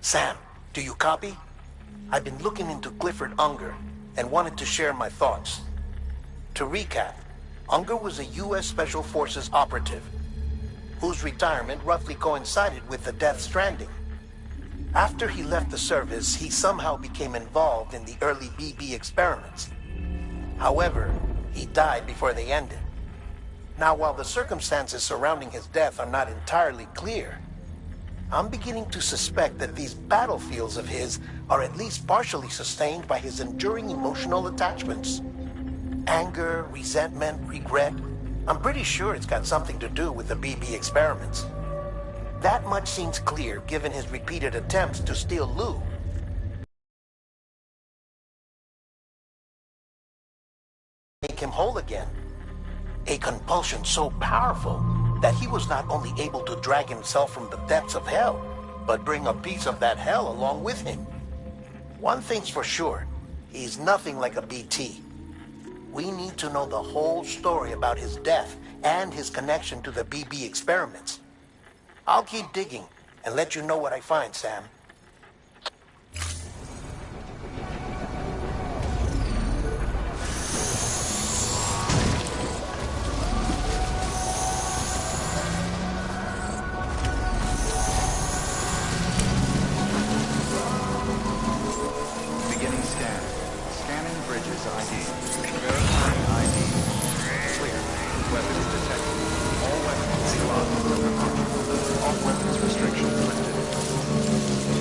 Sam, do you copy? I've been looking into Clifford Unger and wanted to share my thoughts. To recap, Unger was a U.S. Special Forces operative whose retirement roughly coincided with the Death Stranding. After he left the service, he somehow became involved in the early BB experiments. However, he died before they ended. Now, while the circumstances surrounding his death are not entirely clear, I'm beginning to suspect that these battlefields of his are at least partially sustained by his enduring emotional attachments. Anger, resentment, regret. I'm pretty sure it's got something to do with the BB experiments. That much seems clear given his repeated attempts to steal Lou. Make him whole again. A compulsion so powerful that he was not only able to drag himself from the depths of hell, but bring a piece of that hell along with him. One thing's for sure, he's nothing like a BT. We need to know the whole story about his death and his connection to the BB experiments. I'll keep digging and let you know what I find, Sam. Beginning scan. Scanning bridges ID. Verifying ID. Clear. Weapons detected. All weapons locked. All weapons restrictions lifted.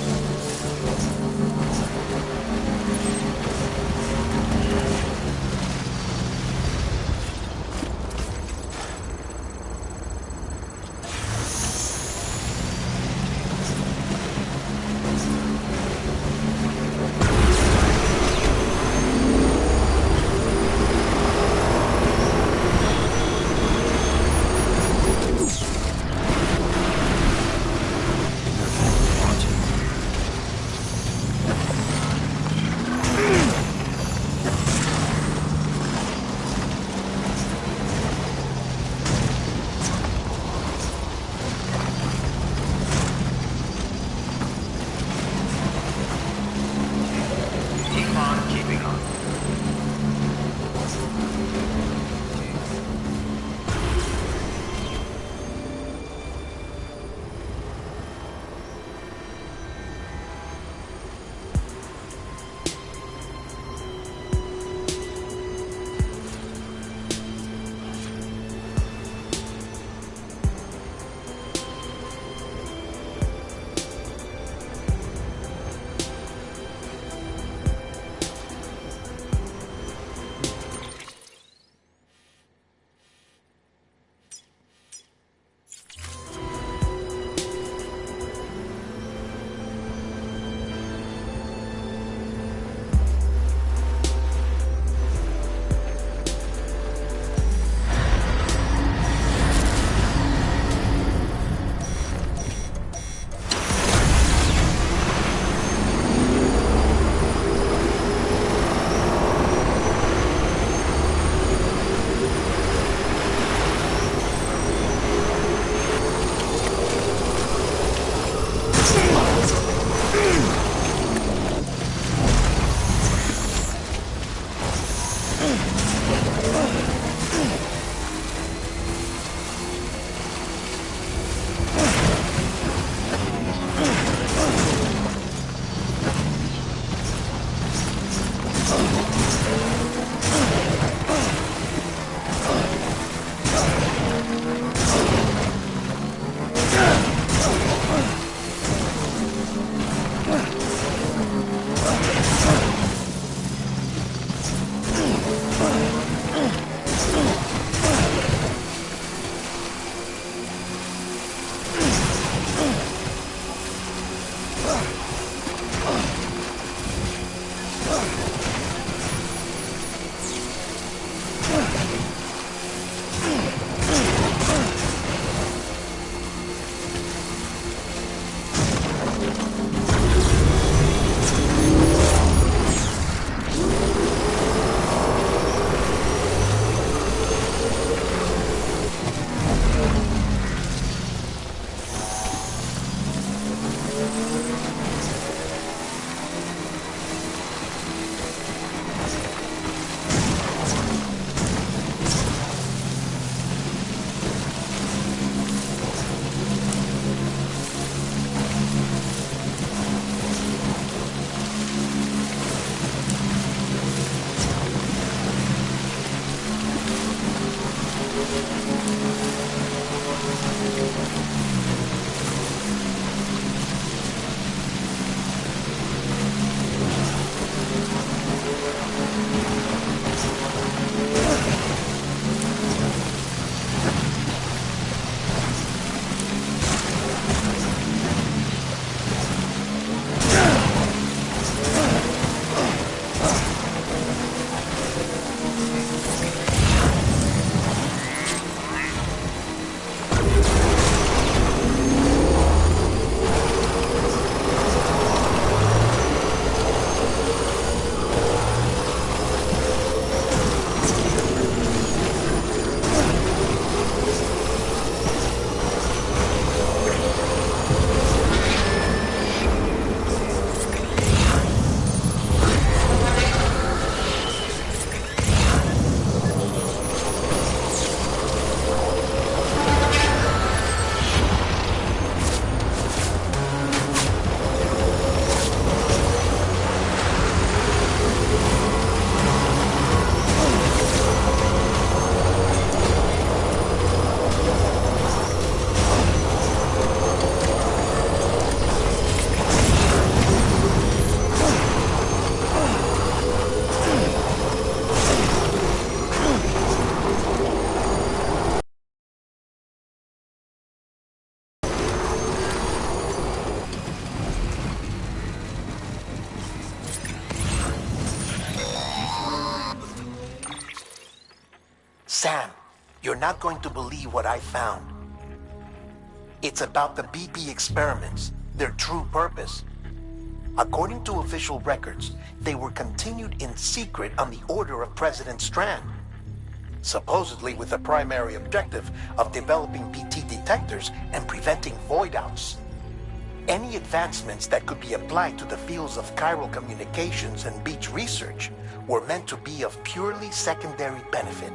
Sam, you're not going to believe what I found. It's about the BP experiments, their true purpose. According to official records, they were continued in secret on the order of President Strand, supposedly with the primary objective of developing BT detectors and preventing void-outs. Any advancements that could be applied to the fields of chiral communications and beach research were meant to be of purely secondary benefit.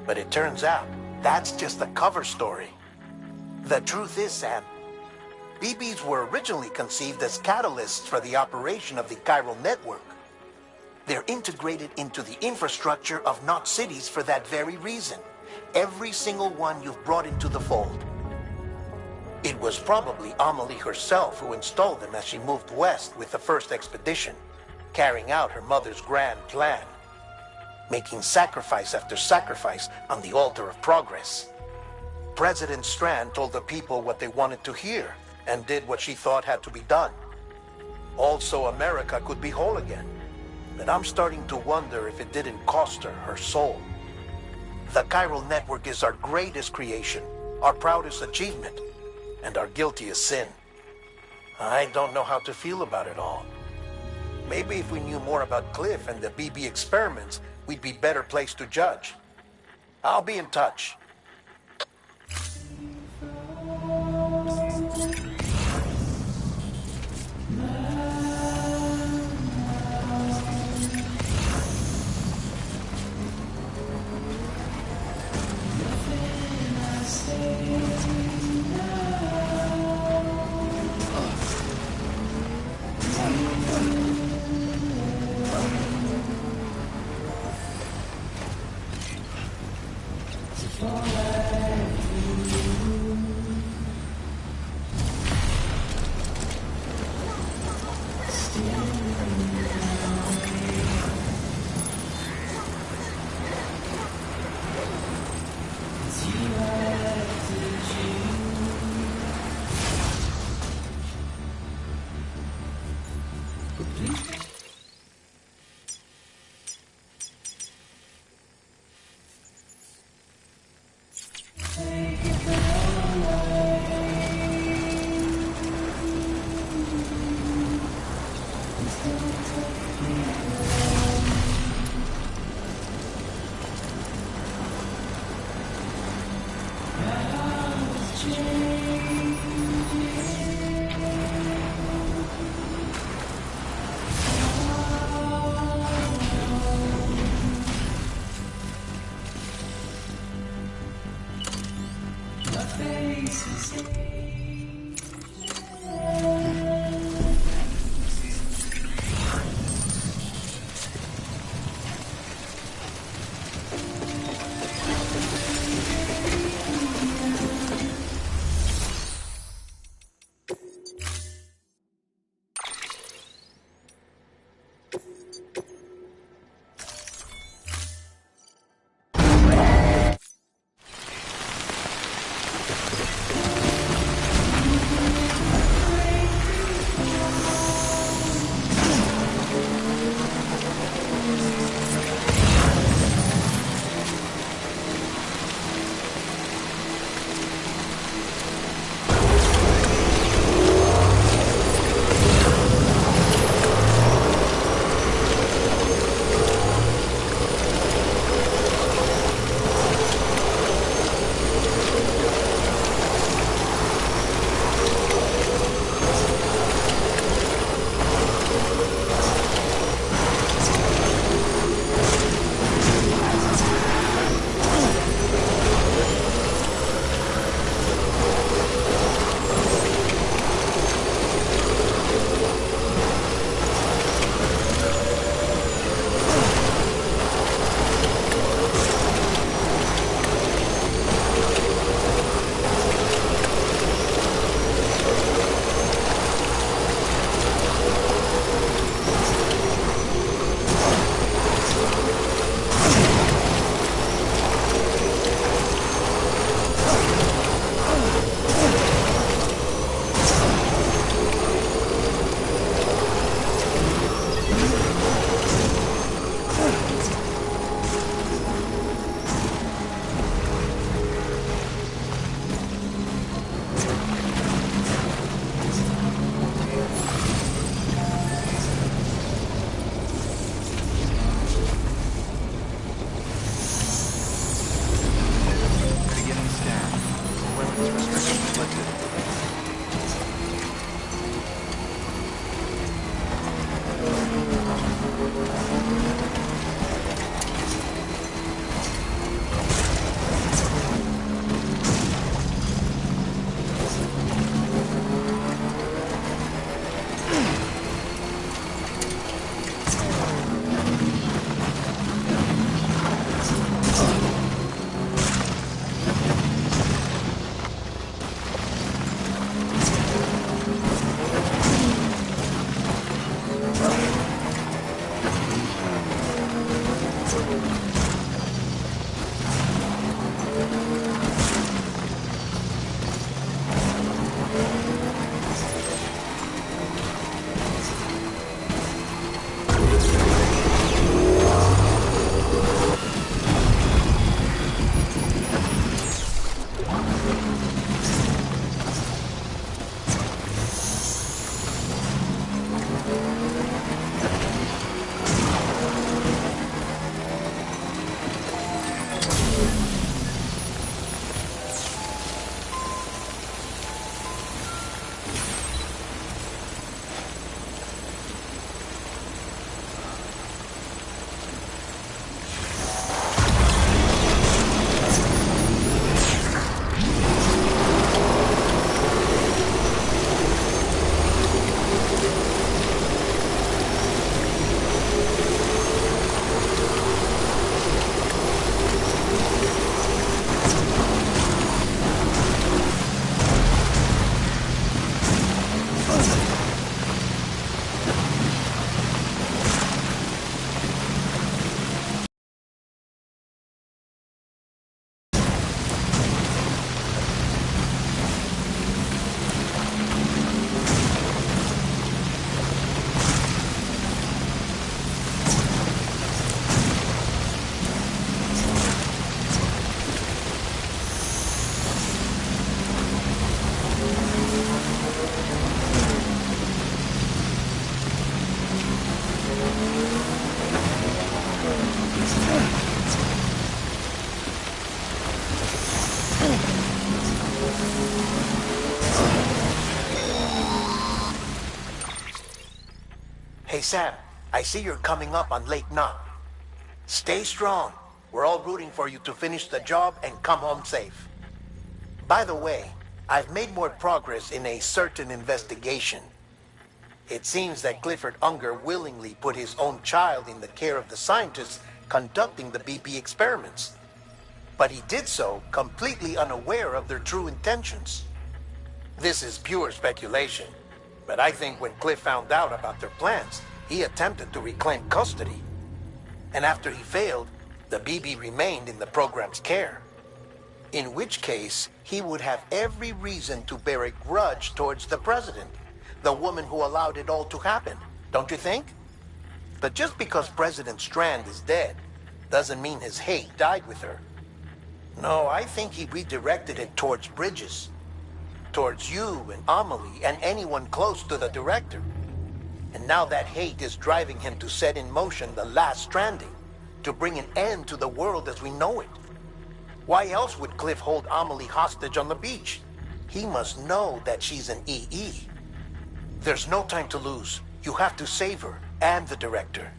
But it turns out, that's just a cover story. The truth is, Sam, BBs were originally conceived as catalysts for the operation of the chiral network. They're integrated into the infrastructure of Knot cities for that very reason. Every single one you've brought into the fold. It was probably Amelie herself who installed them as she moved west with the first expedition, carrying out her mother's grand plan, making sacrifice after sacrifice on the altar of progress. President Strand told the people what they wanted to hear and did what she thought had to be done. Also, America could be whole again. But I'm starting to wonder if it didn't cost her soul. The chiral network is our greatest creation, our proudest achievement, and our guiltiest sin. I don't know how to feel about it all. Maybe if we knew more about Cliff and the BB experiments, we'd be better placed to judge. I'll be in touch. Hey Sam, I see you're coming up on Lake Knot. Stay strong. We're all rooting for you to finish the job and come home safe. By the way, I've made more progress in a certain investigation. It seems that Clifford Unger willingly put his own child in the care of the scientists conducting the BP experiments. But he did so completely unaware of their true intentions. This is pure speculation, but I think when Cliff found out about their plans, he attempted to reclaim custody. And after he failed, the BB remained in the program's care. In which case, he would have every reason to bear a grudge towards the president, the woman who allowed it all to happen, don't you think? But just because President Strand is dead, doesn't mean his hate died with her. No, I think he redirected it towards Bridges. Towards you and Amelie and anyone close to the director. And now that hate is driving him to set in motion the last stranding, to bring an end to the world as we know it. Why else would Cliff hold Amelie hostage on the beach? He must know that she's an EE. There's no time to lose. You have to save her and the director.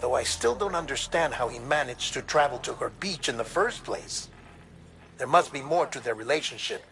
Though I still don't understand how he managed to travel to her beach in the first place. There must be more to their relationship.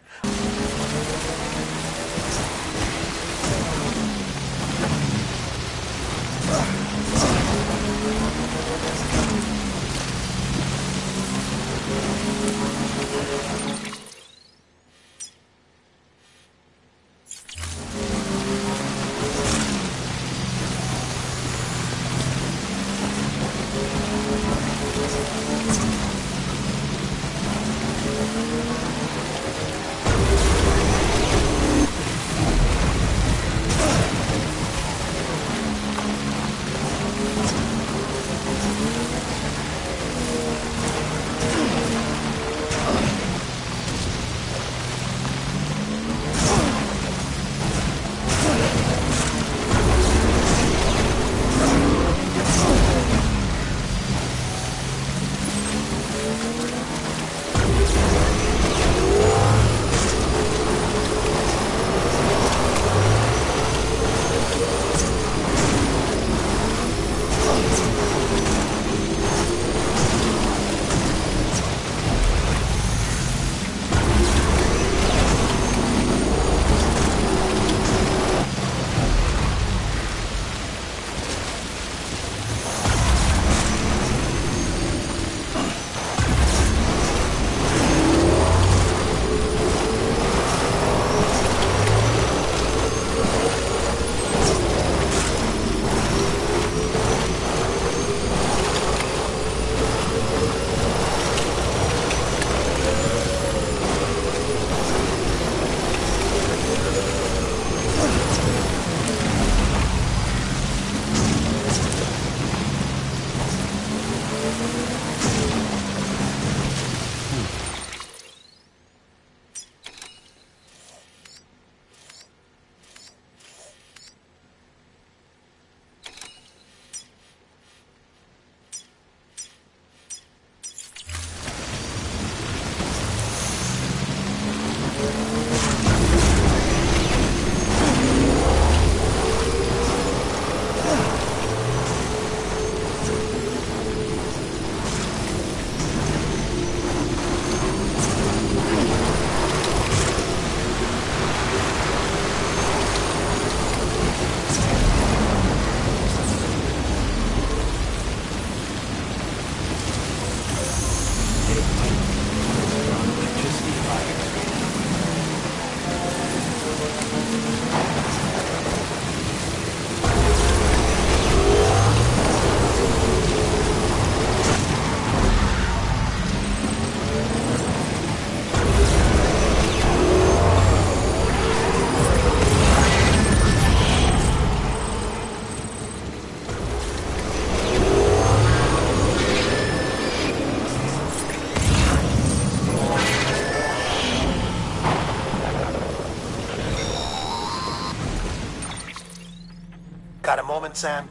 Got a moment, Sam?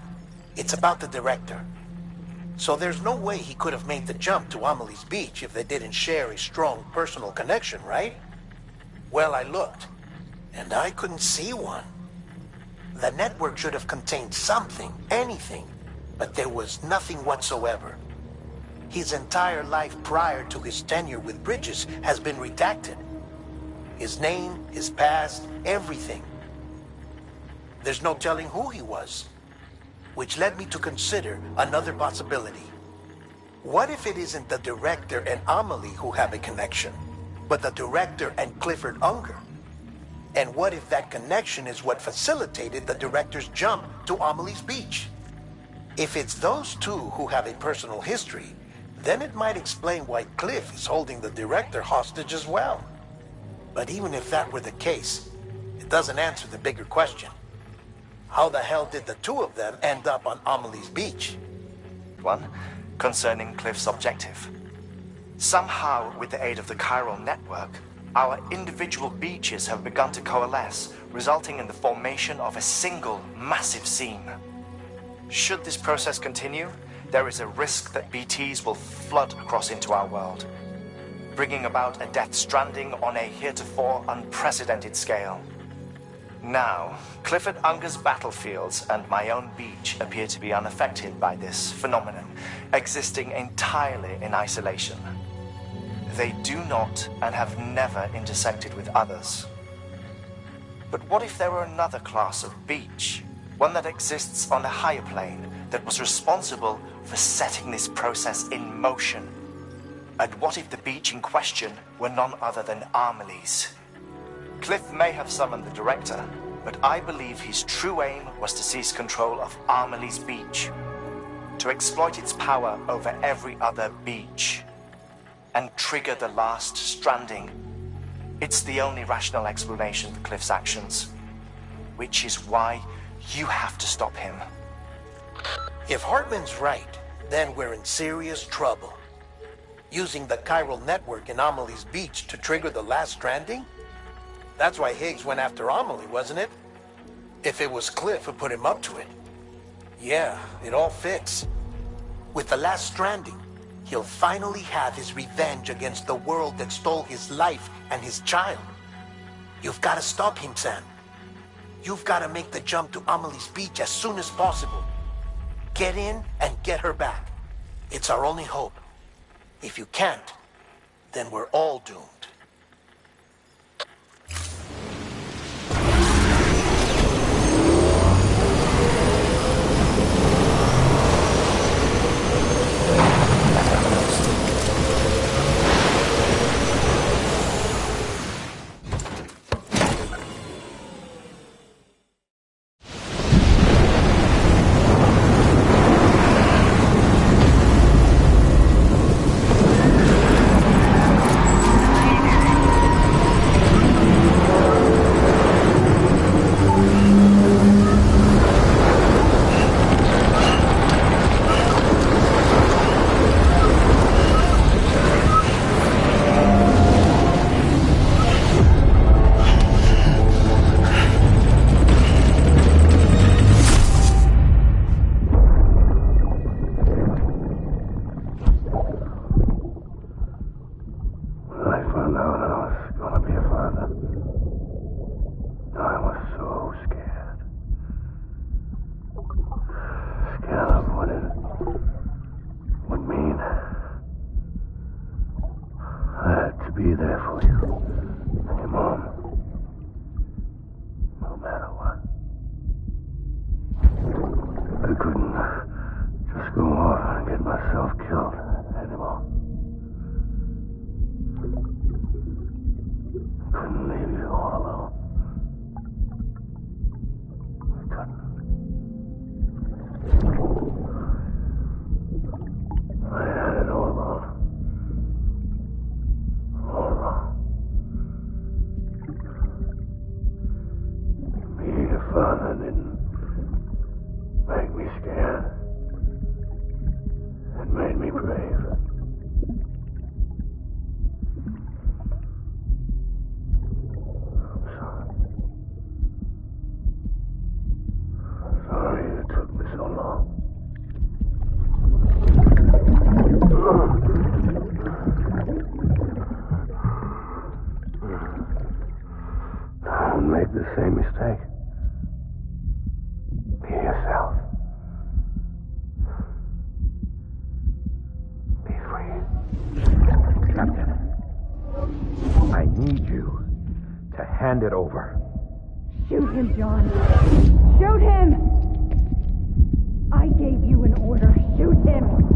It's about the director. So there's no way he could have made the jump to Amelie's beach if they didn't share a strong personal connection, right? Well, I looked. and I couldn't see one. The network should have contained something, anything, but there was nothing whatsoever. His entire life prior to his tenure with Bridges has been redacted. His name, his past, everything. There's no telling who he was, which led me to consider another possibility. What if it isn't the director and Amelie who have a connection, but the director and Clifford Unger? And what if that connection is what facilitated the director's jump to Amelie's beach? If it's those two who have a personal history, then it might explain why Cliff is holding the director hostage as well. But even if that were the case, it doesn't answer the bigger question. How the hell did the two of them end up on Amelie's beach? One, concerning Cliff's objective. Somehow, with the aid of the chiral network, our individual beaches have begun to coalesce, resulting in the formation of a single massive seam. Should this process continue, there is a risk that BTs will flood across into our world, bringing about a death stranding on a heretofore unprecedented scale. Now, Clifford Unger's battlefields and my own beach appear to be unaffected by this phenomenon, existing entirely in isolation. They do not and have never intersected with others. But what if there were another class of beach, one that exists on a higher plane, that was responsible for setting this process in motion? And what if the beach in question were none other than Amelie's? Cliff may have summoned the director, but I believe his true aim was to seize control of Amelie's beach, to exploit its power over every other beach, and trigger the last stranding. It's the only rational explanation for Cliff's actions, which is why you have to stop him. If Hartman's right, then we're in serious trouble. Using the chiral network in Amelie's beach to trigger the last stranding? That's why Higgs went after Amelie, wasn't it? If it was Cliff who put him up to it. Yeah, it all fits. With the last stranding, he'll finally have his revenge against the world that stole his life and his child. You've got to stop him, Sam. You've got to make the jump to Amelie's beach as soon as possible. Get in and get her back. It's our only hope. If you can't, then we're all doomed. Be there for you, your mom, no matter what. I couldn't just go off and get myself killed anymore. I couldn't leave you all alone. I couldn't. I had it all wrong. Being a father didn't make me scared. It made me brave. I'm sorry. Sorry it took me so long. Don't make the same mistake. Be yourself. Be free. Captain, I need you to hand it over. Shoot him, John. Shoot him! I gave you an order. Shoot him!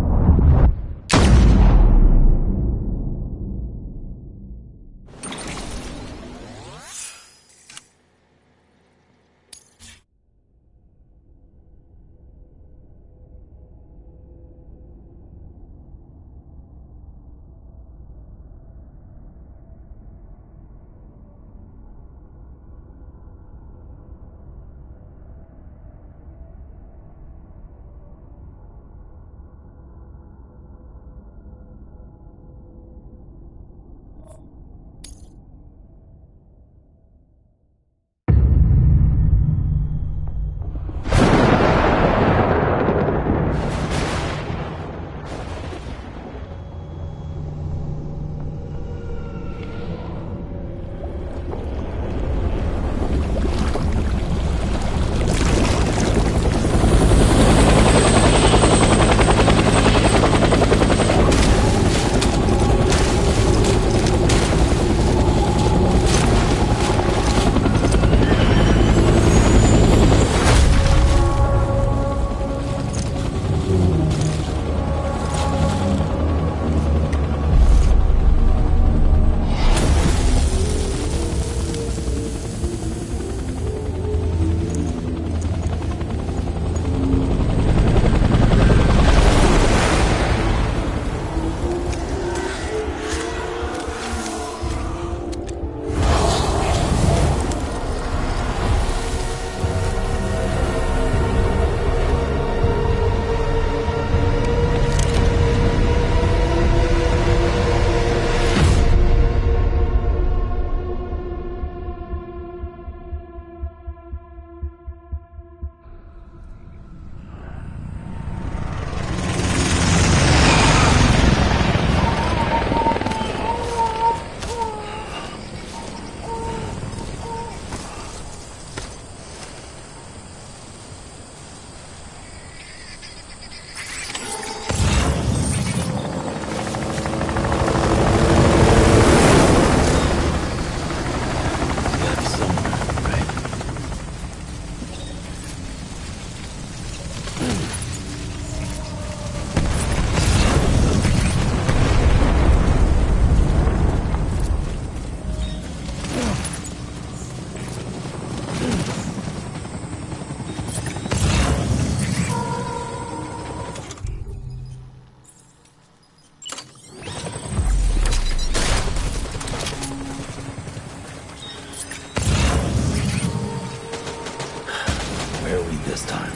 this time.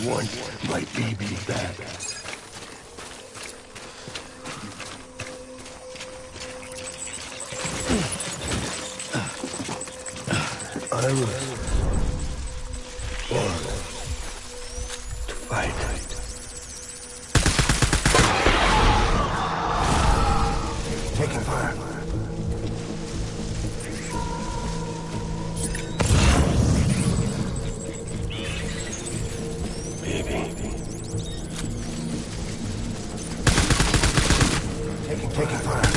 want my baby back. I was born to fight. Taking fire. Taking fire.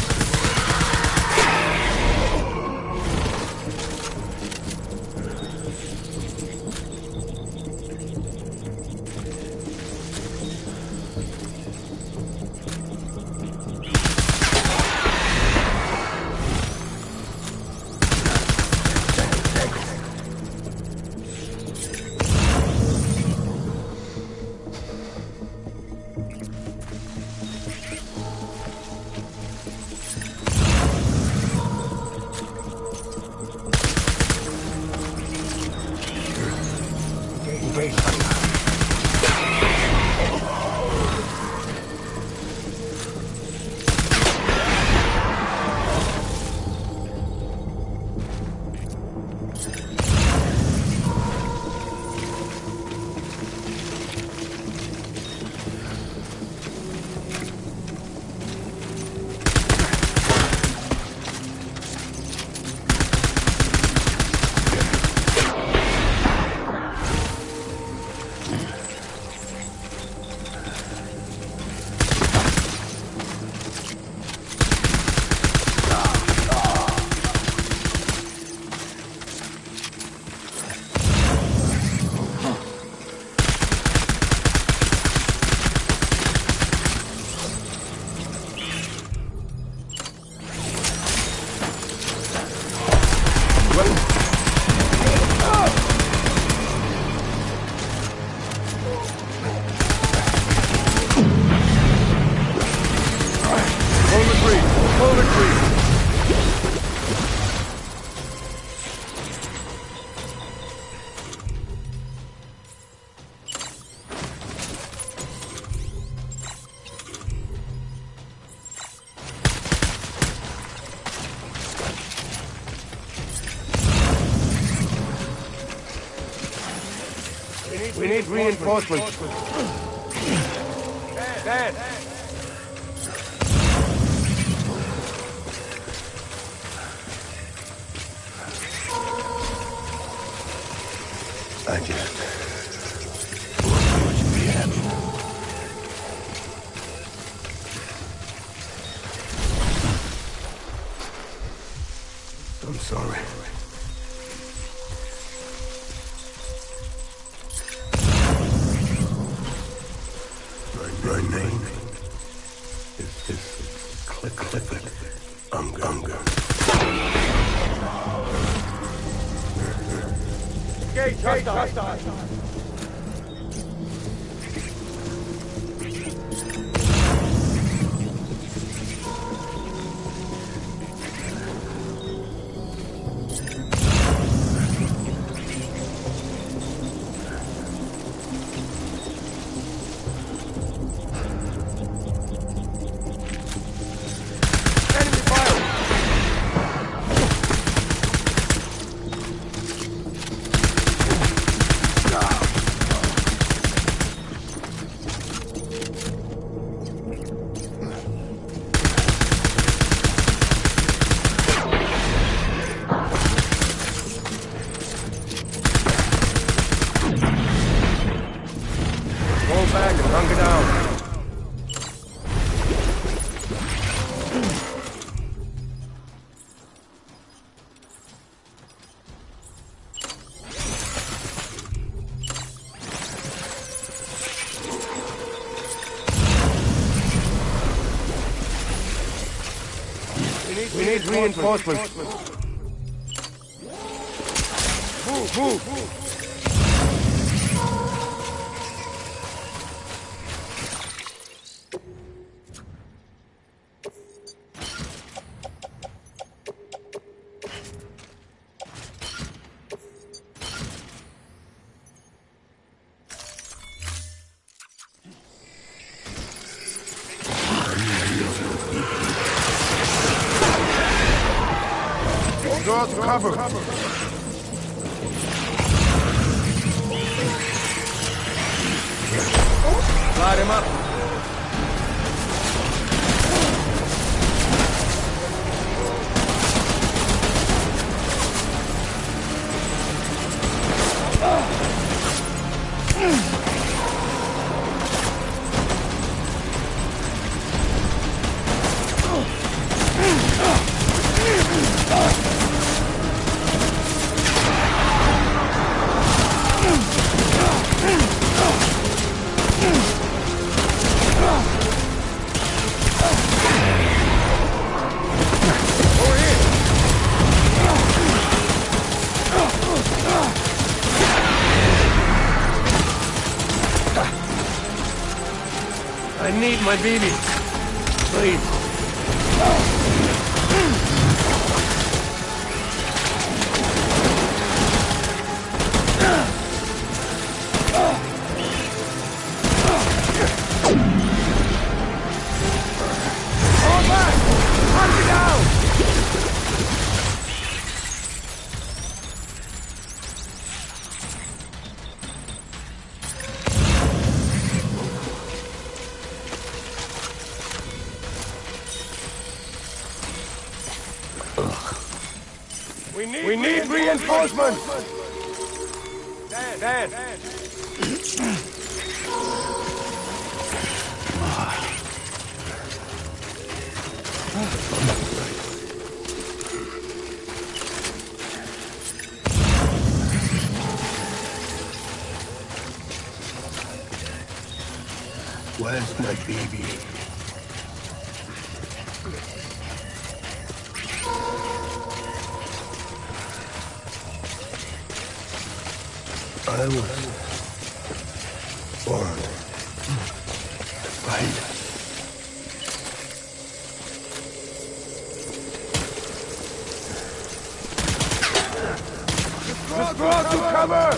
We need reinforcements. Dad! I just want you to be happy. I'm sorry. My name is Clifford Unger. Gate hostile. Back and hunker down. We need reinforcements. Move. Withdraw to cover. Light him up. I need my BB. Please. Fall back! Knock me down! We need reinforcements! Dan! Where's my baby? I was born to fight. Withdraw to cover!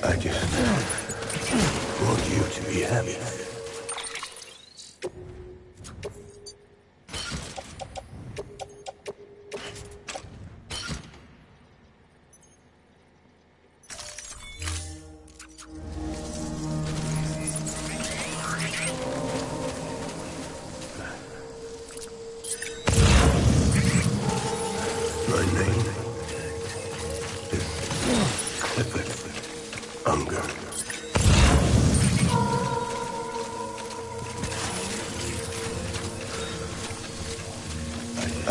I just want you to be happy. My name is Clifford Unger.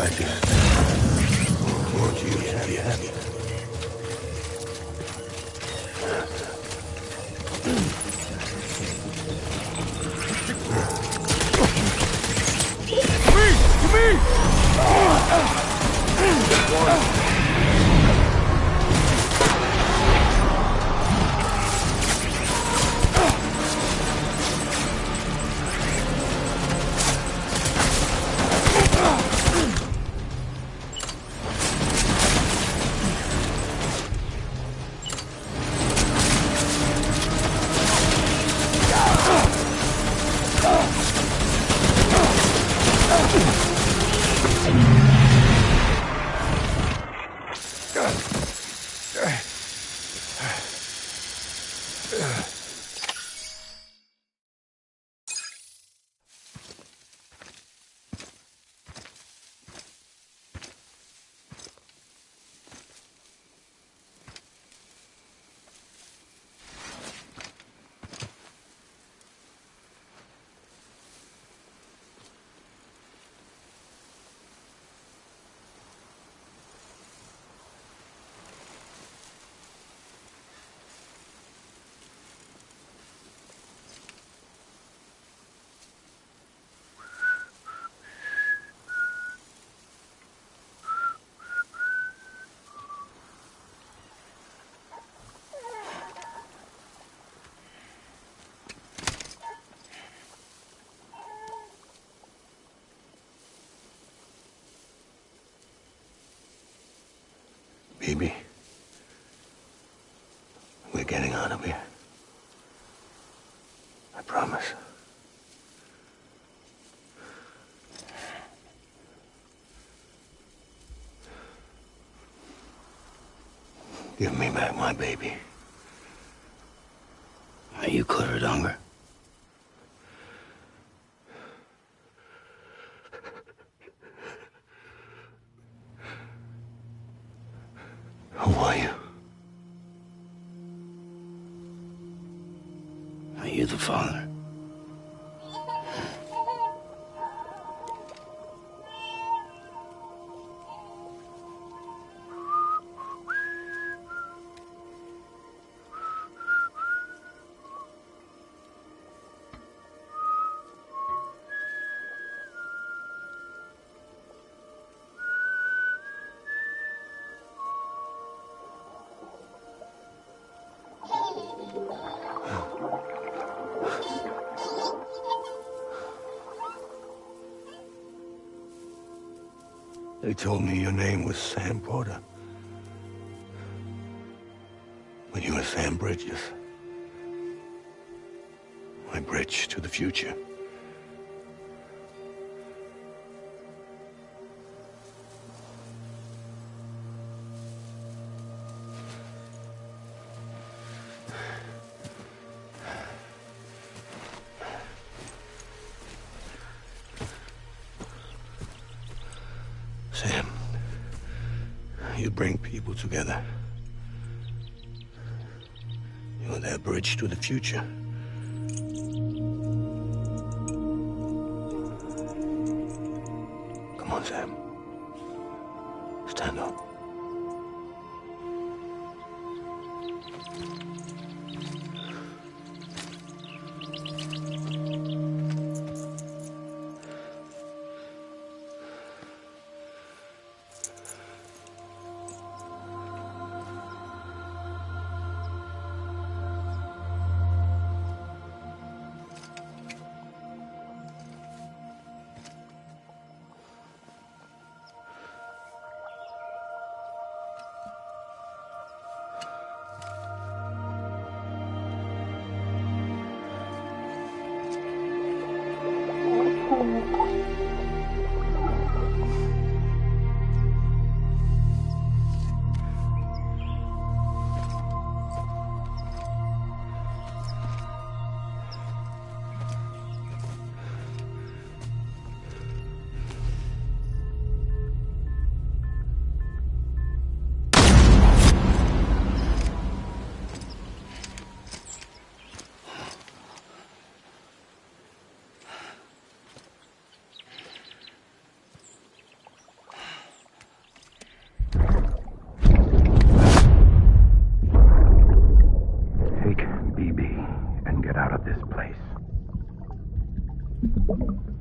I just want you to be happy. To me! out of here. I promise. Give me back my baby. Are you Clifford Unger? Who are you? Are you the father? They told me your name was Sam Porter. But you were Sam Bridges. My bridge to the future. Sam, you bring people together. You're their bridge to the future. Come on, Sam. Stand up.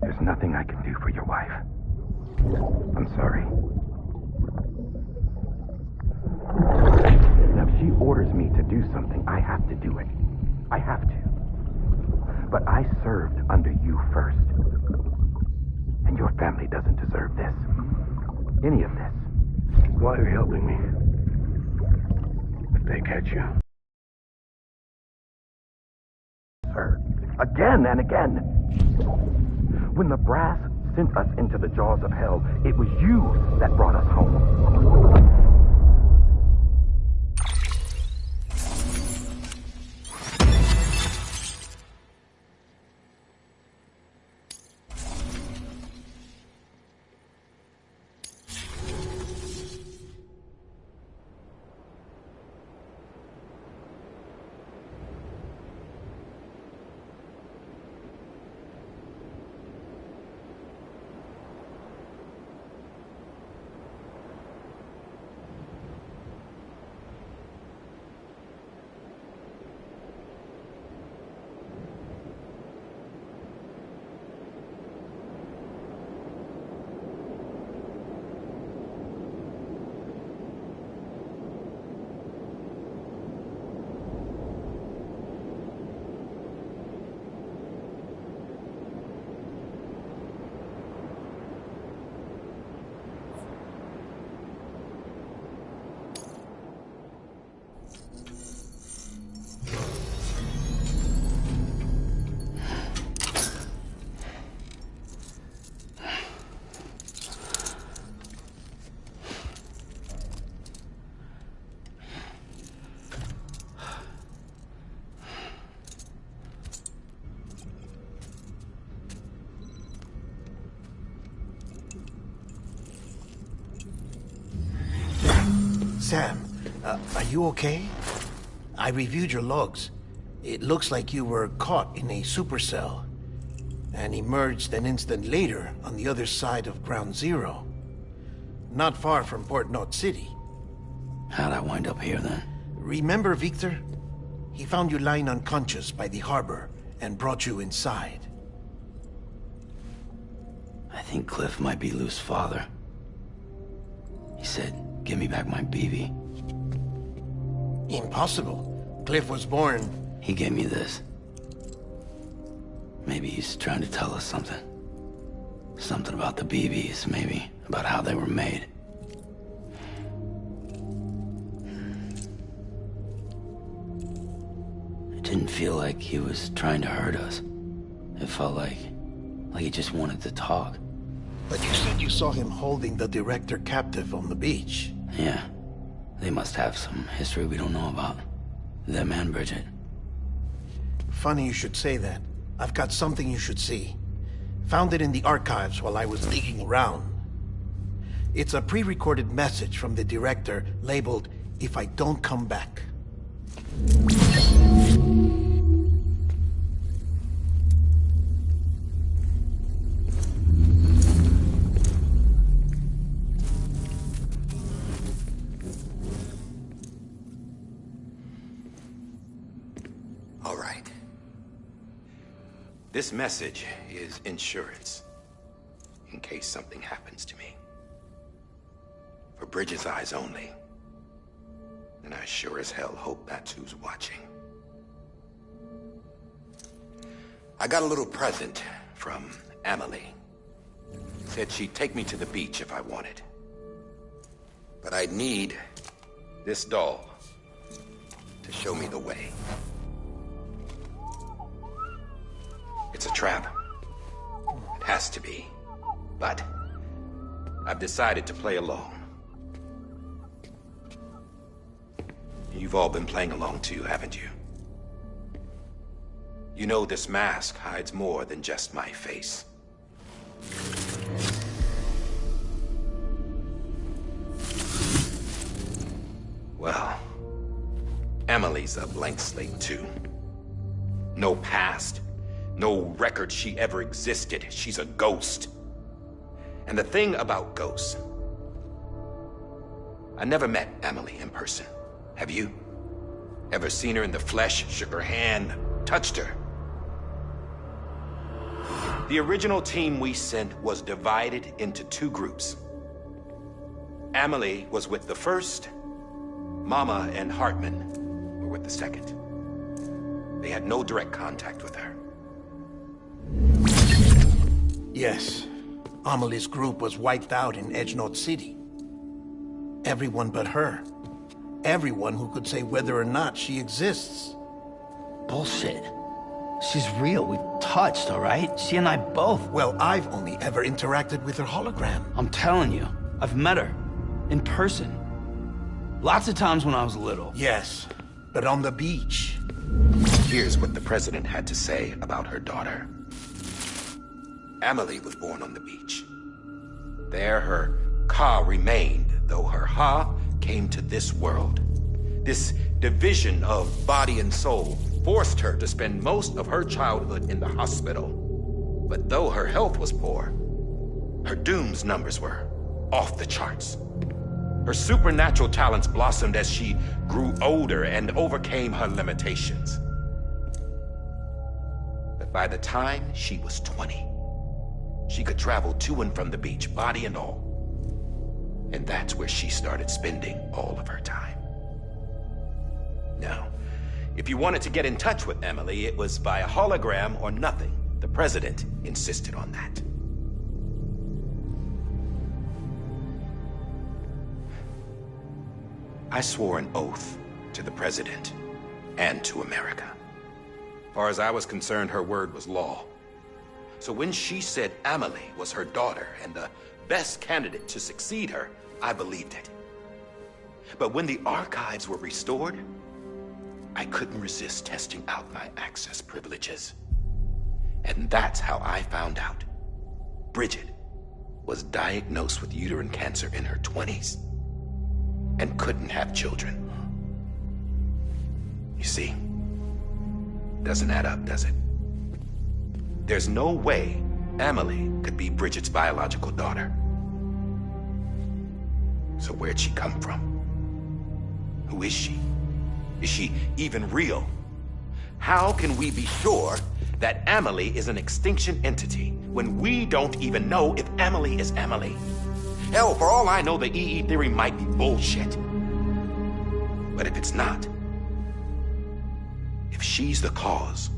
There's nothing I can do for your wife. I'm sorry. Now, if she orders me to do something, I have to do it. I have to. But I served under you first. And your family doesn't deserve this. Any of this. Why are you helping me? If they catch you. Sir, again and again. When the brass sent us into the jaws of hell, it was you that brought us home. Sam, are you okay? I reviewed your logs. It looks like you were caught in a supercell and emerged an instant later on the other side of Ground Zero. Not far from Port Knot City. How'd I wind up here then? Remember Victor? He found you lying unconscious by the harbor and brought you inside. I think Cliff might be Lou's father. He said, give me back my BB. Impossible. Cliff was born... He gave me this. Maybe he's trying to tell us something. Something about the BBs, maybe. About how they were made. It didn't feel like he was trying to hurt us. It felt like he just wanted to talk. But you said you saw him holding the director captive on the beach. Yeah. They must have some history we don't know about. Them and Bridget. Funny you should say that. I've got something you should see. Found it in the archives while I was digging around. It's a pre-recorded message from the director labeled, "If I don't come back." All right. This message is insurance, in case something happens to me. For Bridget's eyes only. And I sure as hell hope that's who's watching. I got a little present from Emily. Said she'd take me to the beach if I wanted. But I'd need this doll to show me the way. It's a trap. It has to be. But I've decided to play along. You've all been playing along too, haven't you? You know this mask hides more than just my face. Well, Emily's a blank slate too. No past. No record she ever existed. She's a ghost. And the thing about ghosts... I never met Emily in person. Have you? Ever seen her in the flesh, shook her hand, touched her? The original team we sent was divided into two groups. Emily was with the first. Mama and Hartman were with the second. They had no direct contact with her. Yes. Amelie's group was wiped out in Edge Knot City. Everyone but her. Everyone who could say whether or not she exists. Bullshit. She's real. We touched, all right? She and I both. Well, I've only ever interacted with her hologram. I'm telling you, I've met her. In person. Lots of times when I was little. Yes, but on the beach. Here's what the president had to say about her daughter. Emily was born on the beach. There her Ka remained, though her Ha came to this world. This division of body and soul forced her to spend most of her childhood in the hospital. But though her health was poor, her Doom's numbers were off the charts. Her supernatural talents blossomed as she grew older and overcame her limitations. But by the time she was 20, she could travel to and from the beach, body and all. And that's where she started spending all of her time. Now, if you wanted to get in touch with Emily, it was via hologram or nothing. The president insisted on that. I swore an oath to the president and to America. As far as I was concerned, her word was law. So when she said Emily was her daughter and the best candidate to succeed her, I believed it. But when the archives were restored, I couldn't resist testing out my access privileges. And that's how I found out Bridget was diagnosed with uterine cancer in her 20s. and couldn't have children. You see, doesn't add up, does it? There's no way Amelie could be Bridget's biological daughter. So where'd she come from? Who is she? Is she even real? How can we be sure that Amelie is an extinction entity when we don't even know if Amelie is Amelie? Hell, for all I know, the EE theory might be bullshit. But if it's not, if she's the cause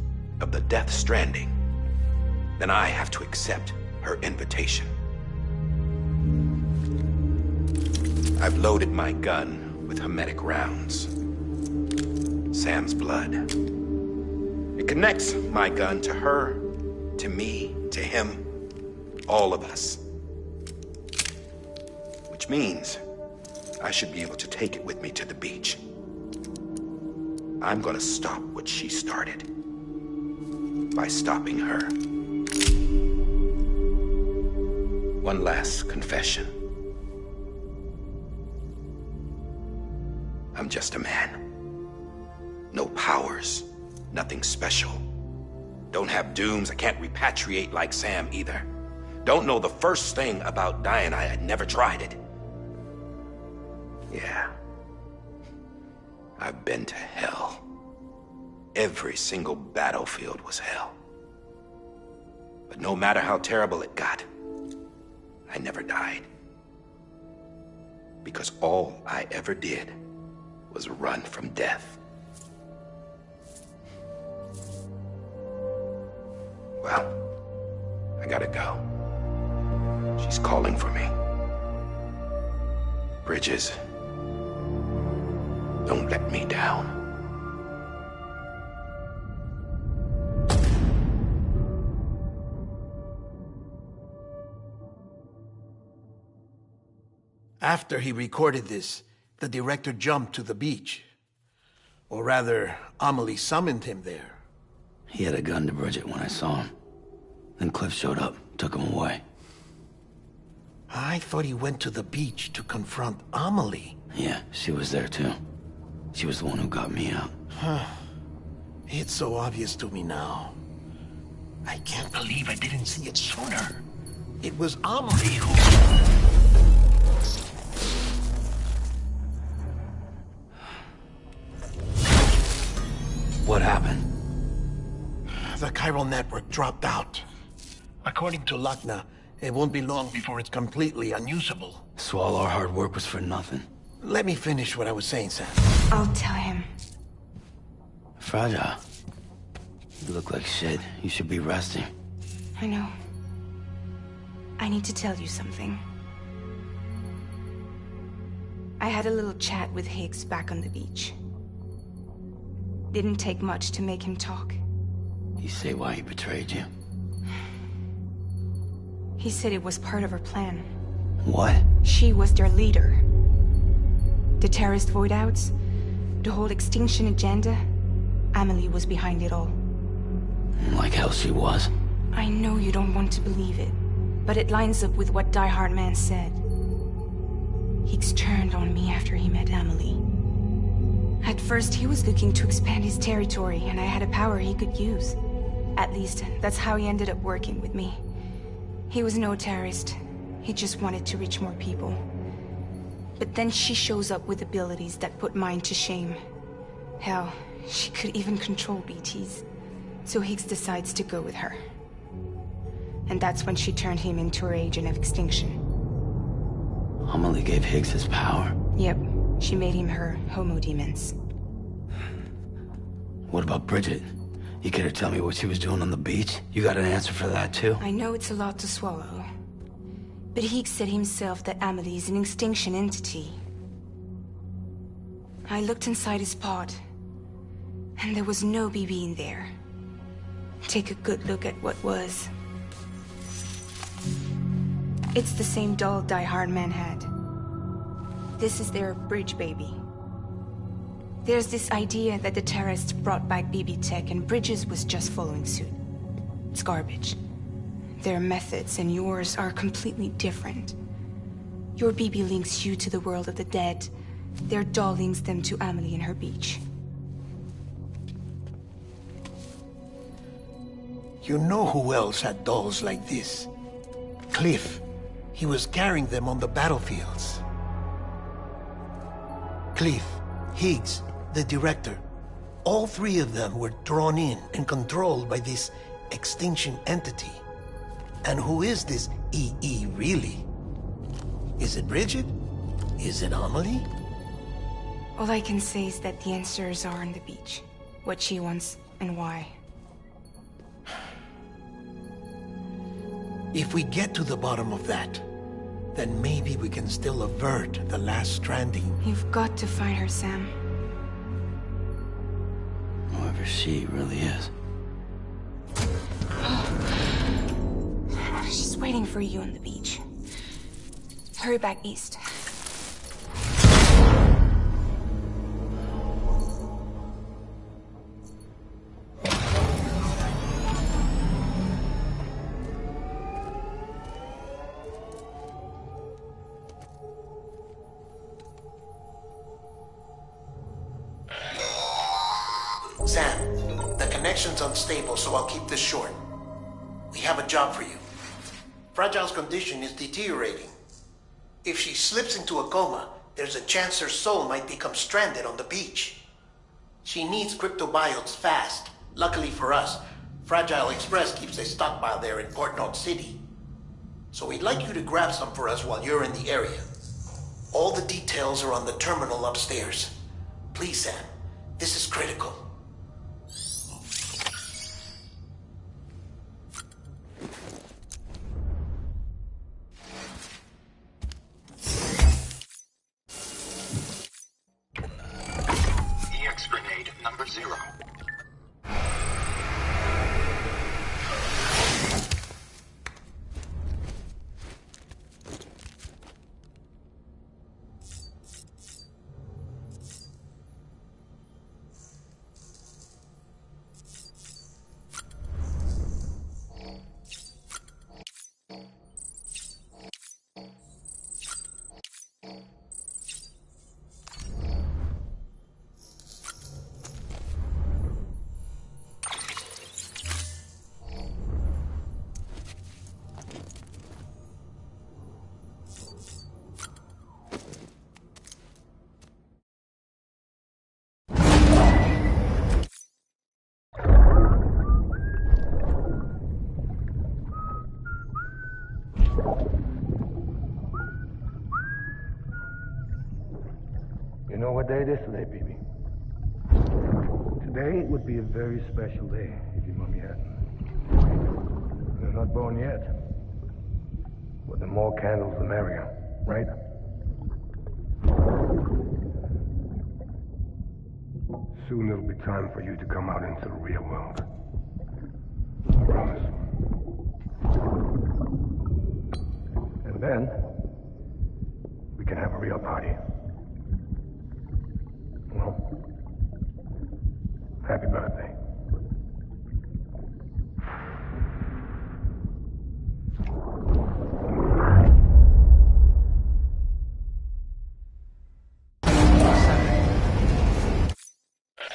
of the death stranding, then I have to accept her invitation. I've loaded my gun with hermetic rounds. Sam's blood. It connects my gun to her, to me, to him, all of us. Which means I should be able to take it with me to the beach. I'm gonna stop what she started by stopping her. One last confession. I'm just a man. No powers, nothing special. Don't have dooms, I can't repatriate like Sam either. Don't know the first thing about dying, I had never tried it. Yeah. I've been to hell. Every single battlefield was hell. But no matter how terrible it got, I never died. Because all I ever did was run from death. Well, I gotta go. She's calling for me. Bridges, don't let me down. After he recorded this, the director jumped to the beach. Or rather, Amelie summoned him there. He had a gun to Bridget when I saw him. Then Cliff showed up, took him away. I thought he went to the beach to confront Amelie. Yeah, she was there too. She was the one who got me out. It's so obvious to me now. I can't believe I didn't see it sooner. It was Amelie who... What happened? The chiral network dropped out. According to Lakhna, it won't be long before it's completely unusable. So all our hard work was for nothing. Let me finish what I was saying, Sam. I'll tell him. Fragile. You look like shit. You should be resting. I know. I need to tell you something. I had a little chat with Higgs back on the beach. Didn't take much to make him talk. You say why he betrayed you? He said it was part of her plan. What? She was their leader. The terrorist voidouts, the whole extinction agenda, Amelie was behind it all. Like hell she was. I know you don't want to believe it, but it lines up with what Die Hard Man said. Higgs turned on me after he met Amelie. At first, he was looking to expand his territory, and I had a power he could use. At least, that's how he ended up working with me. He was no terrorist. He just wanted to reach more people. But then she shows up with abilities that put mine to shame. Hell, she could even control BTs. So Higgs decides to go with her. And that's when she turned him into her agent of extinction. Amelie gave Higgs his power? Yep. She made him her homo demons. What about Bridget? You care to tell me what she was doing on the beach? You got an answer for that too? I know it's a lot to swallow. But Higgs said himself that Amelie is an extinction entity. I looked inside his pod, and there was no BB in there. Take a good look at what was. It's the same doll Die Hard Man had. This is their bridge baby. There's this idea that the terrorists brought back BB tech and Bridges was just following suit. It's garbage. Their methods and yours are completely different. Your BB links you to the world of the dead, Their doll links them to Amelie and her beach. You know who else had dolls like this? Cliff. He was carrying them on the battlefields. Cliff, Higgs, the director. All three of them were drawn in and controlled by this extinction entity. And who is this EE really? Is it Bridget? Is it Amelie? All I can say is that the answers are on the beach. What she wants and why. If we get to the bottom of that, then maybe we can still avert the last stranding. You've got to find her, Sam. Whoever she really is. She's waiting for you on the beach. Hurry back east. Sam, the connection's unstable, so I'll keep this short. We have a job for you. Fragile's condition is deteriorating. If she slips into a coma, there's a chance her soul might become stranded on the beach. She needs cryptobiotes fast. Luckily for us, Fragile Express keeps a stockpile there in Port North City. So we'd like you to grab some for us while you're in the area. All the details are on the terminal upstairs. Please, Sam, this is critical. EX grenade number 0. You know what day it is today, BB? Today would be a very special day if your mommy hadn't. You're not born yet. But the more candles, the merrier, right? Soon it'll be time for you to come out into the real world. I promise. And then, we can have a real party. Well, happy birthday.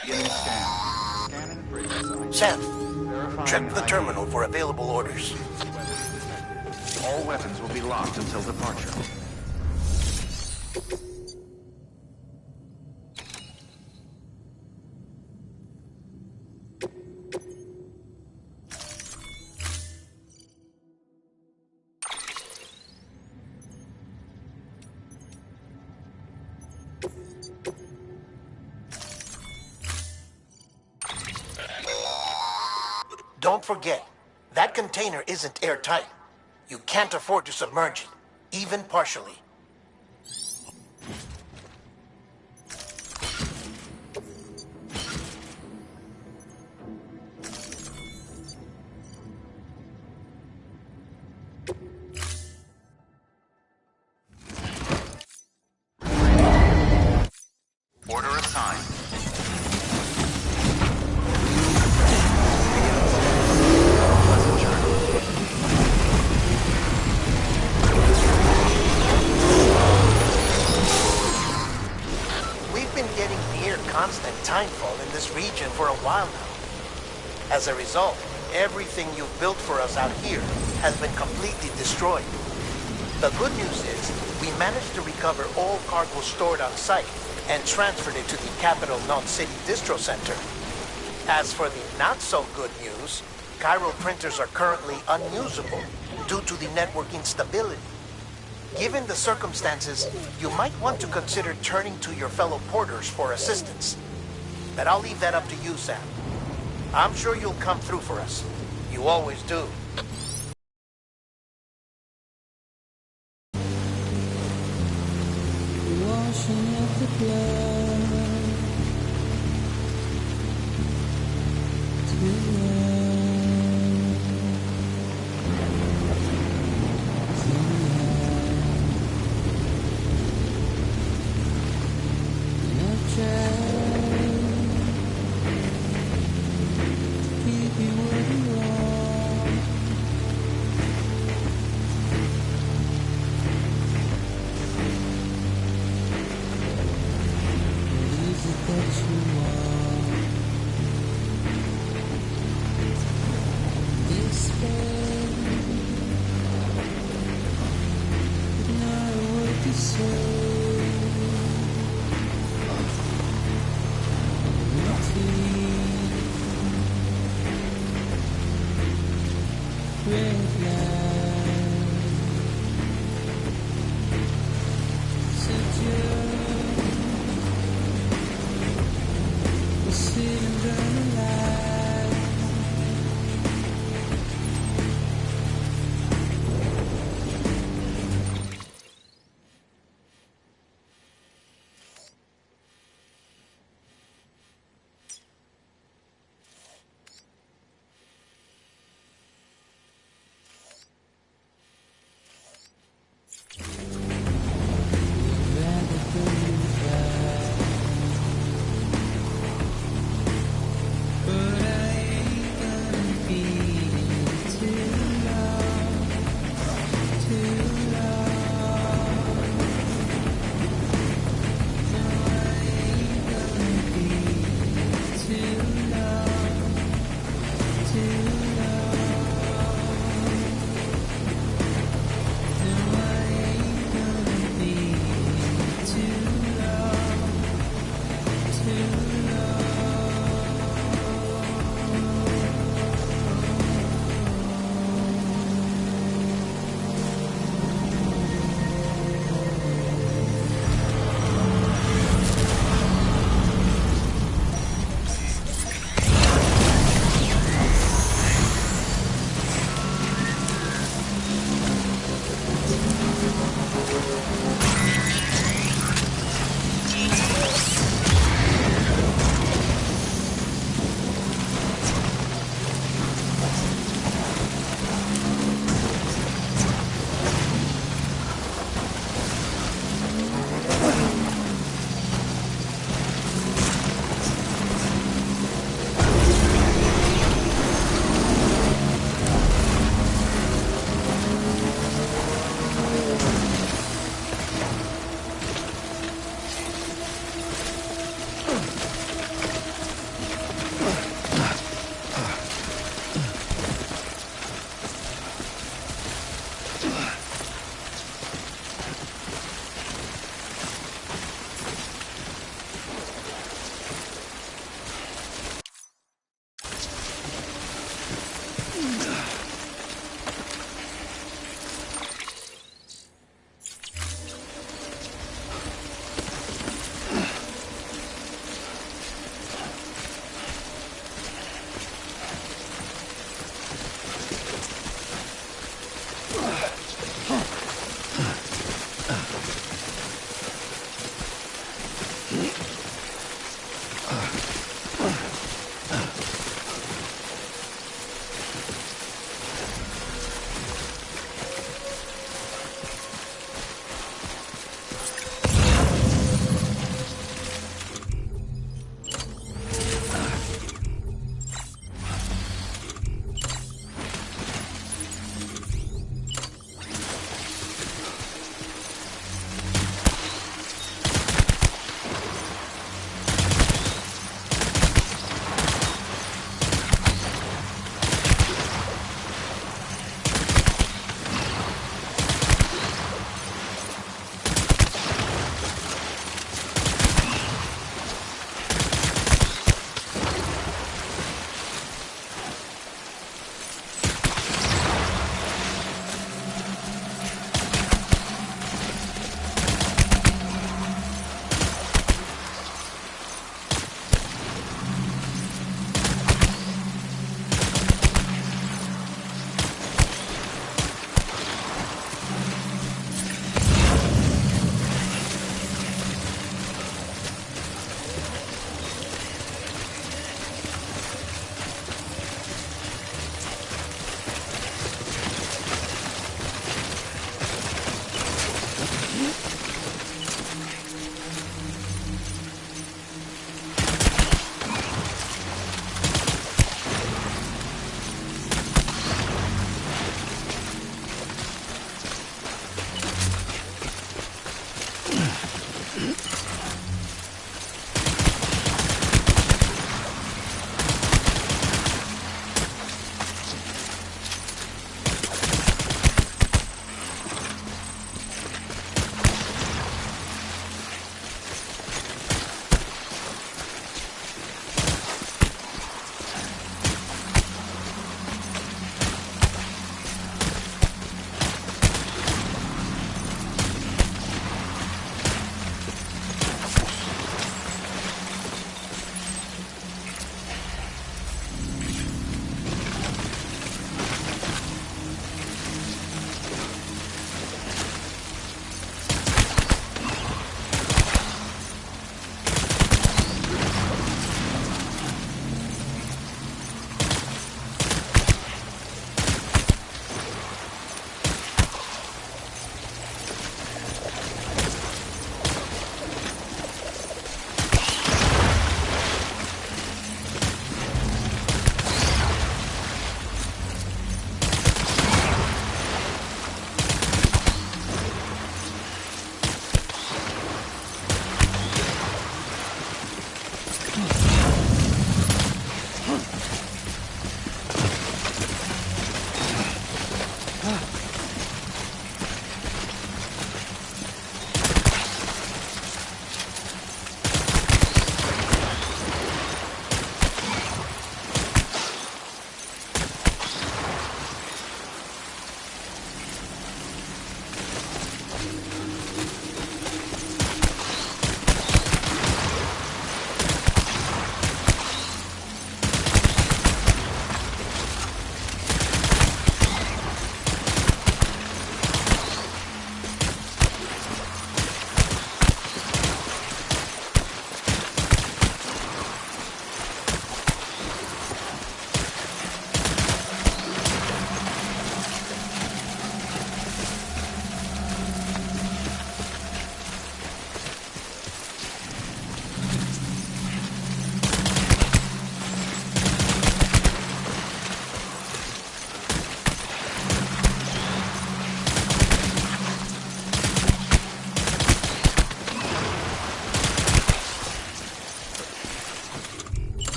Beginning scan. Scanning bridges ID. Sam, Verifying check the ID. terminal for available orders. All weapons will be locked until departure. Don't forget, that container isn't airtight. You can't afford to submerge it, even partially. Order assigned. Pleasant journey. mindful in this region for a while now. As a result, everything you've built for us out here has been completely destroyed. The good news is, we managed to recover all cargo stored on site and transferred it to the Capital Knot City Distro Center. As for the not-so-good news, chiral printers are currently unusable due to the network instability. Given the circumstances, you might want to consider turning to your fellow porters for assistance. But I'll leave that up to you, Sam. I'm sure you'll come through for us. You always do. Washing up the blood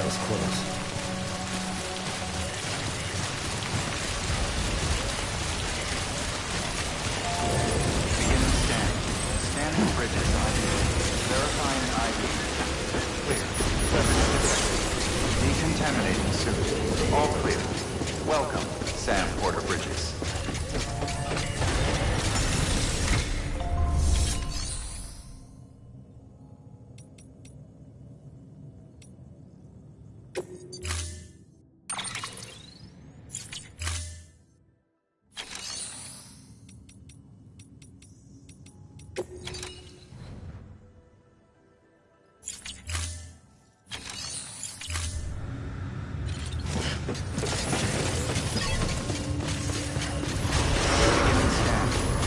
That was close. Beginning scan. Scanning bridges ID. Verifying ID. Clear. Weapons detected. Decontaminating suit. All clear. Welcome, Sam Porter Bridges.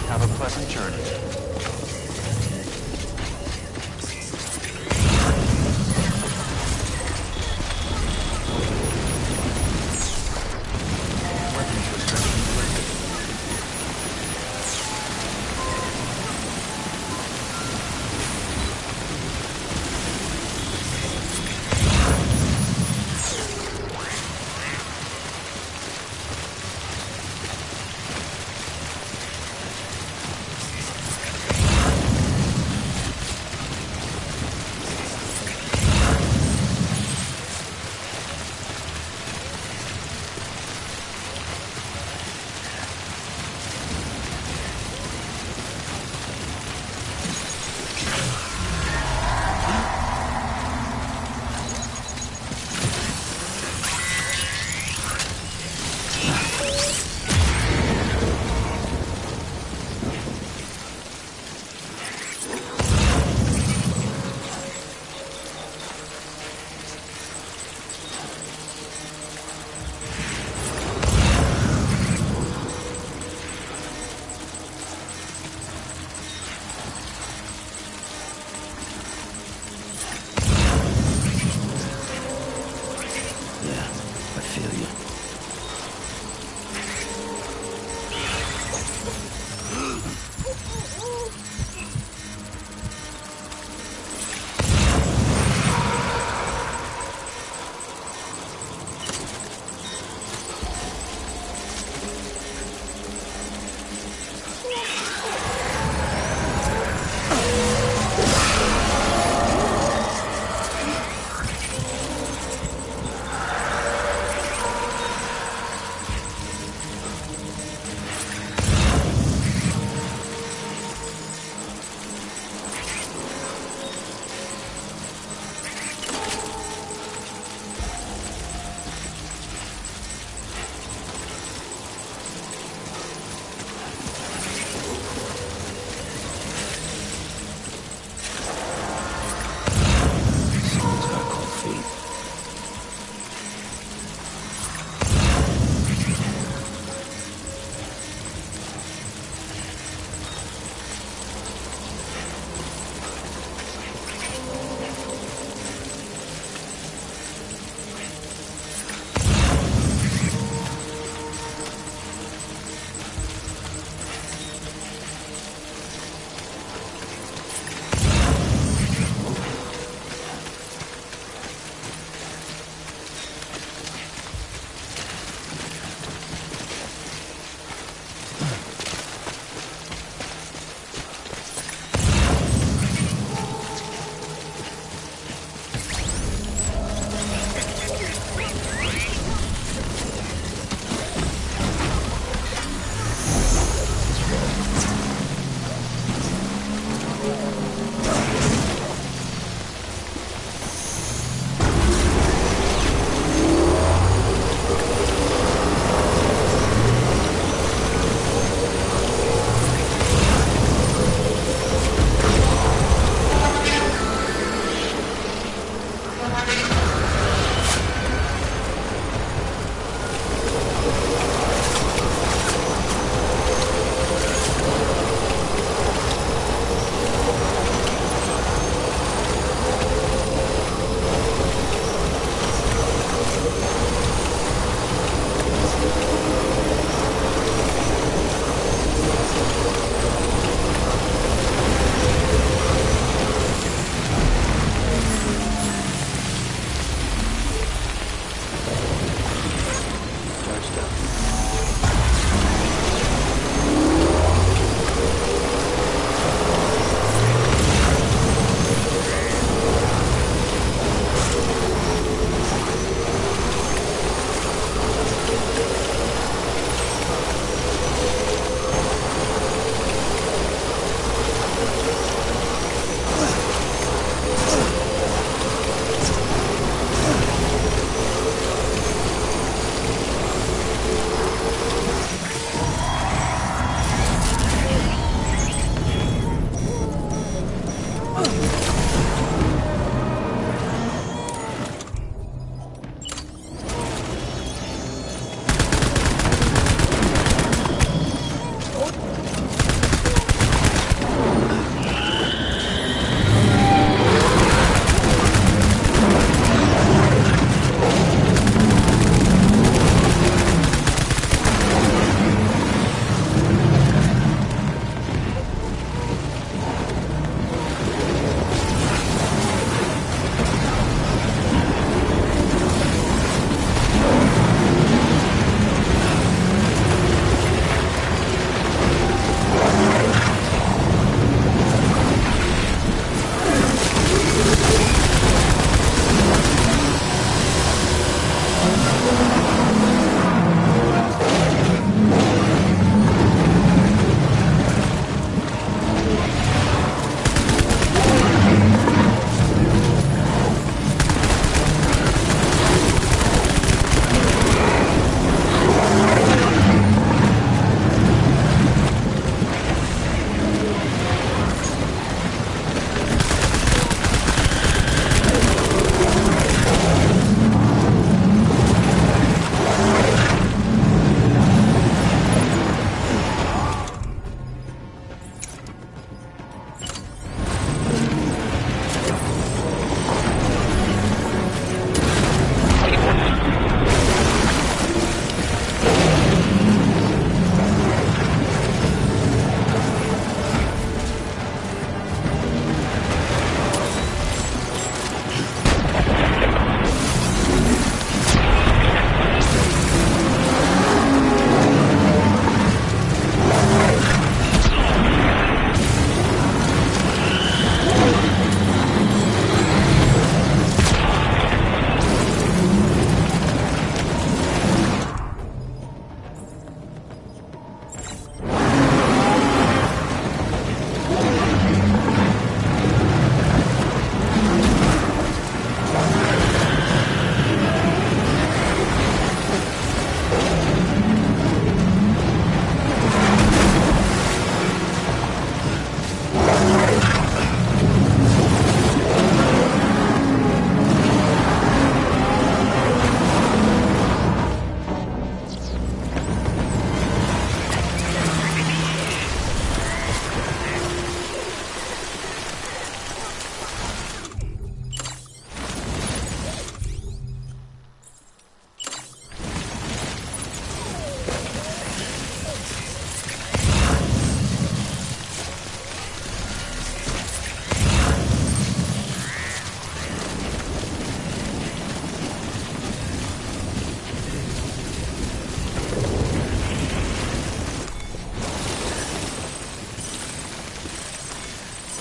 Have a pleasant journey. Weapons restrictions lifted.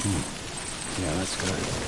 Yeah, that's good.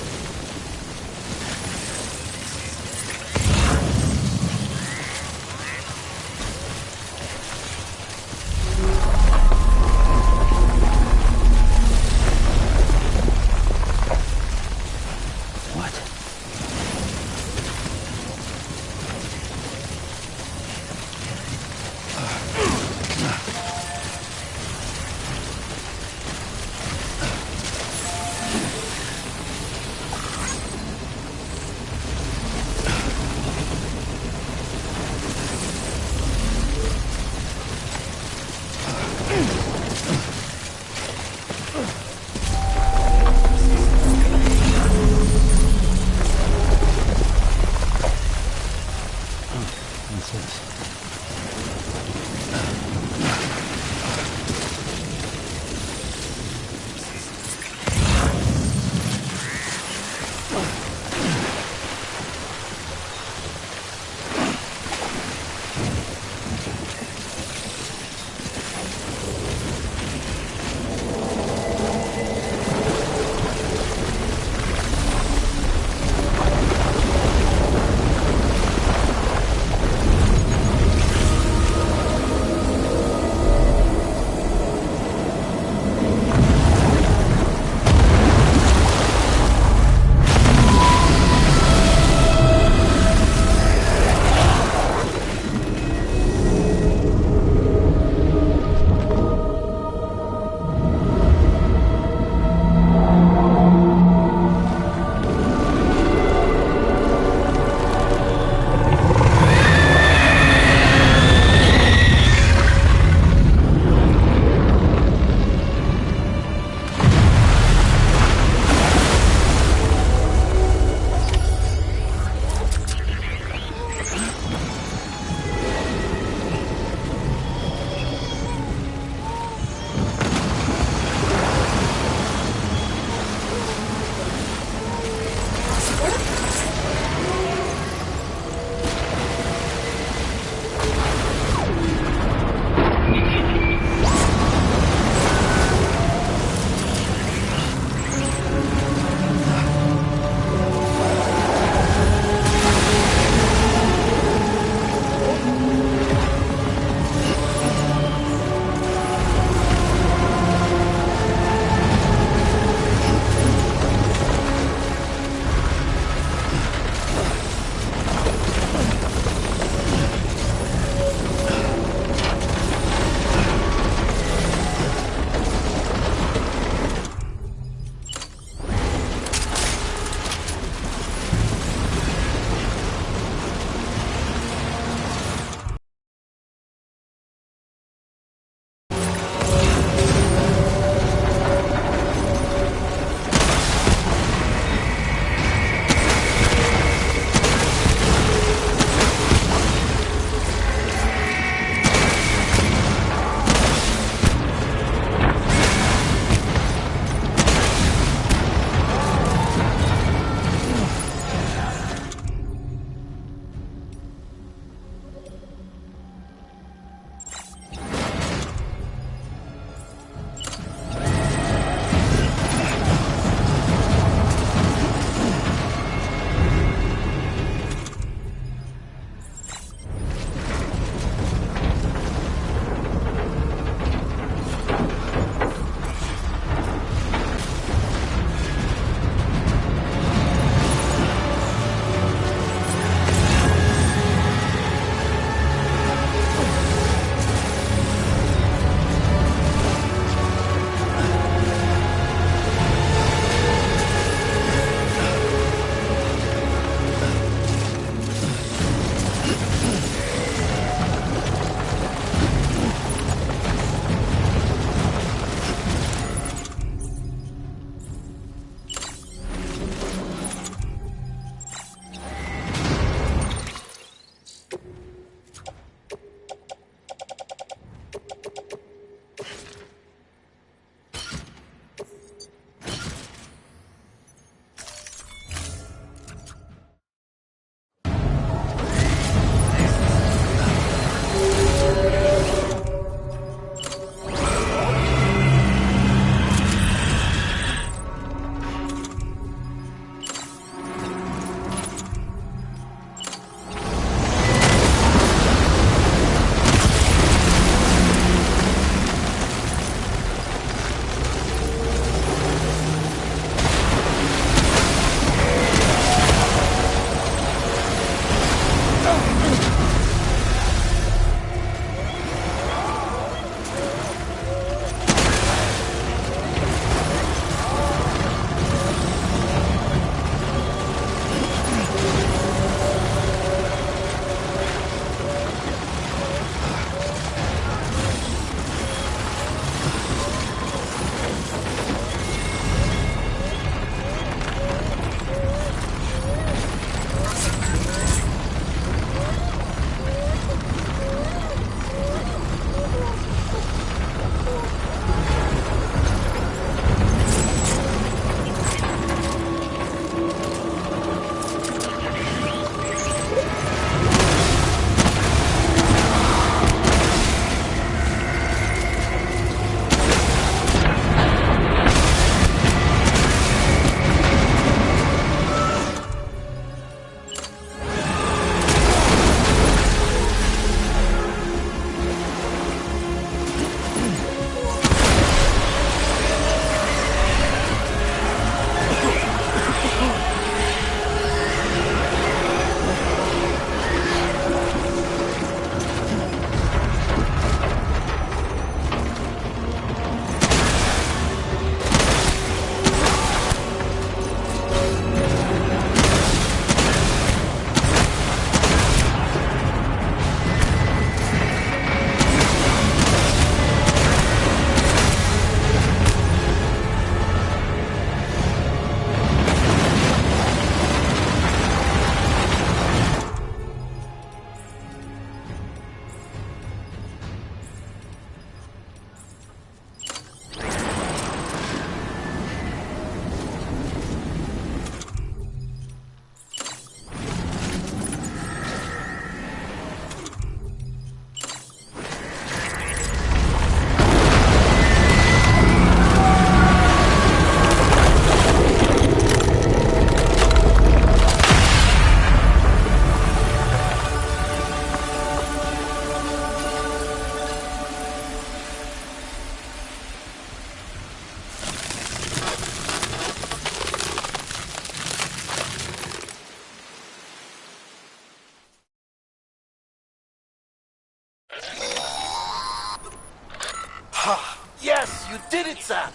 Yes, you did it, Sam!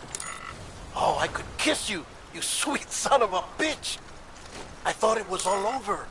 Oh, I could kiss you, you sweet son of a bitch! I thought it was all over.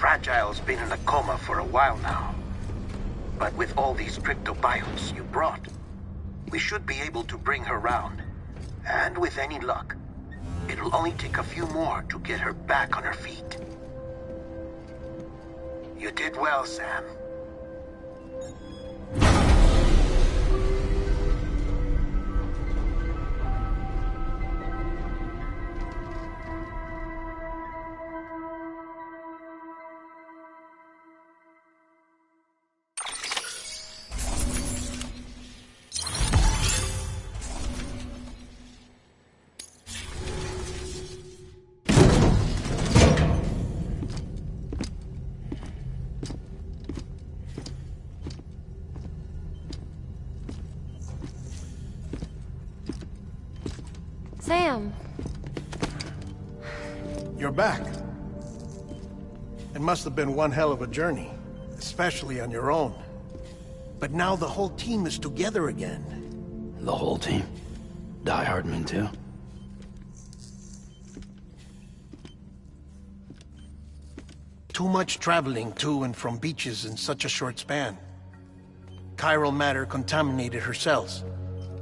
Fragile's been in a coma for a while now. But with all these cryptobiotes you brought, we should be able to bring her round. And with any luck, it'll only take a few more to get her back on her feet. You did well, Sam. Sam. You're back. It must have been one hell of a journey, especially on your own. But now the whole team is together again. The whole team? Die Hardman too? Too much traveling to and from beaches in such a short span. Chiral matter contaminated her cells,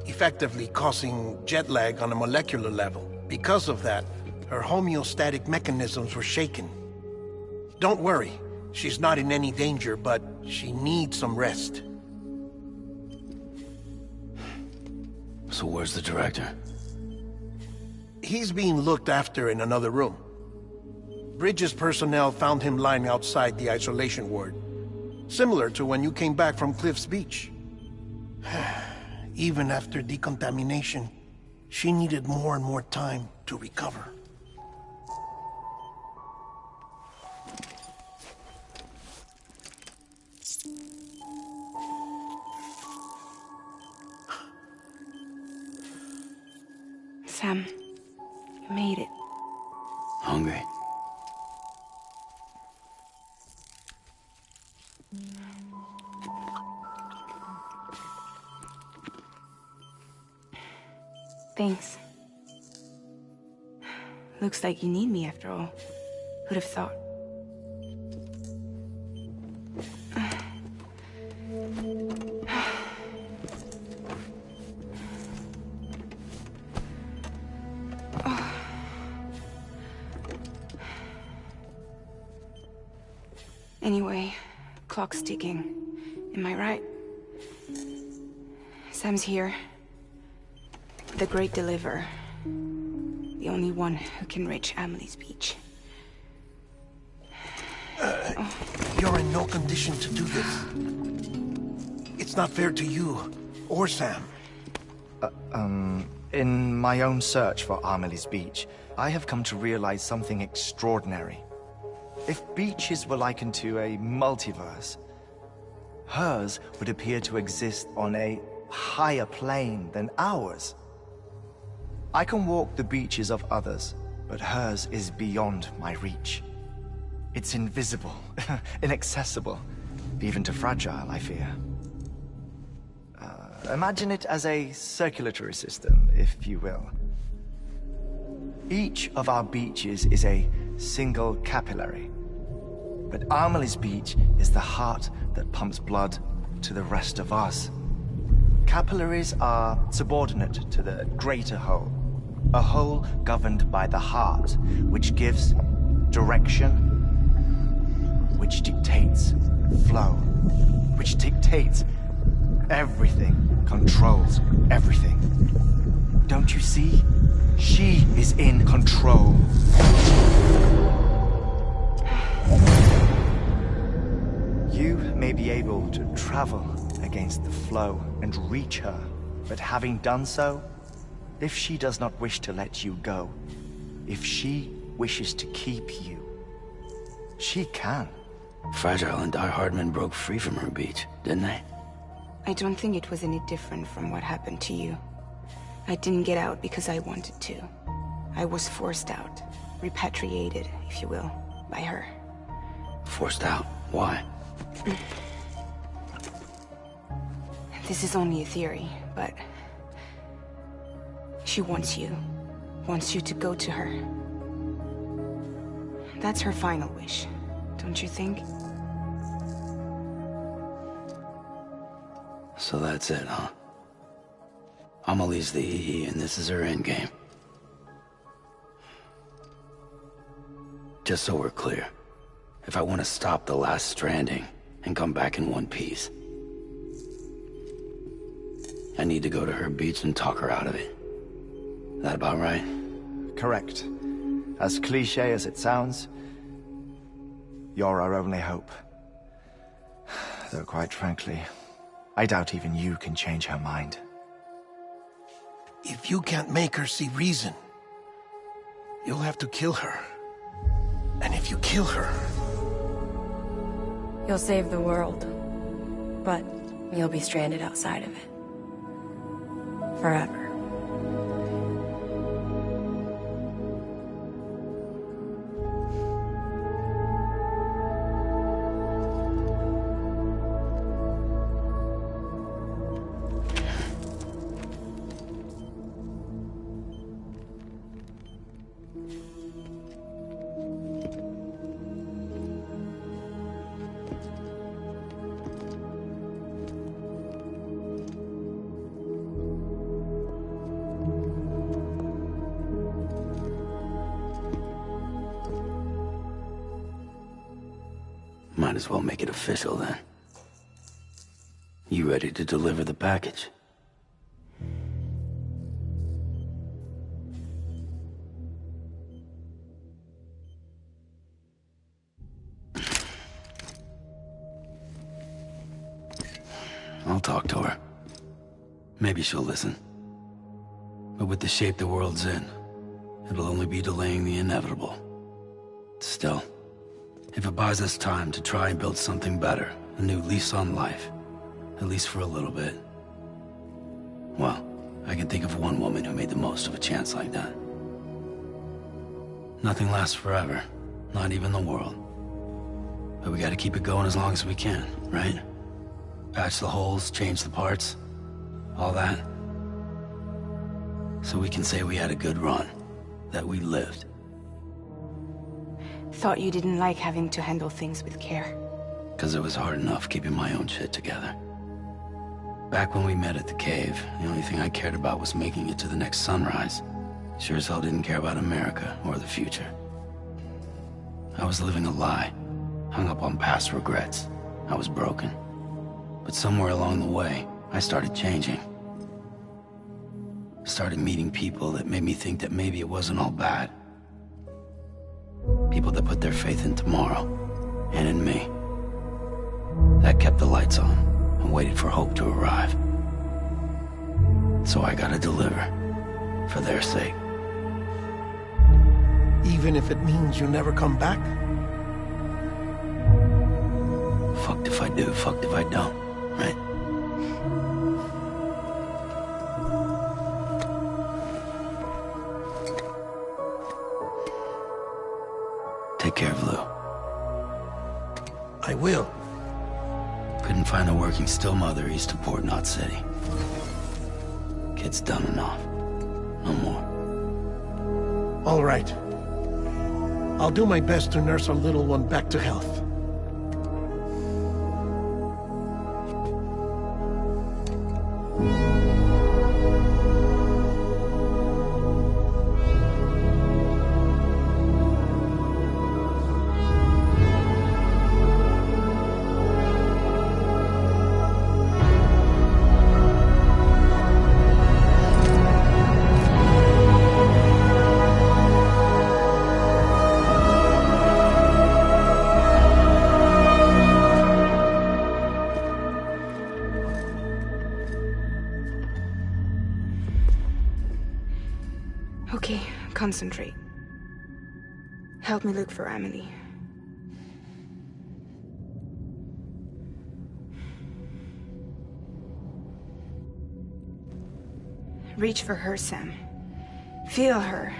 effectively causing jet lag on a molecular level. Because of that, her homeostatic mechanisms were shaken. Don't worry. She's not in any danger, but she needs some rest. So where's the director? He's being looked after in another room. Bridges personnel found him lying outside the isolation ward. Similar to when you came back from Cliff's Beach. Even after decontamination, she needed more and more time to recover. Sam, you made it. Hungry? Thanks. Looks like you need me after all. Who'd have thought? Anyway, clock's ticking. Am I right? Sam's here. The Great Deliverer. The only one who can reach Amelie's Beach. You're in no condition to do this. It's not fair to you, or Sam. In my own search for Amelie's Beach, I have come to realize something extraordinary. If beaches were likened to a multiverse, hers would appear to exist on a higher plane than ours. I can walk the beaches of others, but hers is beyond my reach. It's invisible, inaccessible, even to fragile, I fear. Imagine it as a circulatory system, if you will. Each of our beaches is a single capillary. But Amelie's Beach is the heart that pumps blood to the rest of us. Capillaries are subordinate to the greater whole. A whole governed by the heart, which gives direction, which dictates flow, which dictates everything, controls everything. Don't you see? She is in control. You may be able to travel against the flow and reach her, but having done so, if she does not wish to let you go, if she wishes to keep you, she can. Fragile and Die Hardman broke free from her beach, didn't they? I don't think it was any different from what happened to you. I didn't get out because I wanted to. I was forced out. Repatriated, if you will, by her. Forced out? Why? This is only a theory, but... she wants you. Wants you to go to her. That's her final wish, don't you think? So that's it, huh? Amelie's the EE, and this is her endgame. Just so we're clear, if I want to stop the last stranding and come back in one piece, I need to go to her beach and talk her out of it. That about right? Correct. As cliché as it sounds, you're our only hope. Though quite frankly, I doubt even you can change her mind. If you can't make her see reason, you'll have to kill her. And if you kill her... You'll save the world, but you'll be stranded outside of it. Forever. Might as well make it official then. You ready to deliver the package? I'll talk to her. Maybe she'll listen. But with the shape the world's in, it'll only be delaying the inevitable. Still, if it buys us time to try and build something better, a new lease on life, at least for a little bit, well, I can think of one woman who made the most of a chance like that. Nothing lasts forever, not even the world. But we gotta keep it going as long as we can, right? Patch the holes, change the parts, all that. So we can say we had a good run, that we lived. Thought you didn't like having to handle things with care. 'Cause it was hard enough keeping my own shit together. Back when we met at the cave, the only thing I cared about was making it to the next sunrise. Sure as hell didn't care about America or the future. I was living a lie, hung up on past regrets. I was broken. But somewhere along the way, I started changing. Started meeting people that made me think that maybe it wasn't all bad. People that put their faith in tomorrow, and in me. That kept the lights on, and waited for hope to arrive. So I gotta deliver, for their sake. Even if it means you never come back? Fucked if I do, fucked if I don't, right? Take care of Lou. I will. Couldn't find a working still mother east of Port Knot City. Kid's done enough. No more. All right. I'll do my best to nurse our little one back to health. Okay, concentrate. Help me look for Emily. Reach for her, Sam. Feel her.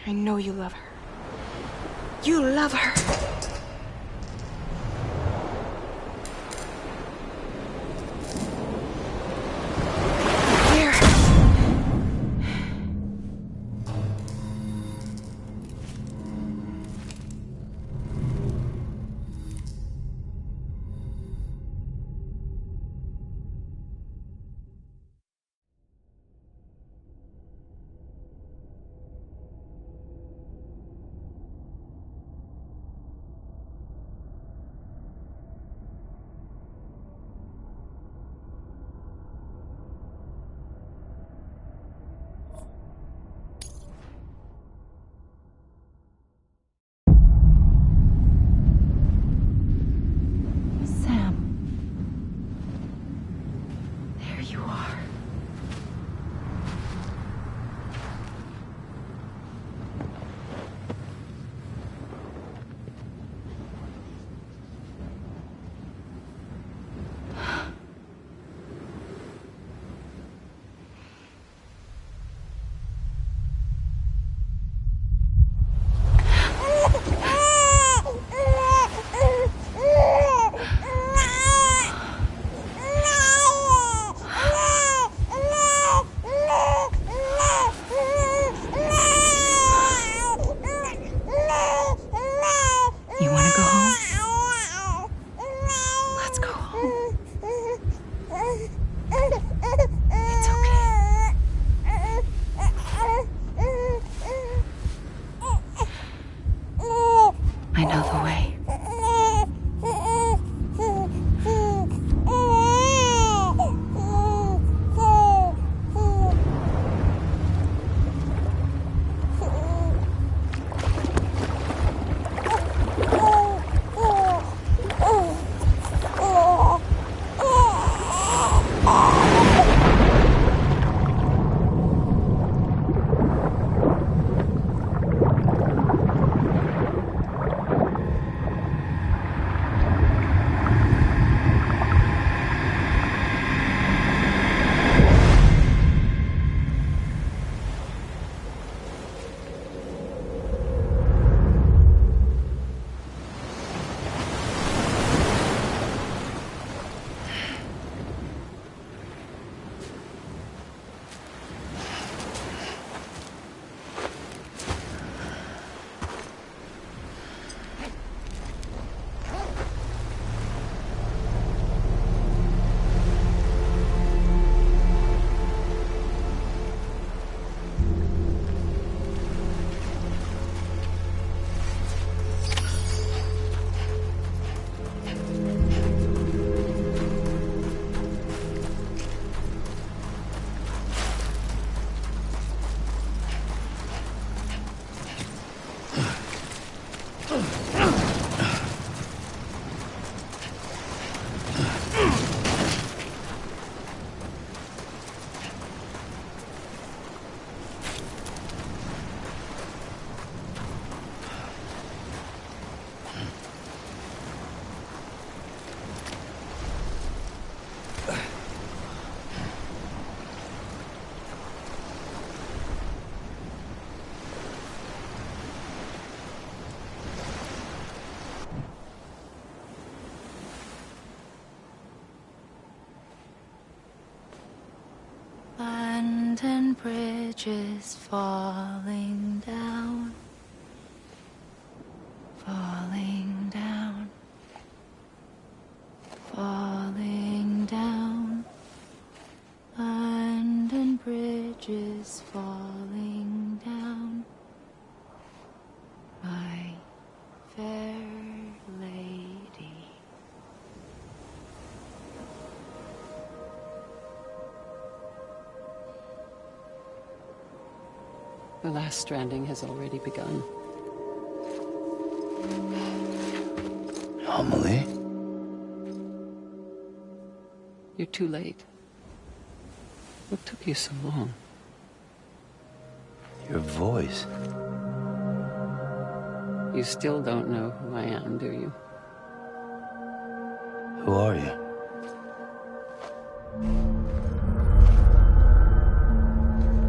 I know you love her. You love her! and bridges falling down, falling down, falling down, London bridges falling down, my fair lady. The last stranding has already begun. Amelie? You're too late. What took you so long? Your voice. You still don't know who I am, do you? Who are you?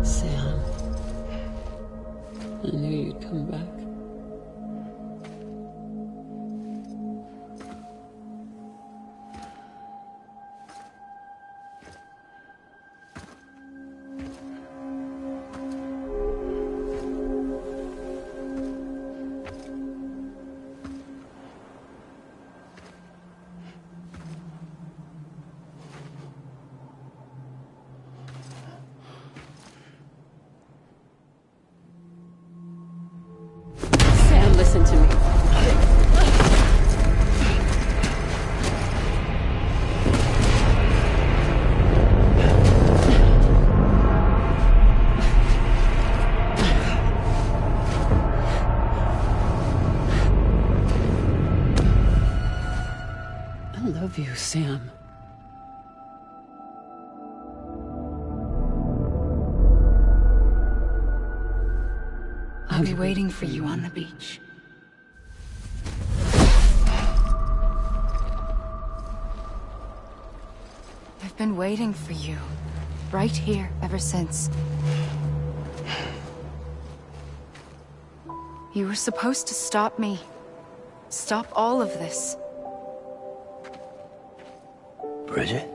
Sam. I knew you'd come back. Listen to me. I love you, Sam. I'll be waiting for you on the beach. I've been waiting for you, right here, ever since. You were supposed to stop me. Stop all of this. Bridget?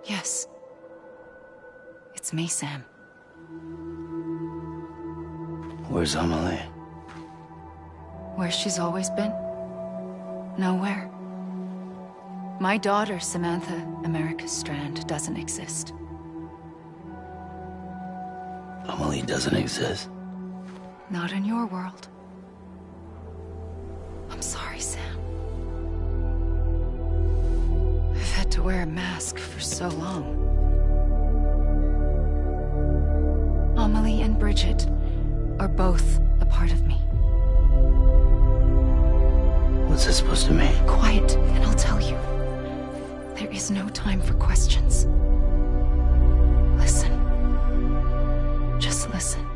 Yes. It's me, Sam. Where's Amelie? Where she's always been. Nowhere. My daughter, Samantha America Strand, doesn't exist. Amelie doesn't exist? Not in your world. I'm sorry, Sam. I've had to wear a mask for so long. Amelie and Bridget are both a part of me. What's this supposed to mean? Quiet, and I'll tell you. There is no time for questions. Listen. Just listen.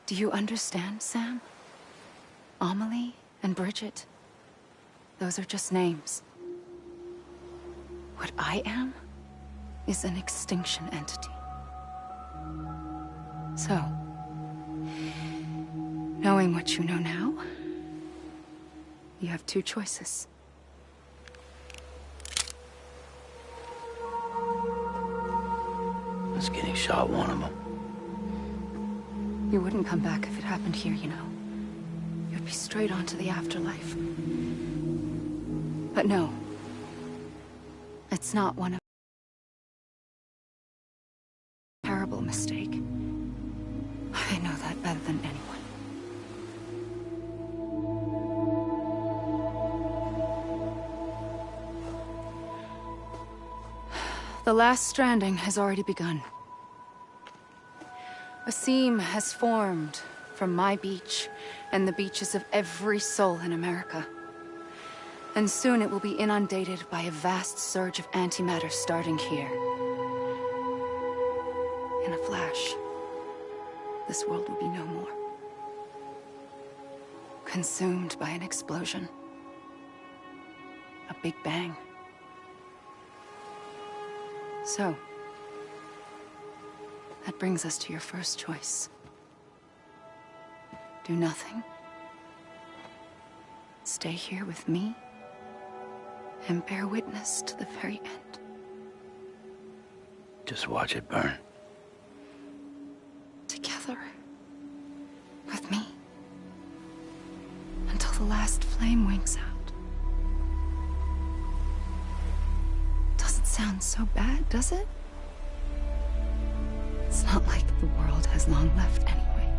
Do you understand, Sam? Amelie and Bridget, those are just names. What I am is an extinction entity. So, knowing what you know now, you have two choices. Was getting shot one of them. You wouldn't come back if it happened here, you know. You'd be straight on to the afterlife. But no. It's not one of... terrible mistake. I know that better than anyone. The last stranding has already begun. A seam has formed from my beach and the beaches of every soul in America. And soon it will be inundated by a vast surge of antimatter starting here. In a flash, this world will be no more. Consumed by an explosion. a big bang. So, that brings us to your first choice. Do nothing. Stay here with me and bear witness to the very end. Just watch it burn. Together. With me. Until the last flame winks out. Doesn't sound so bad, does it? It's not like the world has long left anyway.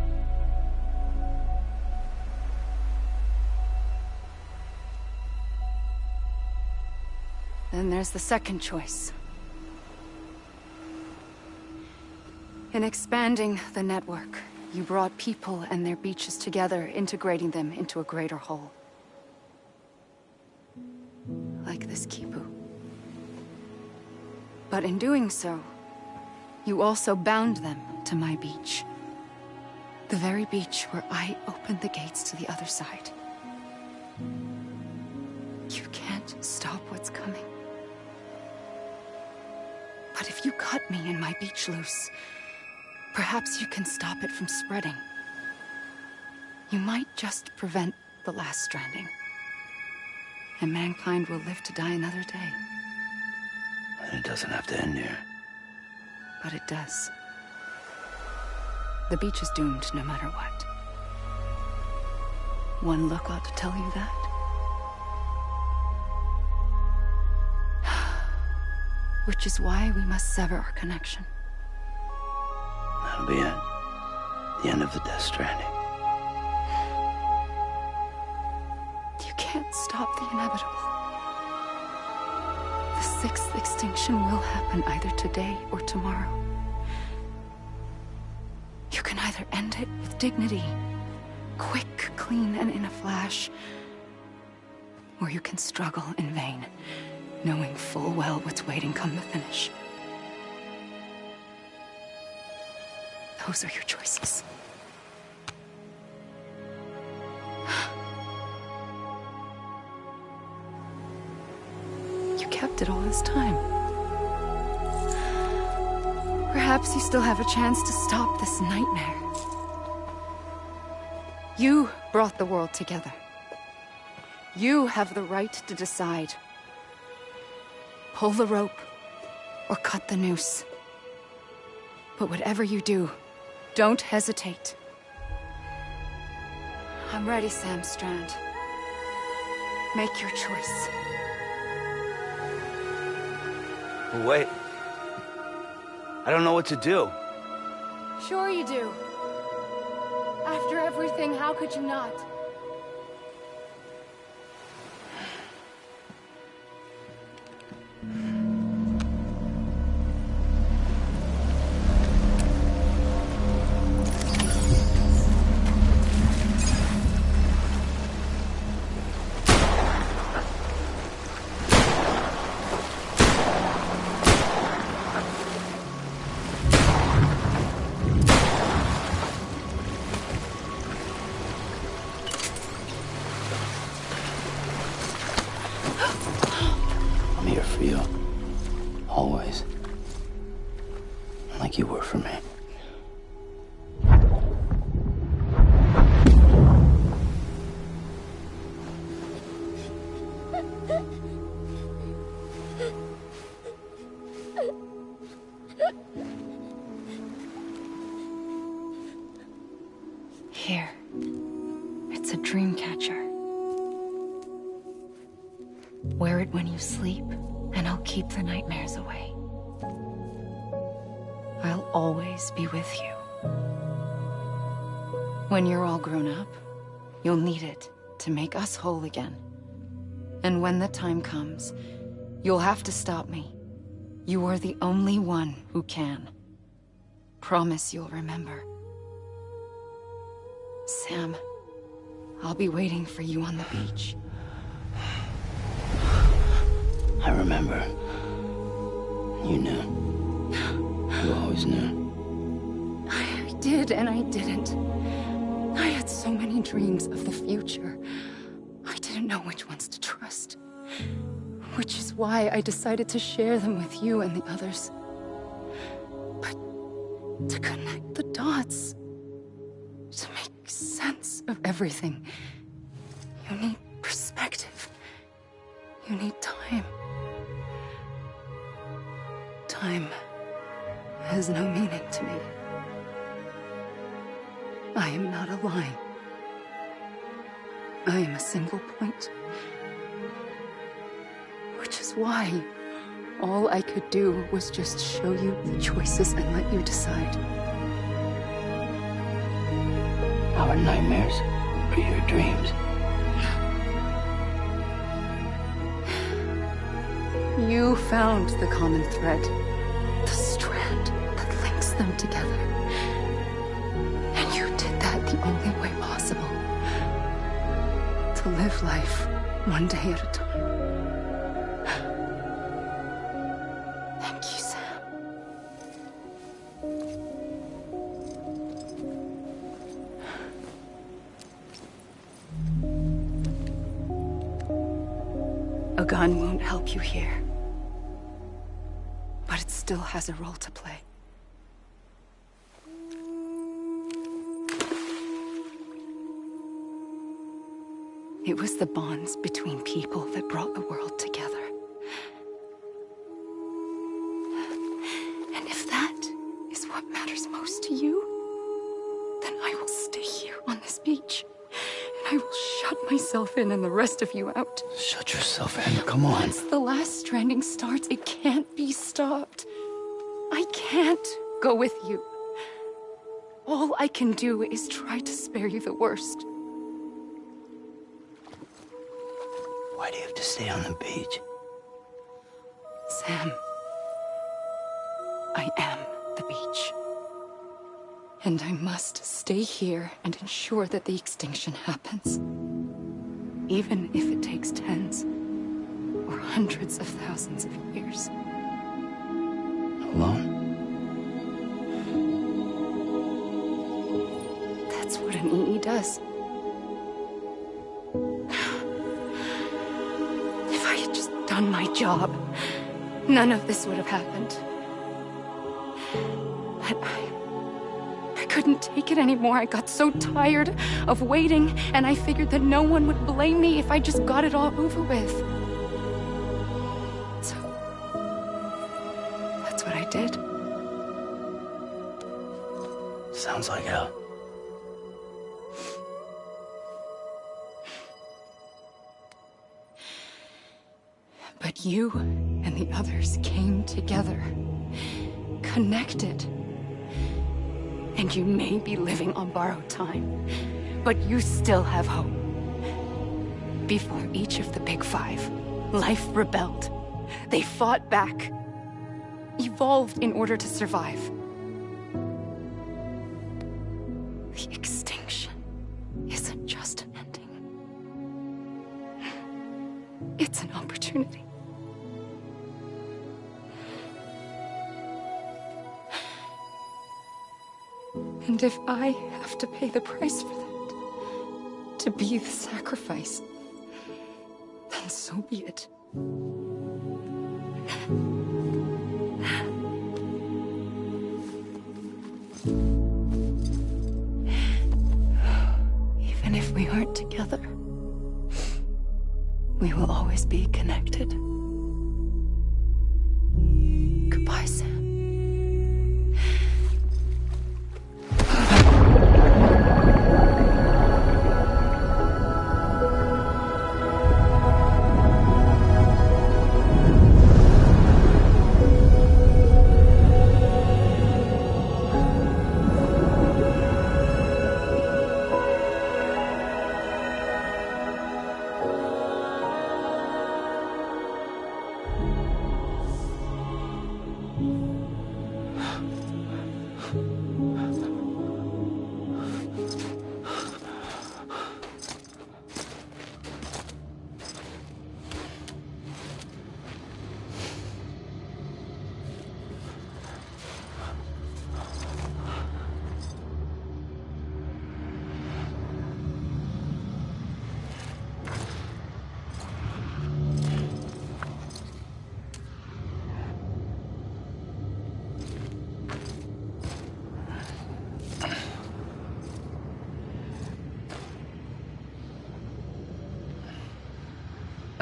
Then there's the second choice. In expanding the network, you brought people and their beaches together, integrating them into a greater whole. Like this Kipu. But in doing so, you also bound them to my beach. The very beach where I opened the gates to the other side. You can't stop what's coming. But if you cut me and my beach loose, perhaps you can stop it from spreading. You might just prevent the last stranding. And mankind will live to die another day. And it doesn't have to end here. But it does. The beach is doomed no matter what. One look ought to tell you that. Which is why we must sever our connection. That'll be it. The end of the Death Stranding. You can't stop the inevitable. The sixth extinction will happen either today or tomorrow. You can either end it with dignity, quick, clean, and in a flash, or you can struggle in vain, knowing full well what's waiting come the finish. Those are your choices. You kept it all this time. Perhaps you still have a chance to stop this nightmare. You brought the world together. You have the right to decide. Pull the rope or cut the noose. But whatever you do, don't hesitate. I'm ready, Sam Strand. Make your choice. Wait. I don't know what to do. Sure you do. After everything, how could you not? I'm here for you. Always. Like you were for me. Here. It's a dream catcher. Wear it when you sleep, and I'll keep the nightmares away. I'll always be with you. When you're all grown up, you'll need it to make us whole again. And when the time comes, you'll have to stop me. You are the only one who can. Promise you'll remember. Sam, I'll be waiting for you on the beach. I remember. You knew. You always knew. I did and I didn't. I had so many dreams of the future. I didn't know which ones to trust. Which is why I decided to share them with you and the others. But to connect the dots, to make sense of everything, you need perspective. You need time. Time has no meaning to me. I am not a line. I am a single point. Which is why all I could do was just show you the choices and let you decide. Our nightmares are your dreams. You found the common thread, the strand that links them together. And you did that the only way possible. To live life one day at a time. Thank you, Sam. A gun won't help you here. But it still has a role to play. It was the bonds between people that brought the world together. And if that is what matters most to you, then I will stay here on this beach. And I will shut myself in and the rest of you out. Shut yourself in, come on. Once the last stranding starts, it can't be stopped. I can't go with you. All I can do is try to spare you the worst. Why do you have to stay on the beach? Sam, I am the beach. And I must stay here and ensure that the extinction happens. Even if it takes tens or hundreds of thousands of years. Alone? That's what an EE does. If I had just done my job, none of this would have happened. But I couldn't take it anymore. I got so tired of waiting, and I figured that no one would blame me if I just got it all over with. So, that's what I did. Sounds like hell. But you and the others came together, connected. And you may be living on borrowed time, but you still have hope. Before each of the Big Five, life rebelled. They fought back, evolved in order to survive. The extinction isn't just an ending. It's an opportunity. And if I have to pay the price for that, to be the sacrifice, then so be it. Even if we aren't together, we will always be connected. Goodbye, Sam.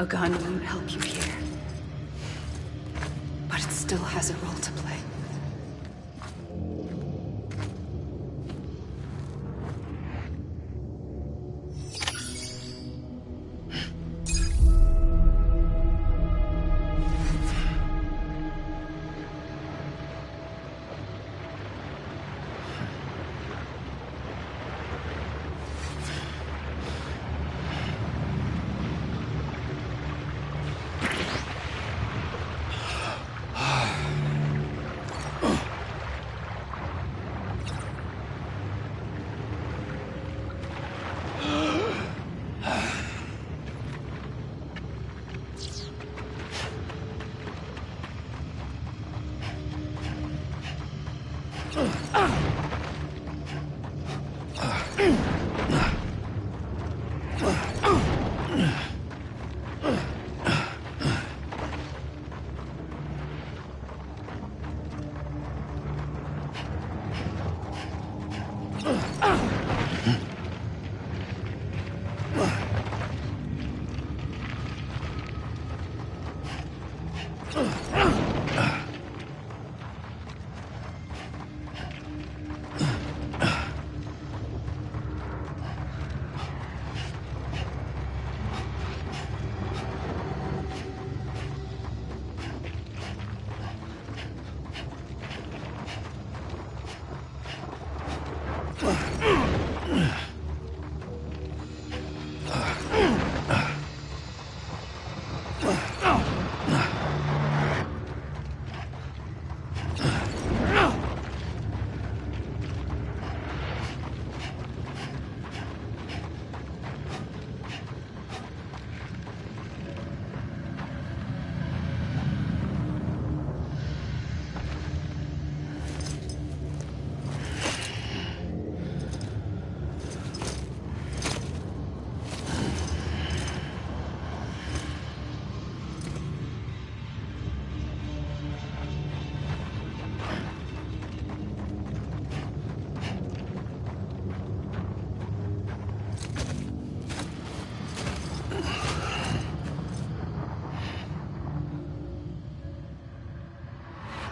A gun won't help you here. But it still has a role to play.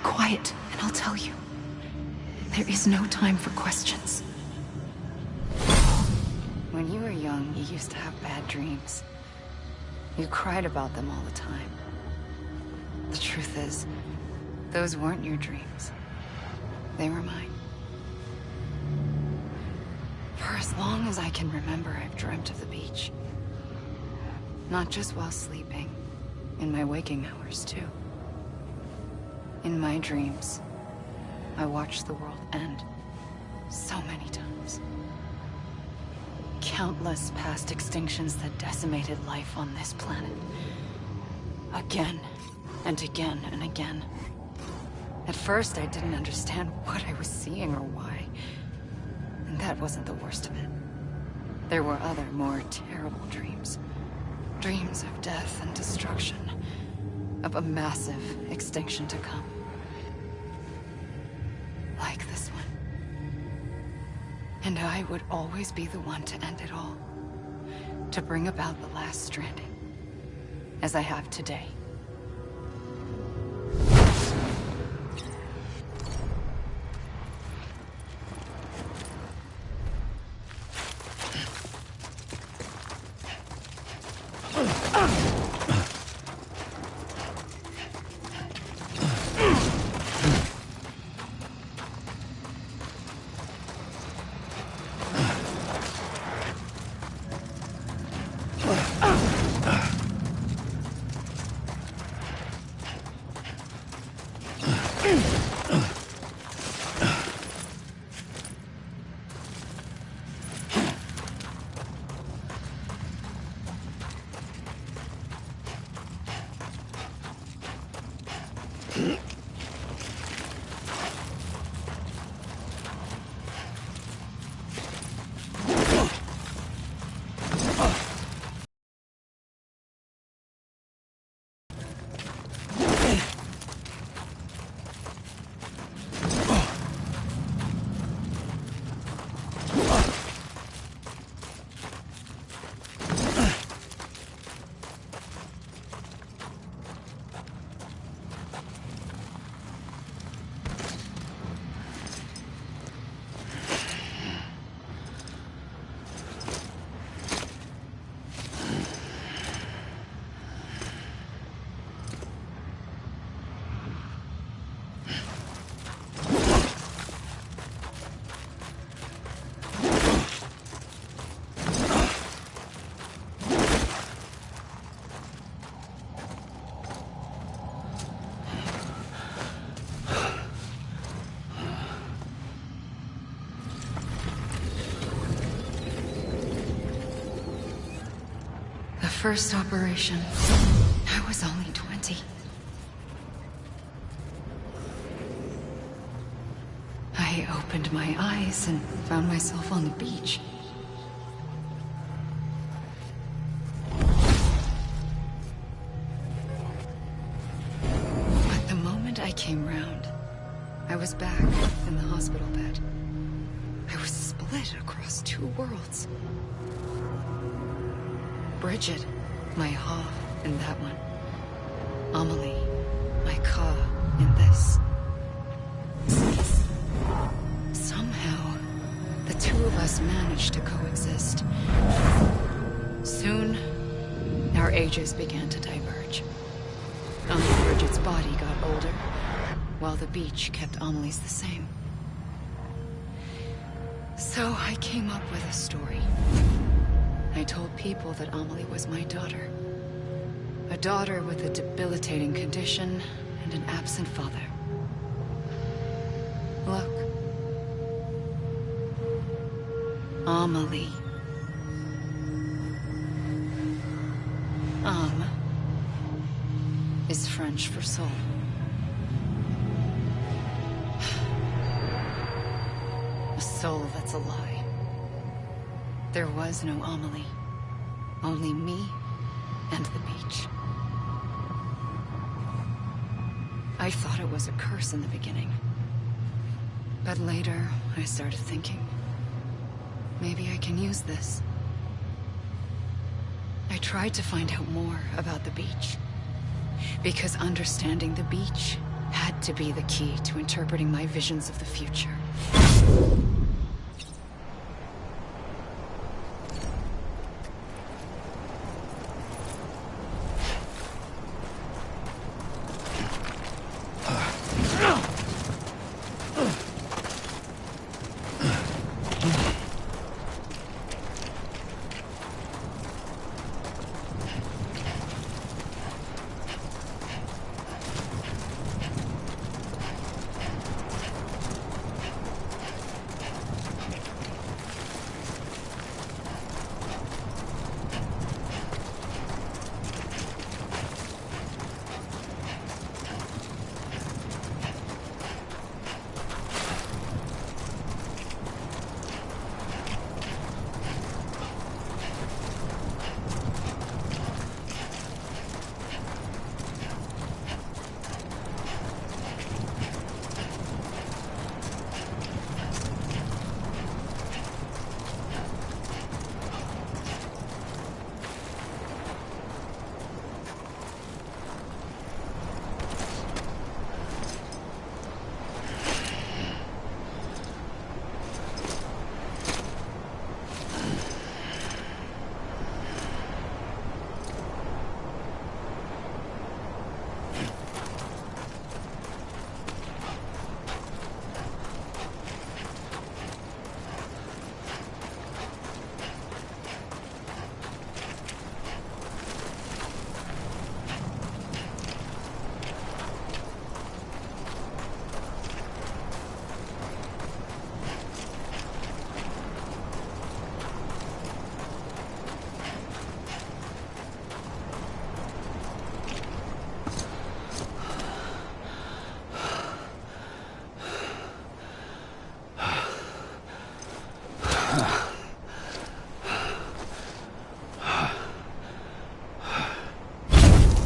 Quiet, and I'll tell you. There is no time for questions. When you were young, you used to have bad dreams. You cried about them all the time. The truth is, those weren't your dreams. They were mine. For as long as I can remember, I've dreamt of the beach. Not just while sleeping, in my waking hours, too. In my dreams, I watched the world end so many times. Countless past extinctions that decimated life on this planet. Again, and again, and again. At first, I didn't understand what I was seeing or why. And that wasn't the worst of it. There were other, more terrible dreams. Dreams of death and destruction. Of a massive extinction to come. Like this one. And I would always be the one to end it all. To bring about the last stranding. As I have today. first operation, I was only 20. I opened my eyes and found myself on the beach. But the moment I came round, I was back in the hospital bed. I was split across two worlds. Bridget, my Ha in that one. Amelie, my Ka in this. Somehow, the two of us managed to coexist. Soon, our ages began to diverge. Uncle Bridget's body got older, while the beach kept Amelie's the same. So I came up with a story. I told people that Amelie was my daughter. A daughter with a debilitating condition and an absent father. Look. Amelie. Âme is French for soul. A soul that's a lie. There was no Amelie. Only me and the beach. I thought it was a curse in the beginning. But later, I started thinking, maybe I can use this. I tried to find out more about the beach. Because understanding the beach had to be the key to interpreting my visions of the future.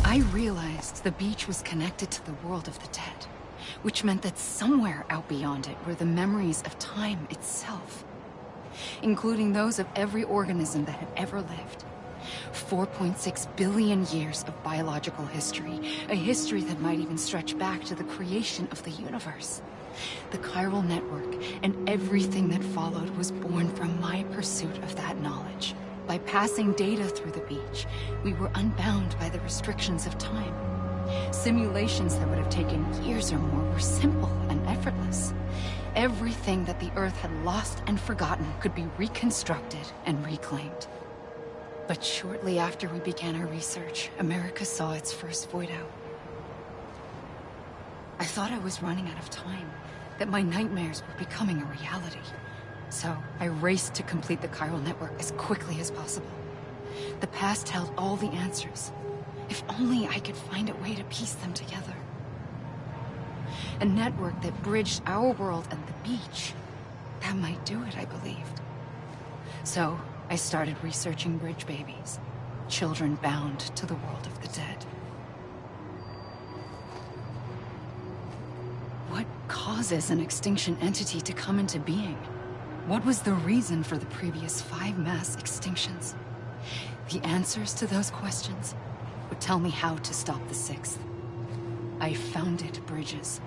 I realized the beach was connected to the world of the dead, which meant that somewhere out beyond it were the memories of time itself, including those of every organism that had ever lived. 4.6 billion years of biological history, a history that might even stretch back to the creation of the universe. The chiral network and everything that followed was born from my pursuit of that knowledge. By passing data through the beach, we were unbound by the restrictions of time. Simulations that would have taken years or more were simple and effortless. Everything that the Earth had lost and forgotten could be reconstructed and reclaimed. But shortly after we began our research, America saw its first void out. I thought I was running out of time, that my nightmares were becoming a reality. So I raced to complete the chiral network as quickly as possible. The past held all the answers. If only I could find a way to piece them together. A network that bridged our world and the beach. That might do it, I believed. So, I started researching bridge babies. Children bound to the world of the dead. What causes an extinction entity to come into being? What was the reason for the previous 5 mass extinctions? The answers to those questions would tell me how to stop the 6th. I founded bridges,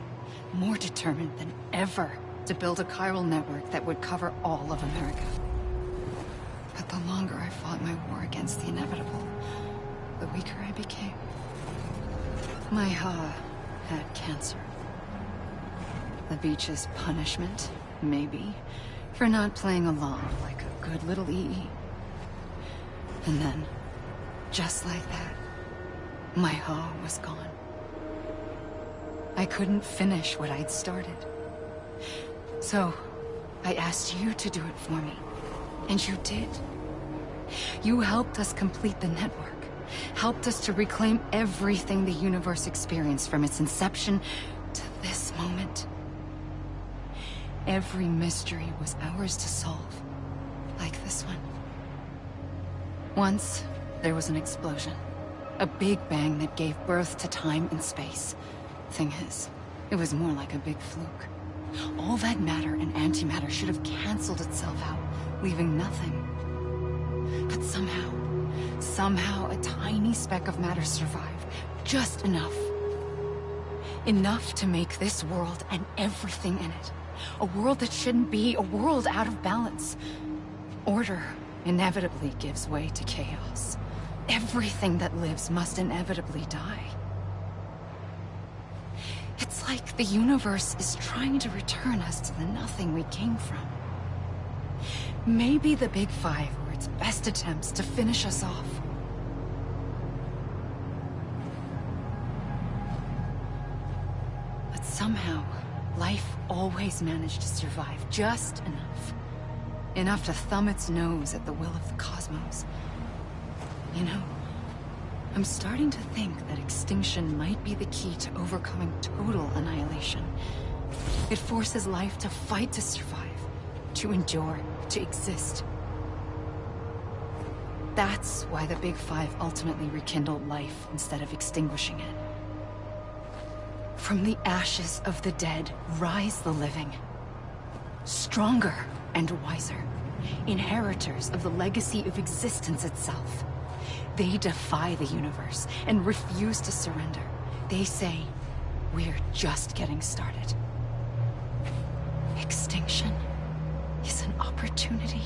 more determined than ever to build a chiral network that would cover all of America. But the longer I fought my war against the inevitable, the weaker I became. My Ha had cancer. The beach's punishment, maybe, for not playing along like a good little EE. And then, just like that, my Ha was gone. I couldn't finish what I'd started. So, I asked you to do it for me. And you did. You helped us complete the network. Helped us to reclaim everything the universe experienced from its inception to this moment. Every mystery was ours to solve. Like this one. Once, there was an explosion. A big bang that gave birth to time and space. Thing is, it was more like a big fluke. All that matter and antimatter should have canceled itself out, leaving nothing. But somehow a tiny speck of matter survived. Just enough. Enough to make this world and everything in it. A world that shouldn't be, a world out of balance. Order inevitably gives way to chaos. Everything that lives must inevitably die. It's like the universe is trying to return us to the nothing we came from. Maybe the Big Five were its best attempts to finish us off. But somehow, life always managed to survive just enough. Enough to thumb its nose at the will of the cosmos. You know, I'm starting to think that extinction might be the key to overcoming total annihilation. It forces life to fight to survive, to endure, to exist. That's why the Big Five ultimately rekindled life instead of extinguishing it. From the ashes of the dead rise the living. Stronger and wiser. Inheritors of the legacy of existence itself. They defy the universe and refuse to surrender. They say, we're just getting started. Extinction is an opportunity.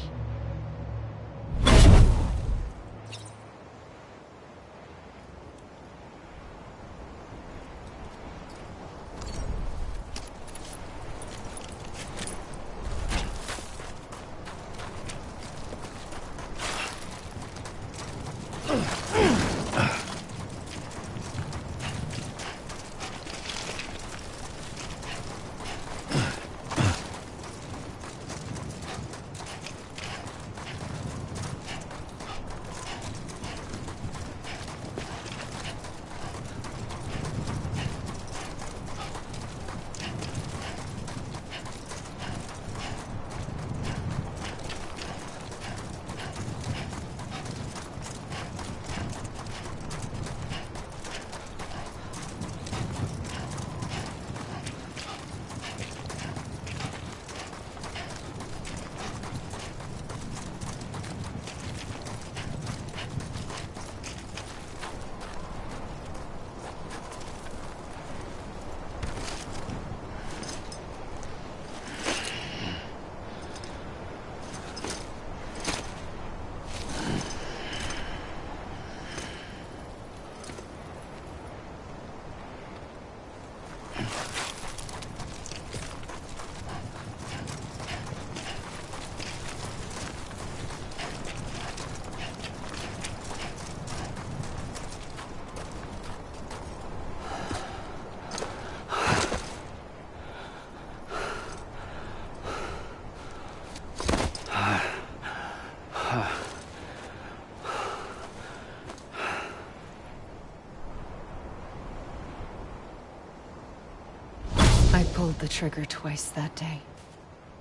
I pulled the trigger twice that day.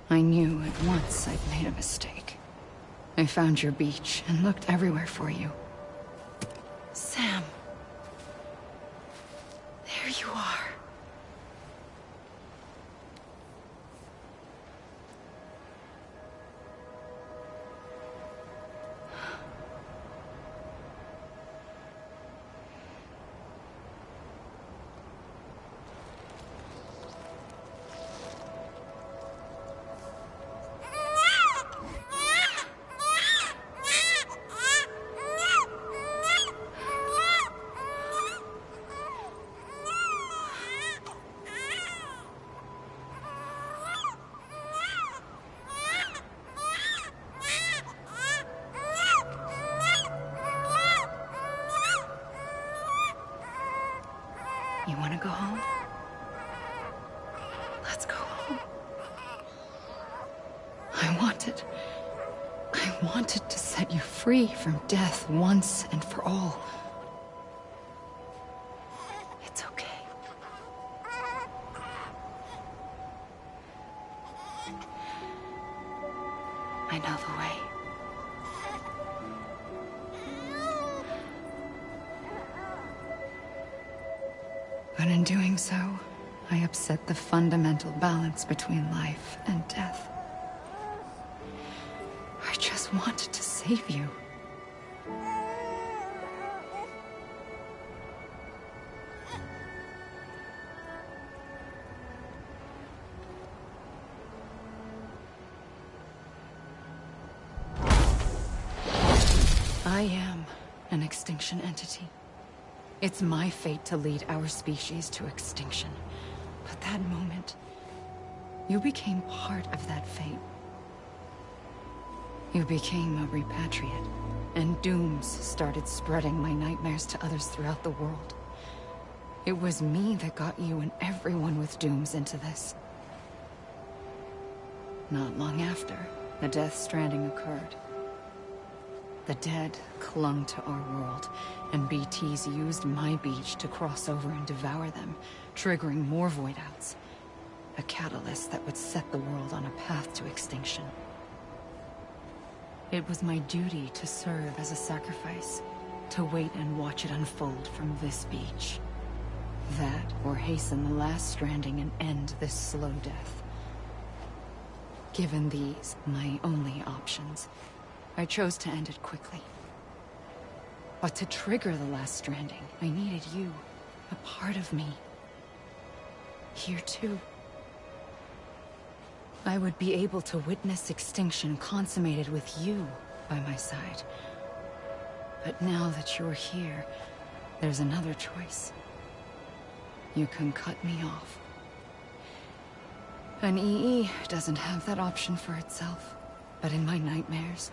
I knew at once I'd made a mistake. I found your beach and looked everywhere for you. Sam. There you are. You want to go home? Let's go home. I wanted to set you free from death once and for all. It's okay. I know the way. But in doing so, I upset the fundamental balance between life and death. I just wanted to save you. I am an extinction entity. It's my fate to lead our species to extinction. But that moment, you became part of that fate. You became a repatriate, and dooms started spreading my nightmares to others throughout the world. It was me that got you and everyone with dooms into this. Not long after, the Death Stranding occurred. The dead clung to our world, and BTs used my beach to cross over and devour them, triggering more void outs. A catalyst that would set the world on a path to extinction. It was my duty to serve as a sacrifice, to wait and watch it unfold from this beach. That, or hasten the last stranding and end this slow death. Given these, my only options, I chose to end it quickly. But to trigger the last stranding, I needed you, a part of me. Here too. I would be able to witness extinction consummated with you by my side. But now that you're here, there's another choice. You can cut me off. An EE doesn't have that option for itself. But in my nightmares,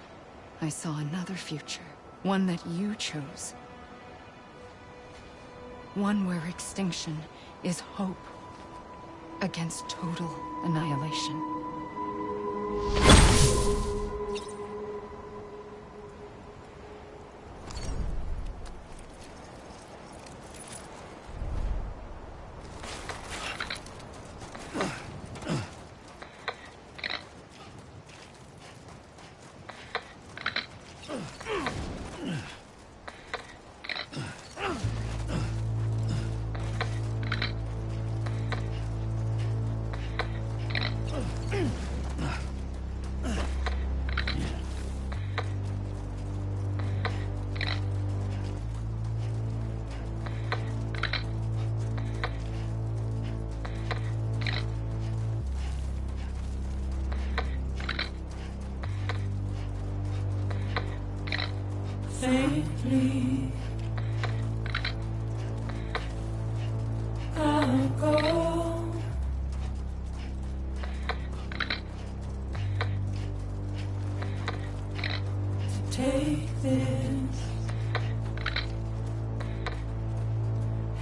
I saw another future. One that you chose. One where extinction is hope against total annihilation. Safely, I'll go. To take this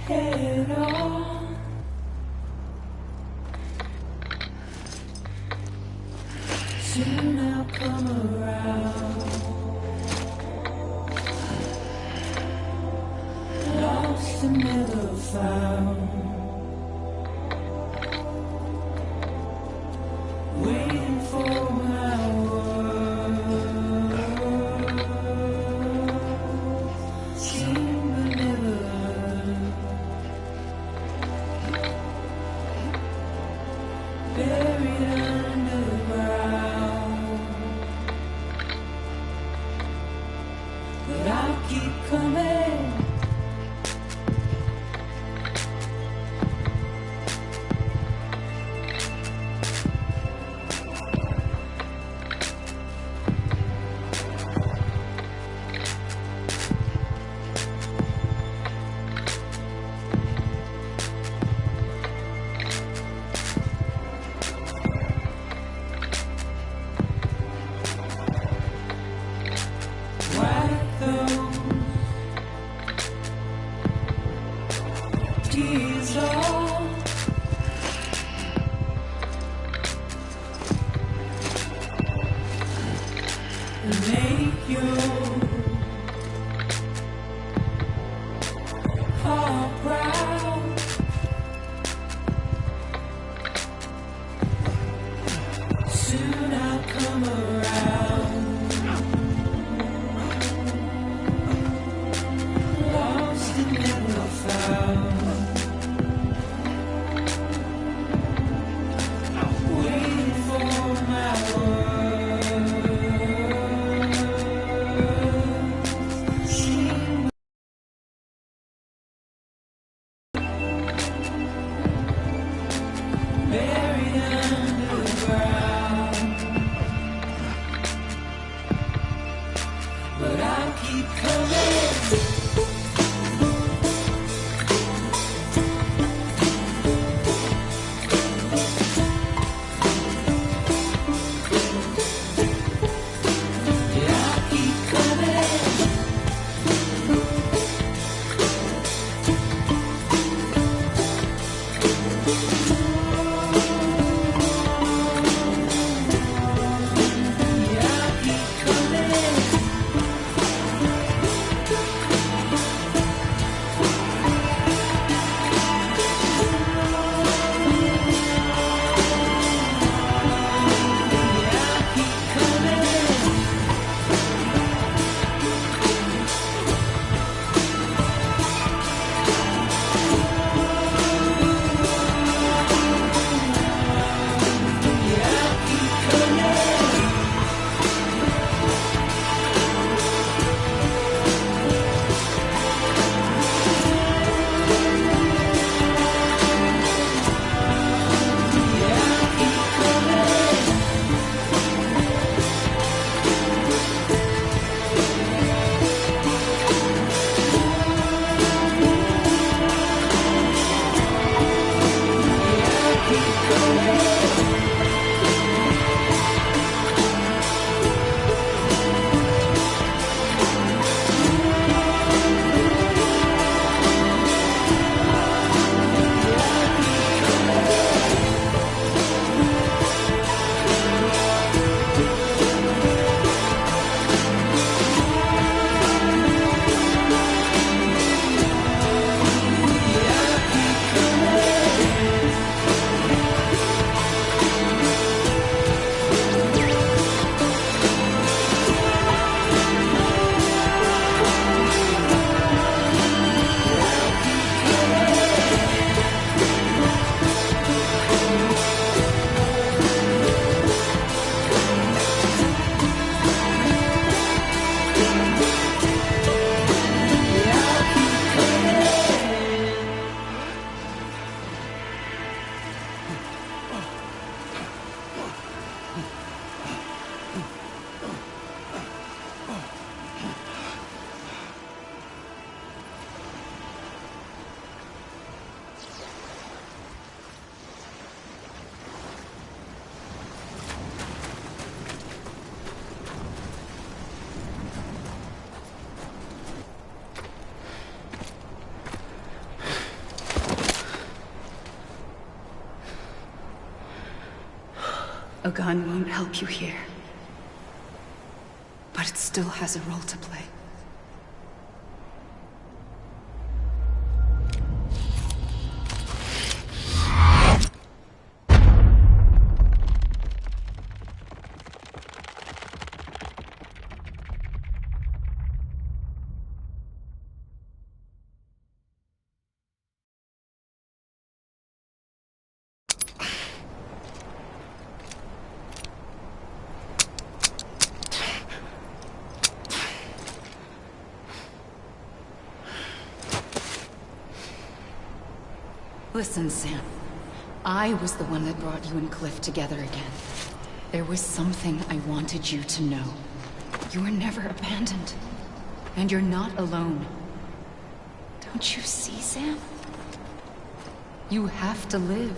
head on. Soon I'll come around. Lost and never found. buried underground. But I'll keep coming. A gun won't help you here. But it still has a role to play. Listen, Sam. I was the one that brought you and Cliff together again. There was something I wanted you to know. You were never abandoned. And you're not alone. Don't you see, Sam? You have to live.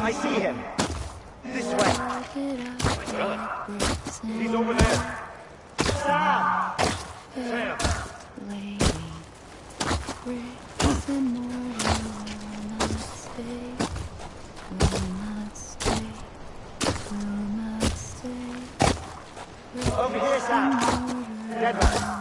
I see him. This way. He's over there. Sam! Sam! Over here, Sam. Dead man.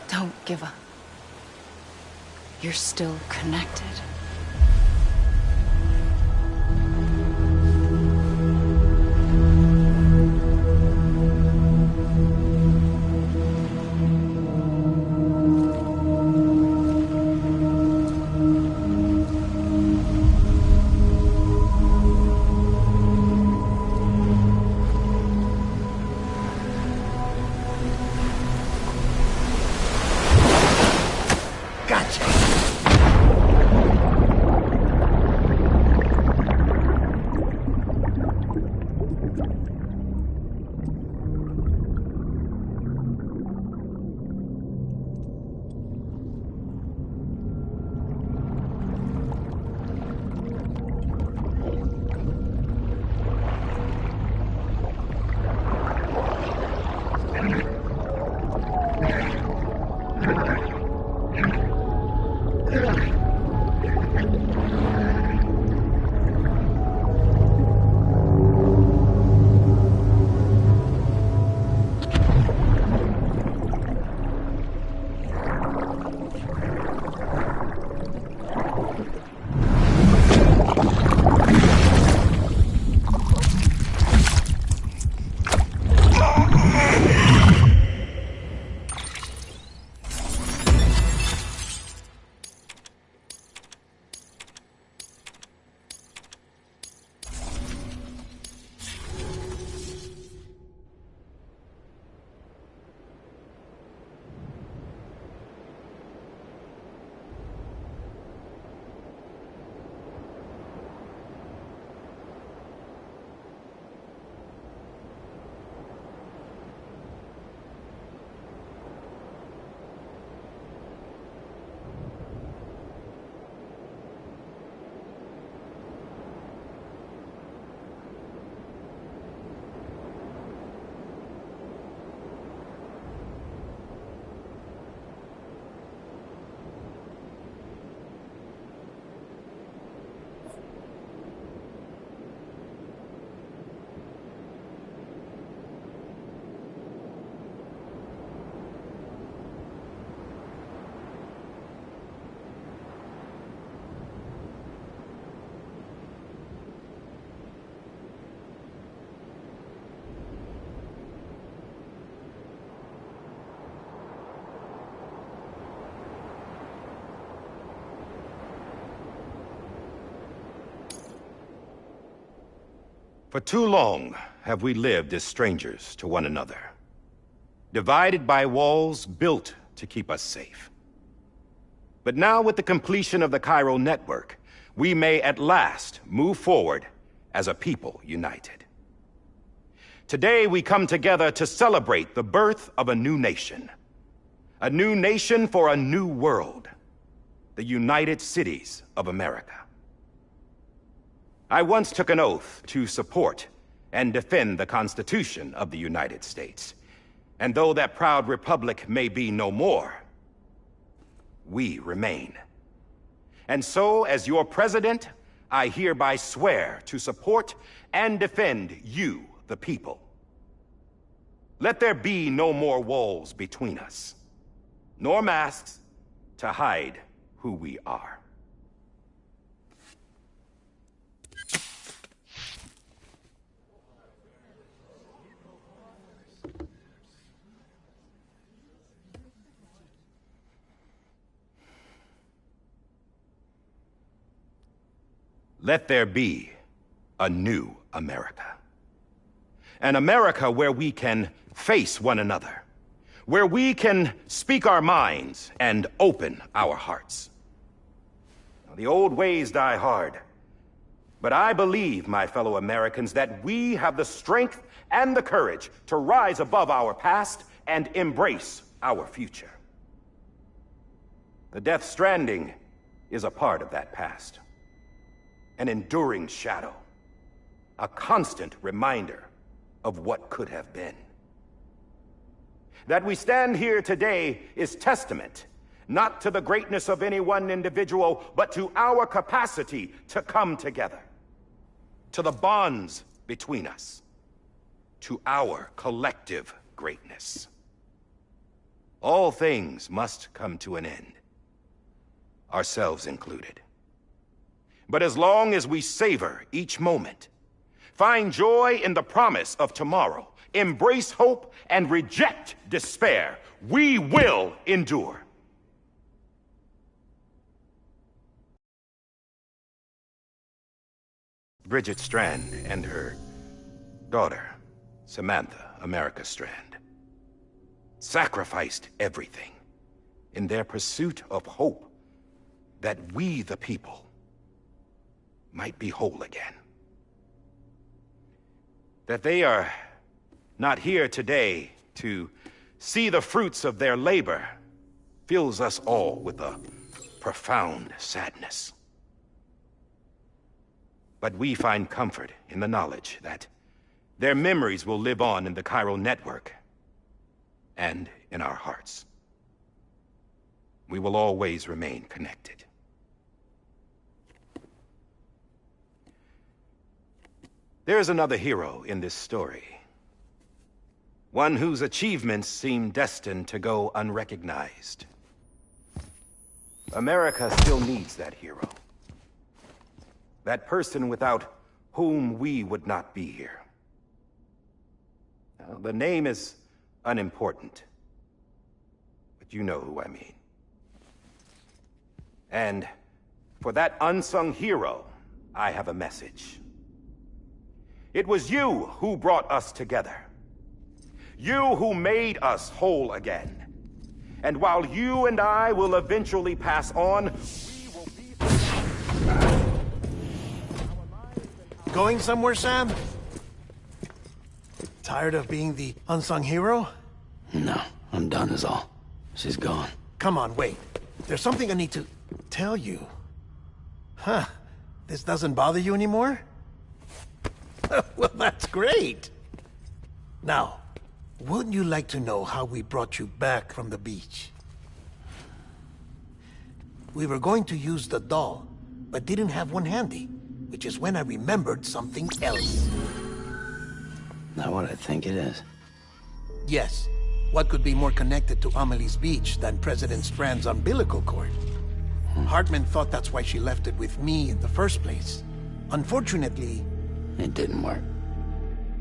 Don't give up. You're still connected. Gotcha! For too long have we lived as strangers to one another, divided by walls built to keep us safe. But now, with the completion of the Chiral network, we may at last move forward as a people united. Today we come together to celebrate the birth of a new nation. A new nation for a new world. The United Cities of America. I once took an oath to support and defend the Constitution of the United States. And though that proud republic may be no more, we remain. And so, as your president, I hereby swear to support and defend you, the people. Let there be no more walls between us, nor masks to hide who we are. Let there be a new America. An America where we can face one another, where we can speak our minds and open our hearts. Now, the old ways die hard, but I believe, my fellow Americans, that we have the strength and the courage to rise above our past and embrace our future. The Death Stranding is a part of that past. An enduring shadow, a constant reminder of what could have been. That we stand here today is testament, not to the greatness of any one individual, but to our capacity to come together, to the bonds between us, to our collective greatness. All things must come to an end, ourselves included. But as long as we savor each moment, find joy in the promise of tomorrow, embrace hope, and reject despair, we will endure. Bridget Strand and her daughter, Samantha America Strand, sacrificed everything in their pursuit of hope that we, the people, might be whole again. That they are not here today to see the fruits of their labor fills us all with a profound sadness. But we find comfort in the knowledge that their memories will live on in the Chiral network and in our hearts. We will always remain connected. There's another hero in this story. One whose achievements seem destined to go unrecognized. America still needs that hero. That person without whom we would not be here. Now, the name is unimportant, but you know who I mean. And for that unsung hero, I have a message. It was you who brought us together. You who made us whole again. And while you and I will eventually pass on, we will be... Going somewhere, Sam? Tired of being the unsung hero? No, I'm done is all. She's gone. Come on, wait. There's something I need to tell you. Huh. This doesn't bother you anymore? Well, that's great. Now, wouldn't you like to know how we brought you back from the beach? We were going to use the doll, but didn't have one handy, which is when I remembered something else. Not what I think it is. Yes. What could be more connected to Amelie's beach than President Strand's umbilical cord? Hartman thought that's why she left it with me in the first place. Unfortunately... It didn't work.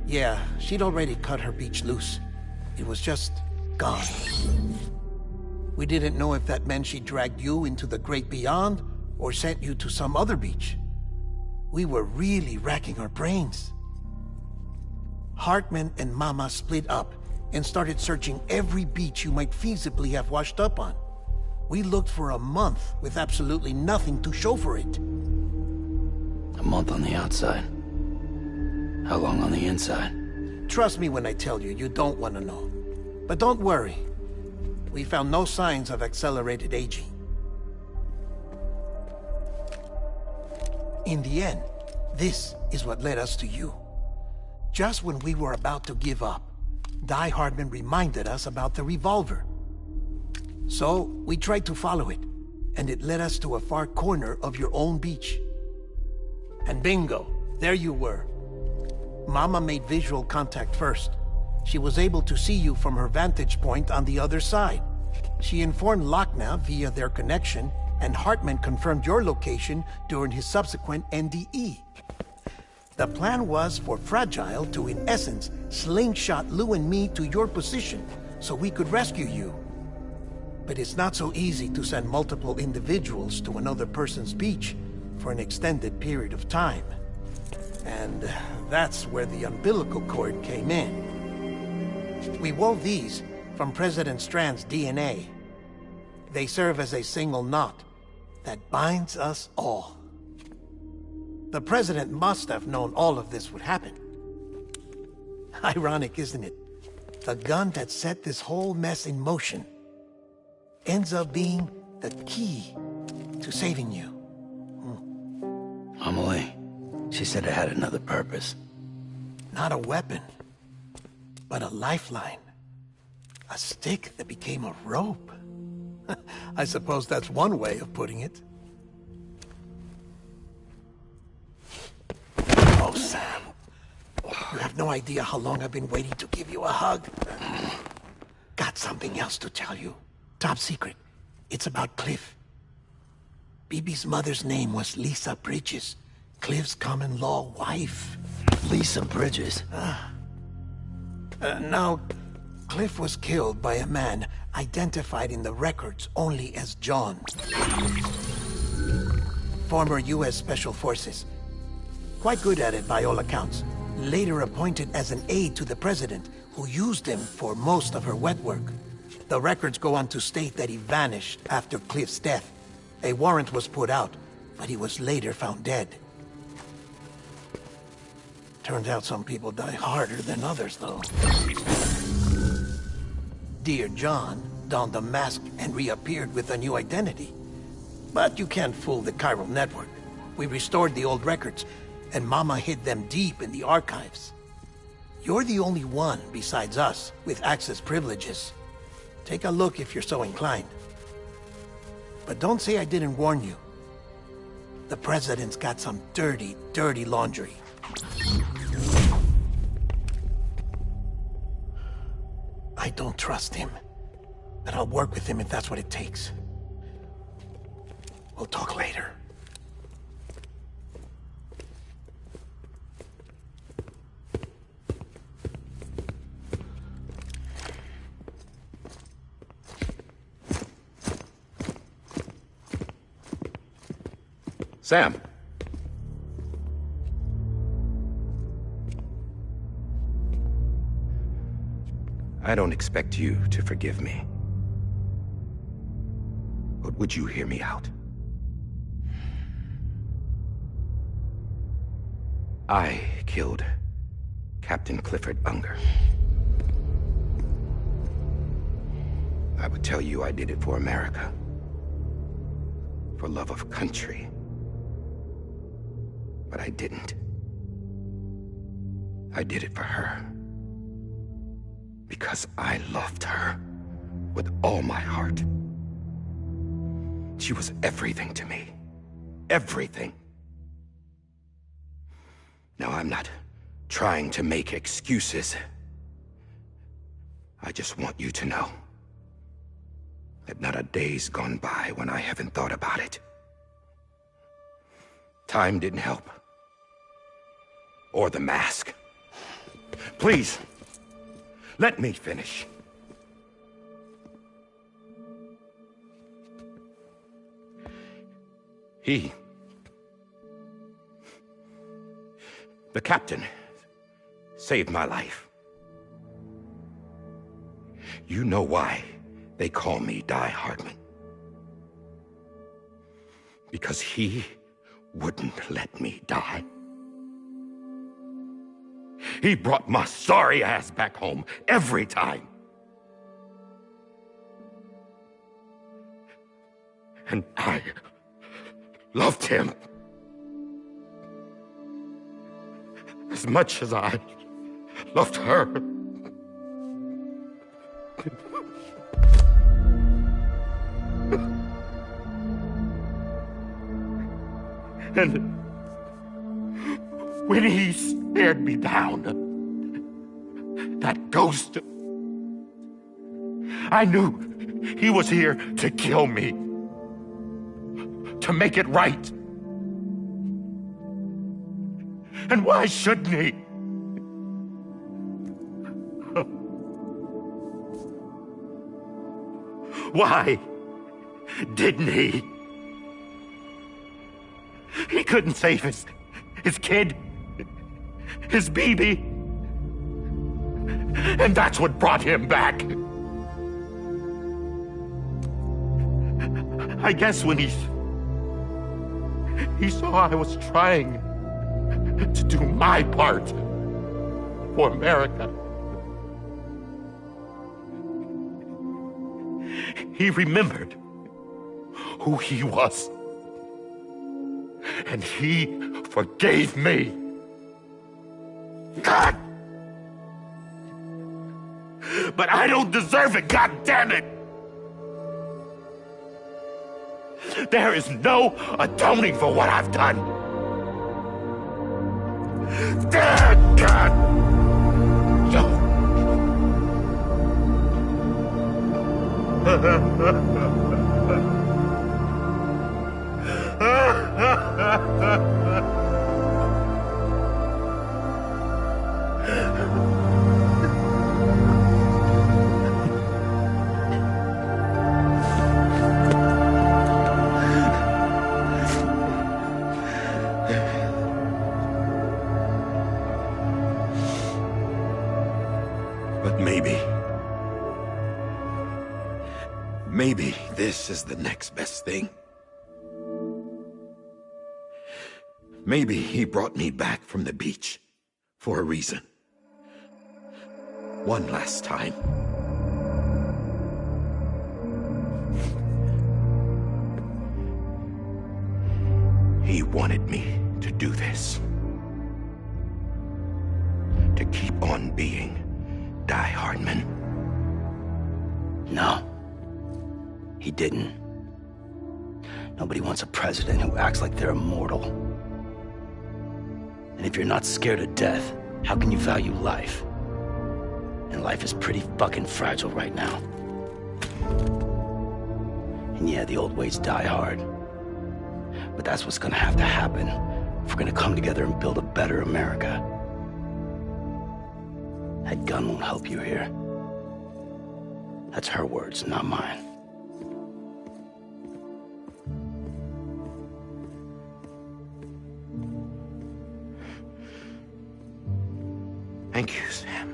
Yeah, she'd already cut her beach loose. It was just gone. We didn't know if that meant she dragged you into the great beyond, or sent you to some other beach. We were really racking our brains. Hartman and Mama split up and started searching every beach you might feasibly have washed up on. We looked for a month with absolutely nothing to show for it. A month on the outside. How long on the inside? Trust me when I tell you, you don't want to know. But don't worry. We found no signs of accelerated aging. In the end, this is what led us to you. Just when we were about to give up, Die Hardman reminded us about the revolver. So, we tried to follow it, and it led us to a far corner of your own beach. And bingo, there you were. Mama made visual contact first. She was able to see you from her vantage point on the other side. She informed Lochna via their connection, and Hartman confirmed your location during his subsequent NDE. The plan was for Fragile to, in essence, slingshot Lou and me to your position so we could rescue you. But it's not so easy to send multiple individuals to another person's beach for an extended period of time. And that's where the umbilical cord came in. We wove these from President Strand's DNA. They serve as a single knot that binds us all. The President must have known all of this would happen. Ironic, isn't it? The gun that set this whole mess in motion ends up being the key to saving you. Amelie, she said it had another purpose. Not a weapon, but a lifeline. A stick that became a rope. I suppose that's one way of putting it. Oh, Sam. You have no idea how long I've been waiting to give you a hug. Got something else to tell you. Top secret. It's about Cliff. Bibi's mother's name was Lisa Bridges, Cliff's common-law wife. Lisa Bridges? Now, Cliff was killed by a man identified in the records only as John. Former U.S. Special Forces. Quite good at it by all accounts. Later appointed as an aide to the President, who used him for most of her wet work. The records go on to state that he vanished after Cliff's death. A warrant was put out, but he was later found dead. Turns out some people die harder than others, though. Dear John donned a mask and reappeared with a new identity. But you can't fool the chiral network. We restored the old records, and Mama hid them deep in the archives. You're the only one, besides us, with access privileges. Take a look if you're so inclined. But don't say I didn't warn you. The President's got some dirty, dirty laundry. I don't trust him, but I'll work with him if that's what it takes. We'll talk later. Sam. I don't expect you to forgive me. But would you hear me out? I killed Captain Clifford Unger. I would tell you I did it for America. For love of country. But I didn't. I did it for her. Because I loved her with all my heart. She was everything to me. Everything. Now, I'm not trying to make excuses. I just want you to know that not a day's gone by when I haven't thought about it. Time didn't help. Or the mask. Please, let me finish. The captain, saved my life. You know why they call me Die Hardman? Because he wouldn't let me die. He brought my sorry ass back home every time. And I loved him as much as I loved her. And when he stared me down, that ghost, I knew he was here to kill me, to make it right. And why shouldn't he? Why didn't he? He couldn't save his kid, his baby. And that's what brought him back. I guess when he saw I was trying to do my part for America, he remembered who he was. And he forgave me. God! But I don't deserve it, God damn it! There is no atoning for what I've done. God! But maybe this is the next best thing. Maybe he brought me back from the beach for a reason. One last time. He wanted me to do this. To keep on being Die Hardman. No. He didn't. Nobody wants a president who acts like they're immortal. And if you're not scared of death, how can you value life? And life is pretty fucking fragile right now. And yeah, the old ways die hard. But that's what's gonna have to happen if we're gonna come together and build a better America. That gun won't help you here. That's her words, not mine. Thank you, Sam.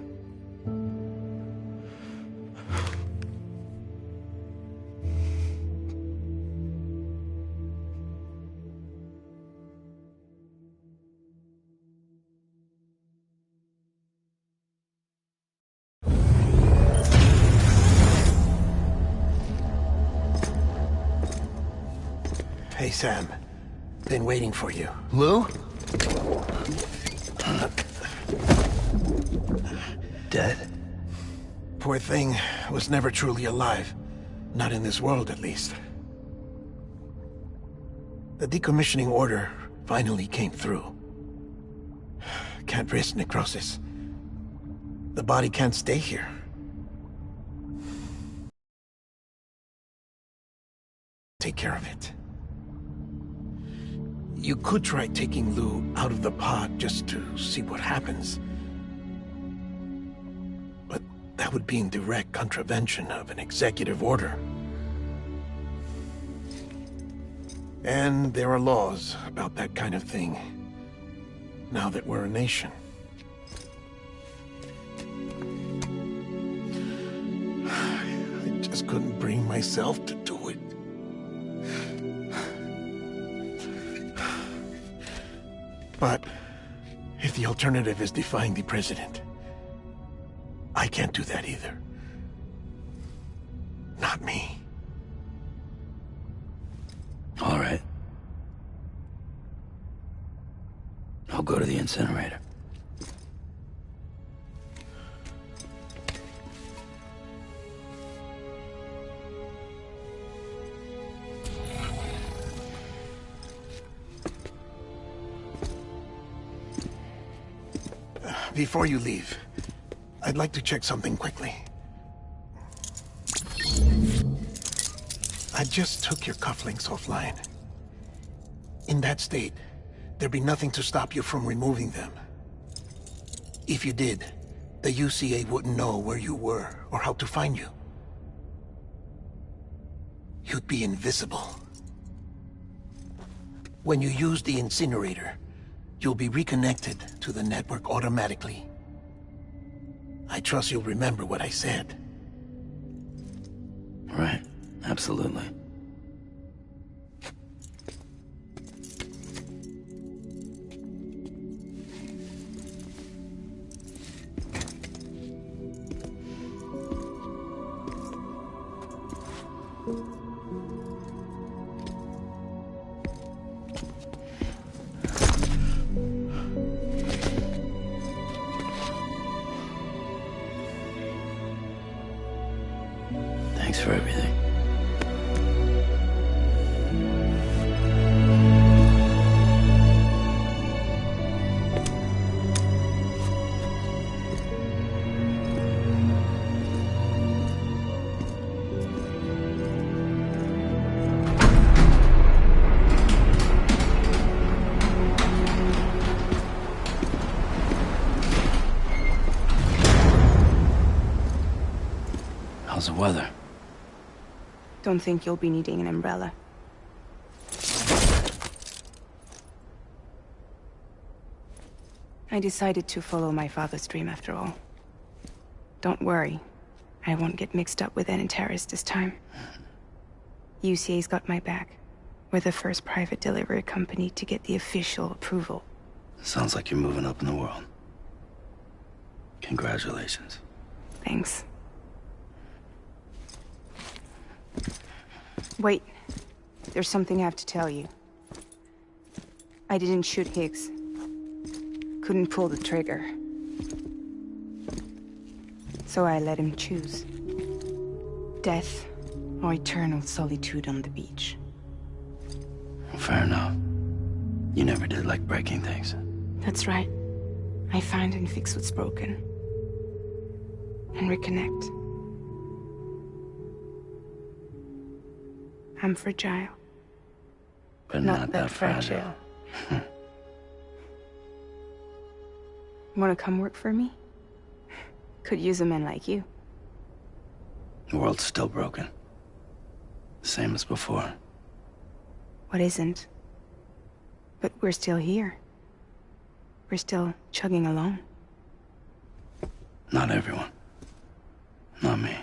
Hey, Sam. Been waiting for you. Lou? Dead? Poor thing was never truly alive. Not in this world, at least. The decommissioning order finally came through. Can't risk necrosis. The body can't stay here. Take care of it. You could try taking Lou out of the pod just to see what happens. But that would be in direct contravention of an executive order. And there are laws about that kind of thing, now that we're a nation. couldn't bring myself to do it. But if the alternative is defying the president, I can't do that either. Not me. All right. I'll go to the incinerator. Before you leave, I'd like to check something quickly. I just took your cufflinks offline. In that state, there'd be nothing to stop you from removing them. If you did, the UCA wouldn't know where you were or how to find you. You'd be invisible. When you use the incinerator, you'll be reconnected to the network automatically. I trust you'll remember what I said. Right. Absolutely. Thanks for everything. How's the weather? Don't think you'll be needing an umbrella. I decided to follow my father's dream after all. Don't worry. I won't get mixed up with any terrorists this time. UCA's got my back. We're the first private delivery company to get the official approval. Sounds like you're moving up in the world. Congratulations. Thanks. Wait. There's something I have to tell you. I didn't shoot Higgs. Couldn't pull the trigger. So I let him choose. Death or eternal solitude on the beach. Fair enough. You never did like breaking things. That's right. I find and fix what's broken. And reconnect. I'm fragile. But not that fragile. Wanna come work for me? Could use a man like you. The world's still broken. Same as before. What isn't? But we're still here. We're still chugging along. Not everyone. Not me.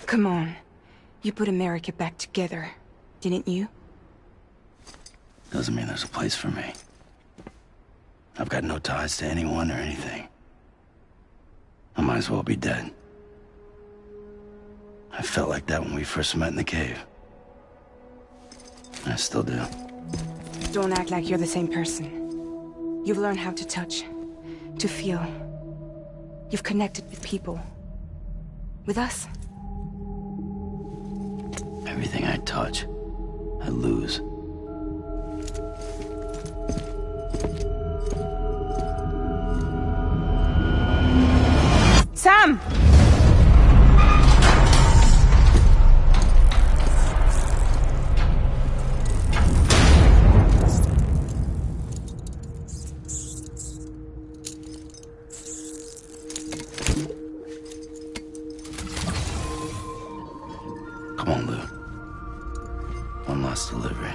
Come on. You put America back together, didn't you? Doesn't mean there's a place for me. I've got no ties to anyone or anything. I might as well be dead. I felt like that when we first met in the cave. I still do. Don't act like you're the same person. You've learned how to touch, to feel. You've connected with people. With us. Everything I touch, I lose. Sam! Come on, Lou. One last delivery.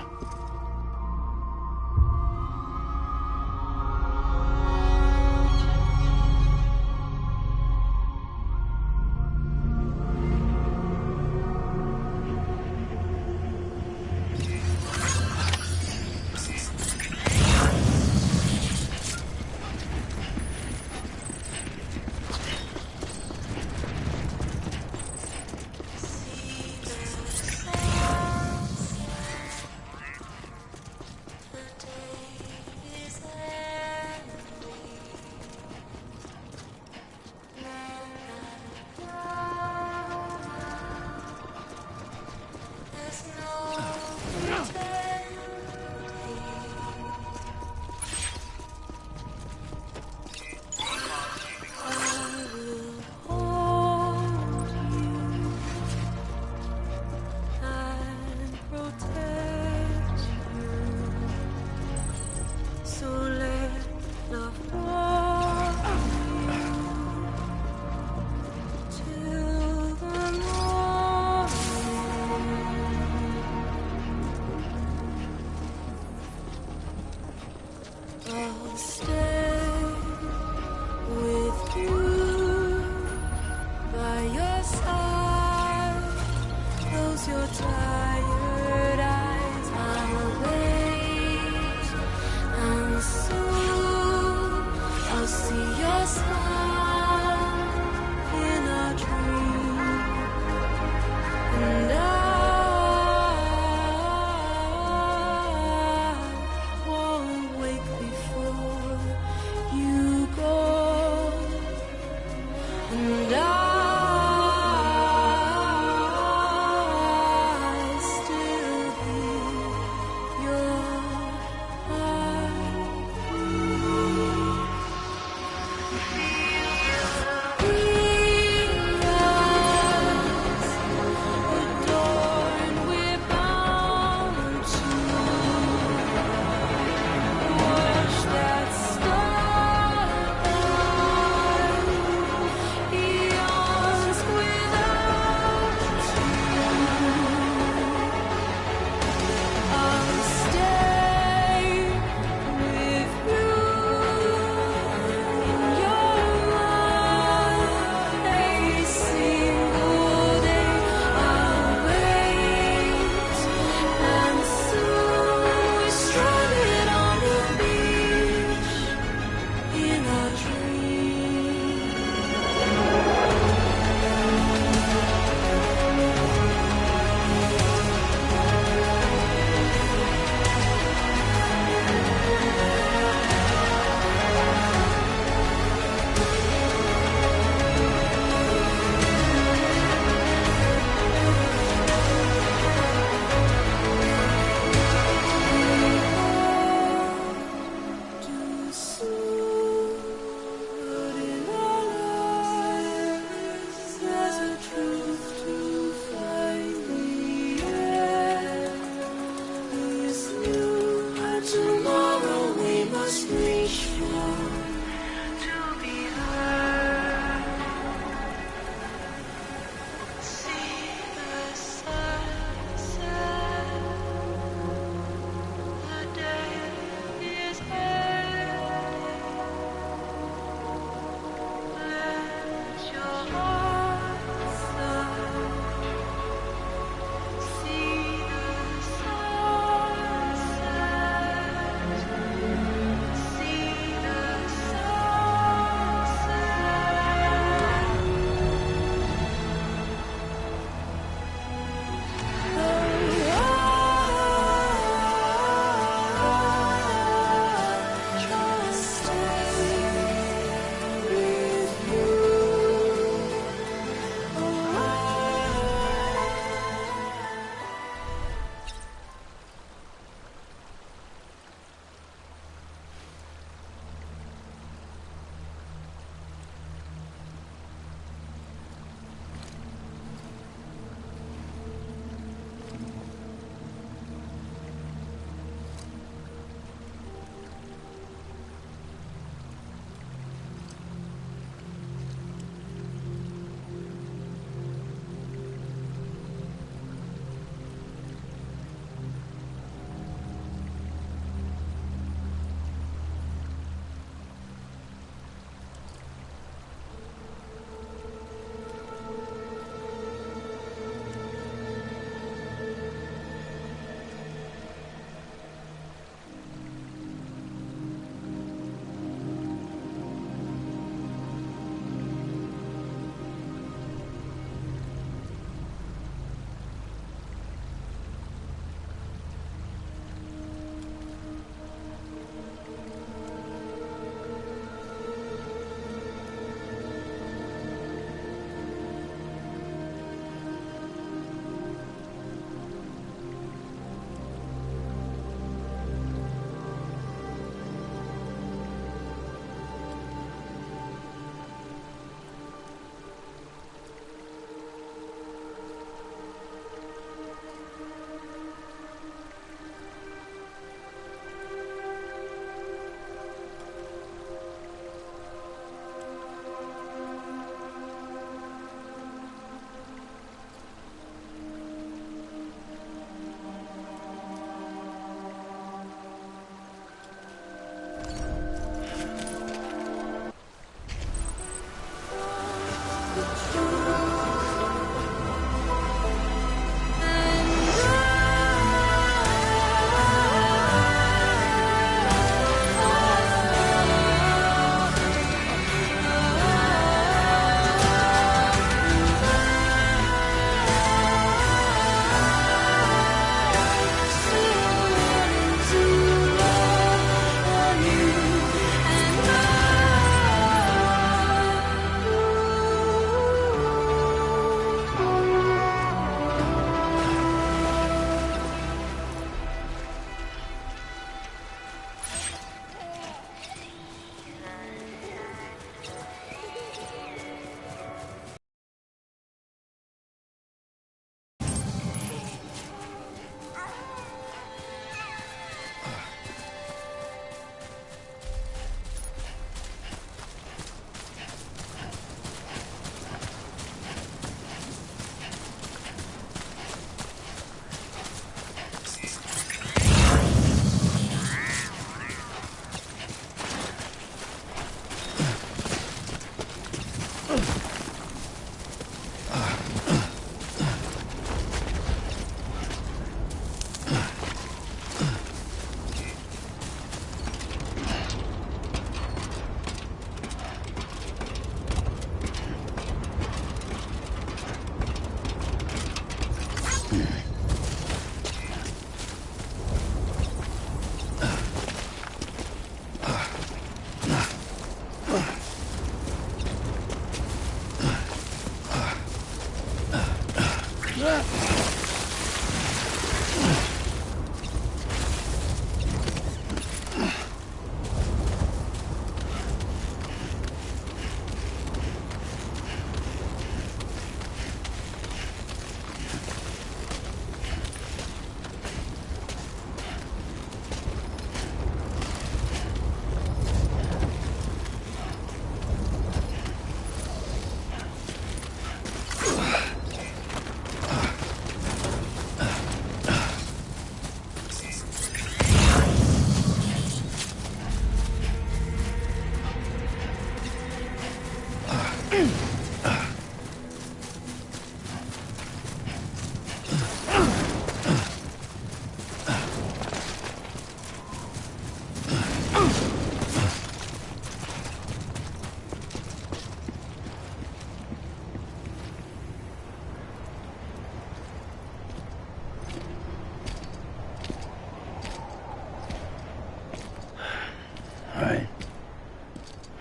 Alright.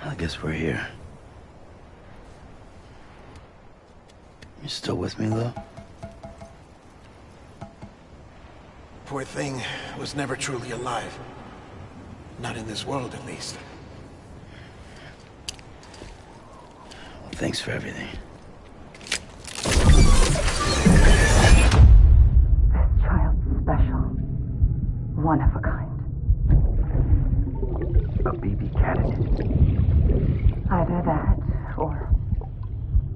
I guess we're here. You still with me, though? Poor thing was never truly alive. Not in this world, at least. Well, thanks for everything. This child's special. One of a kind. A BB candidate. Either that, or...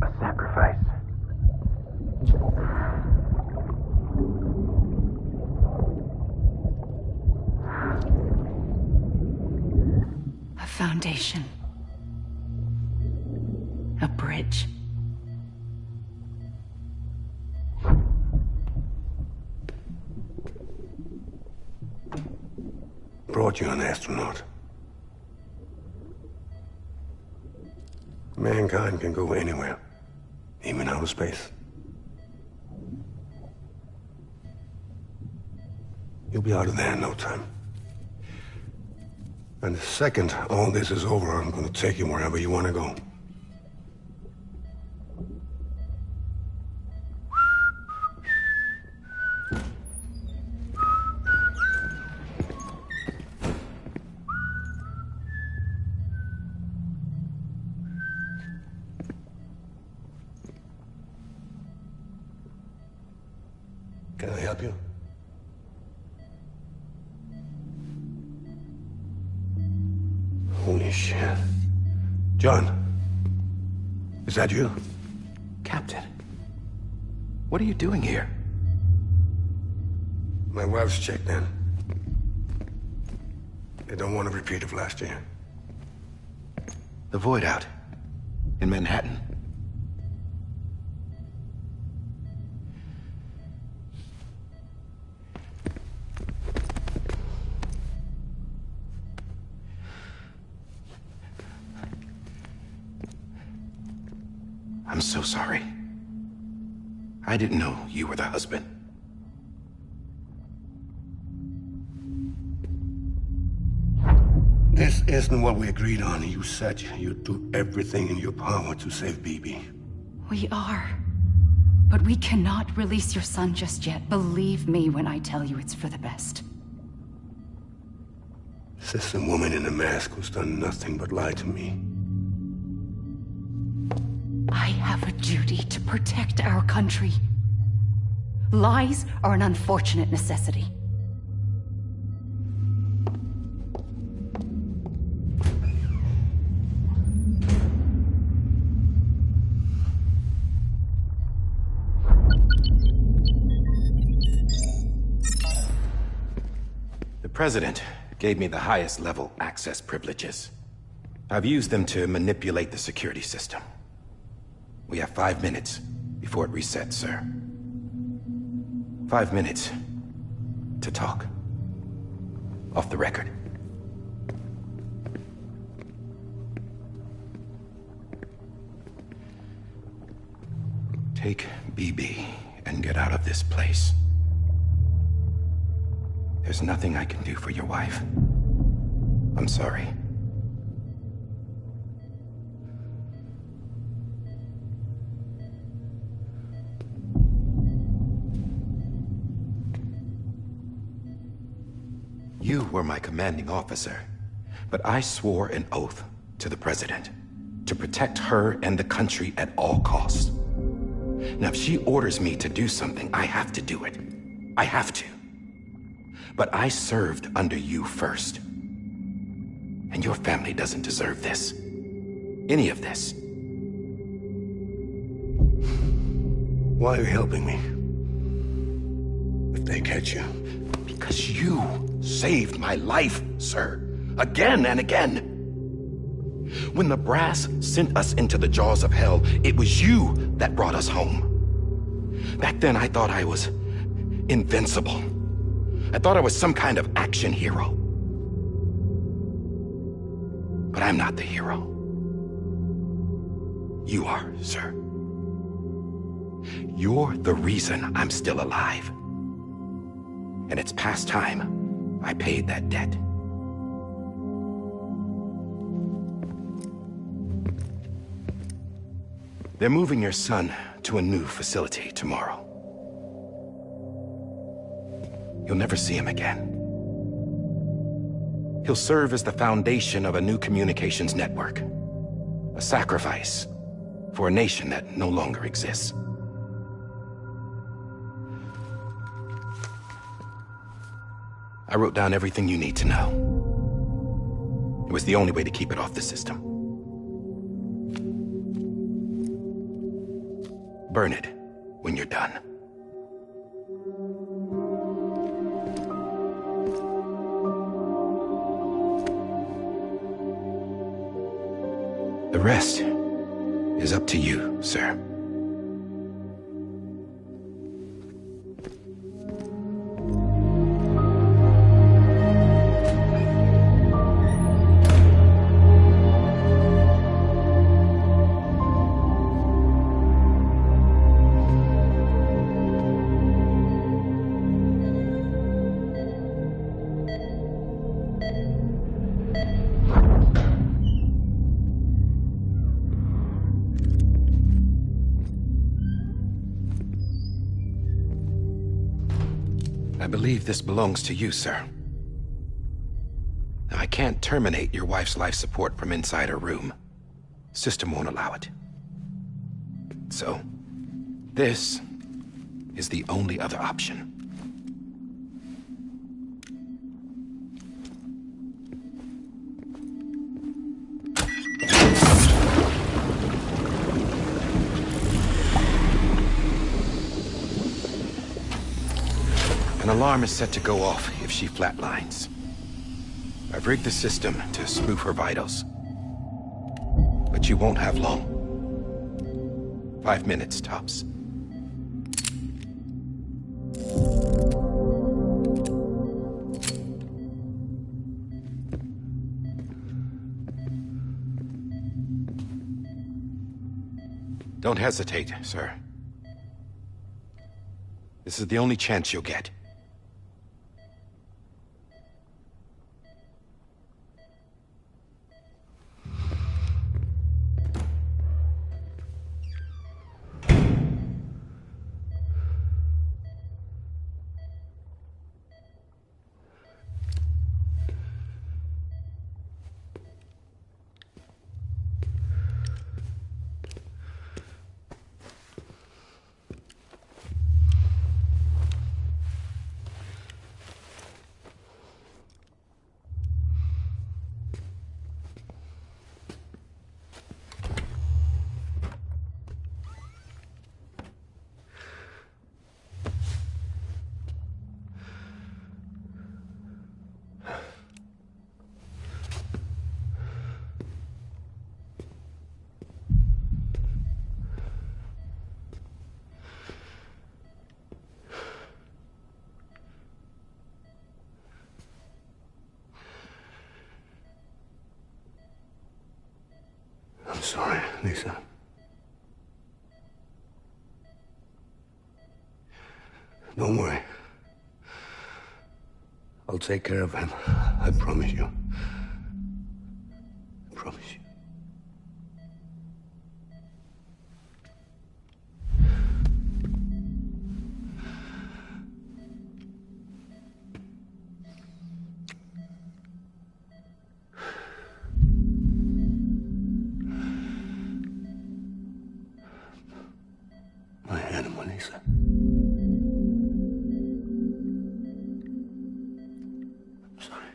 a sacrifice. A foundation. A bridge. Brought you an astronaut. Mankind can go anywhere, even outer space. You'll be out of there in no time. And the second all this is over, I'm gonna take you wherever you want to go. Can I help you? Holy shit. John, is that you? Captain, what are you doing here? My wife's checked in. They don't want a repeat of last year. The Void Out in Manhattan. I'm so sorry. I didn't know you were the husband. This isn't what we agreed on. You said you'd do everything in your power to save Bibi. We are. But we cannot release your son just yet. Believe me when I tell you it's for the best. This is a woman in a mask who's done nothing but lie to me. I have a duty to protect our country. Lies are an unfortunate necessity. The President gave me the highest level access privileges. I've used them to manipulate the security system. We have 5 minutes before it resets, sir. 5 minutes to talk. Off the record. Take BB and get out of this place. There's nothing I can do for your wife. I'm sorry. You were my commanding officer, but I swore an oath to the President to protect her and the country at all costs. Now, if she orders me to do something, I have to do it. I have to. But I served under you first. And your family doesn't deserve this. Any of this. Why are you helping me? If they catch you. Because you saved my life, sir. Again and again. When the brass sent us into the jaws of hell, it was you that brought us home. Back then, I thought I was invincible. I thought I was some kind of action hero. But I'm not the hero. You are, sir. You're the reason I'm still alive. And it's past time I paid that debt. They're moving your son to a new facility tomorrow. You'll never see him again. He'll serve as the foundation of a new communications network. A sacrifice for a nation that no longer exists. I wrote down everything you need to know. It was the only way to keep it off the system. Burn it when you're done. The rest is up to you, sir. I believe this belongs to you, sir. Now, I can't terminate your wife's life support from inside her room. System won't allow it. So, this is the only other option. An alarm is set to go off if she flatlines. I've rigged the system to spoof her vitals. But you won't have long. 5 minutes, tops. Don't hesitate, sir. This is the only chance you'll get. I'm sorry, Lisa. Don't worry. I'll take care of him. I promise you. I promise you. My animal, Lisa. I'm sorry.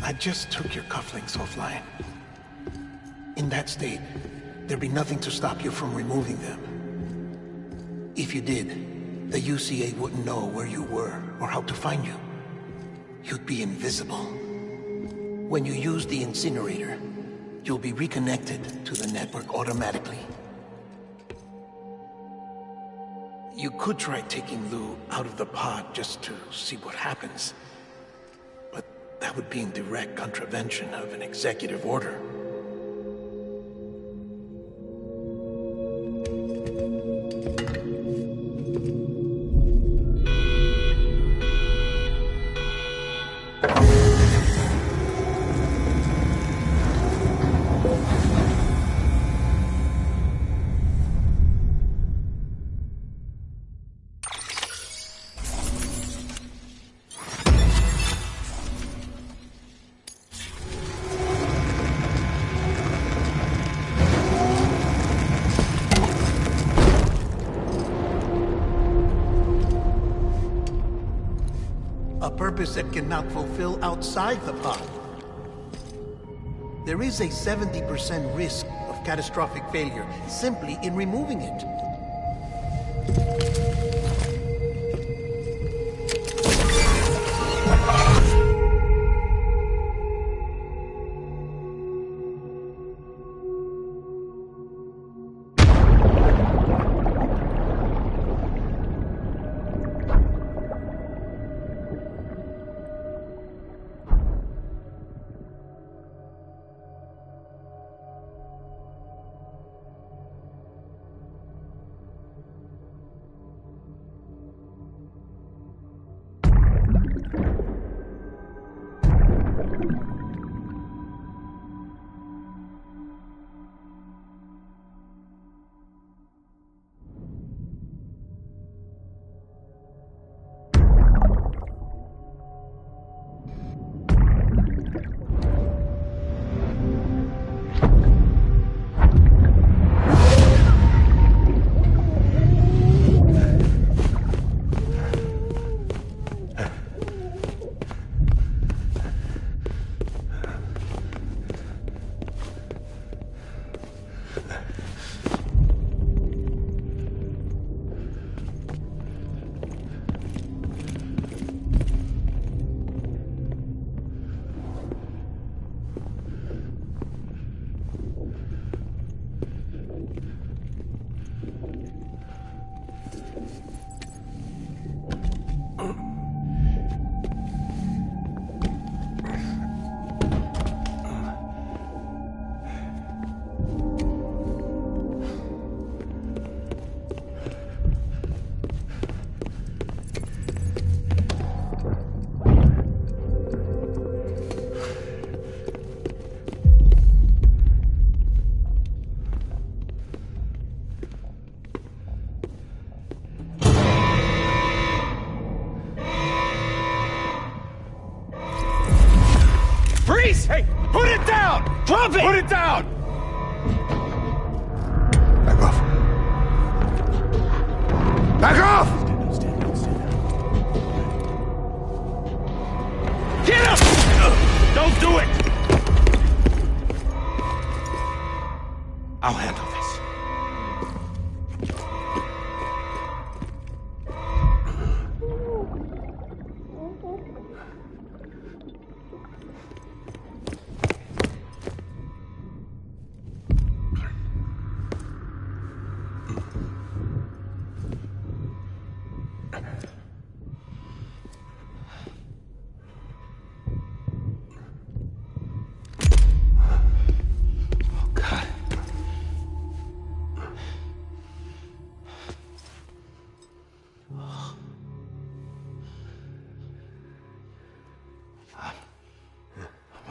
I just took your cufflinks offline. In that state, there'd be nothing to stop you from removing them. If you did, the UCA wouldn't know where you were or how to find you. You'd be invisible. When you use the incinerator, you'll be reconnected to the network automatically. You could try taking Lou out of the pod just to see what happens. But that would be in direct contravention of an executive order. That cannot fulfill outside the pod. There is a 70% risk of catastrophic failure simply in removing it. Hey, put it down! Drop it! Put it down! Back off. Back off! Get up! Don't do it! I'll handle this.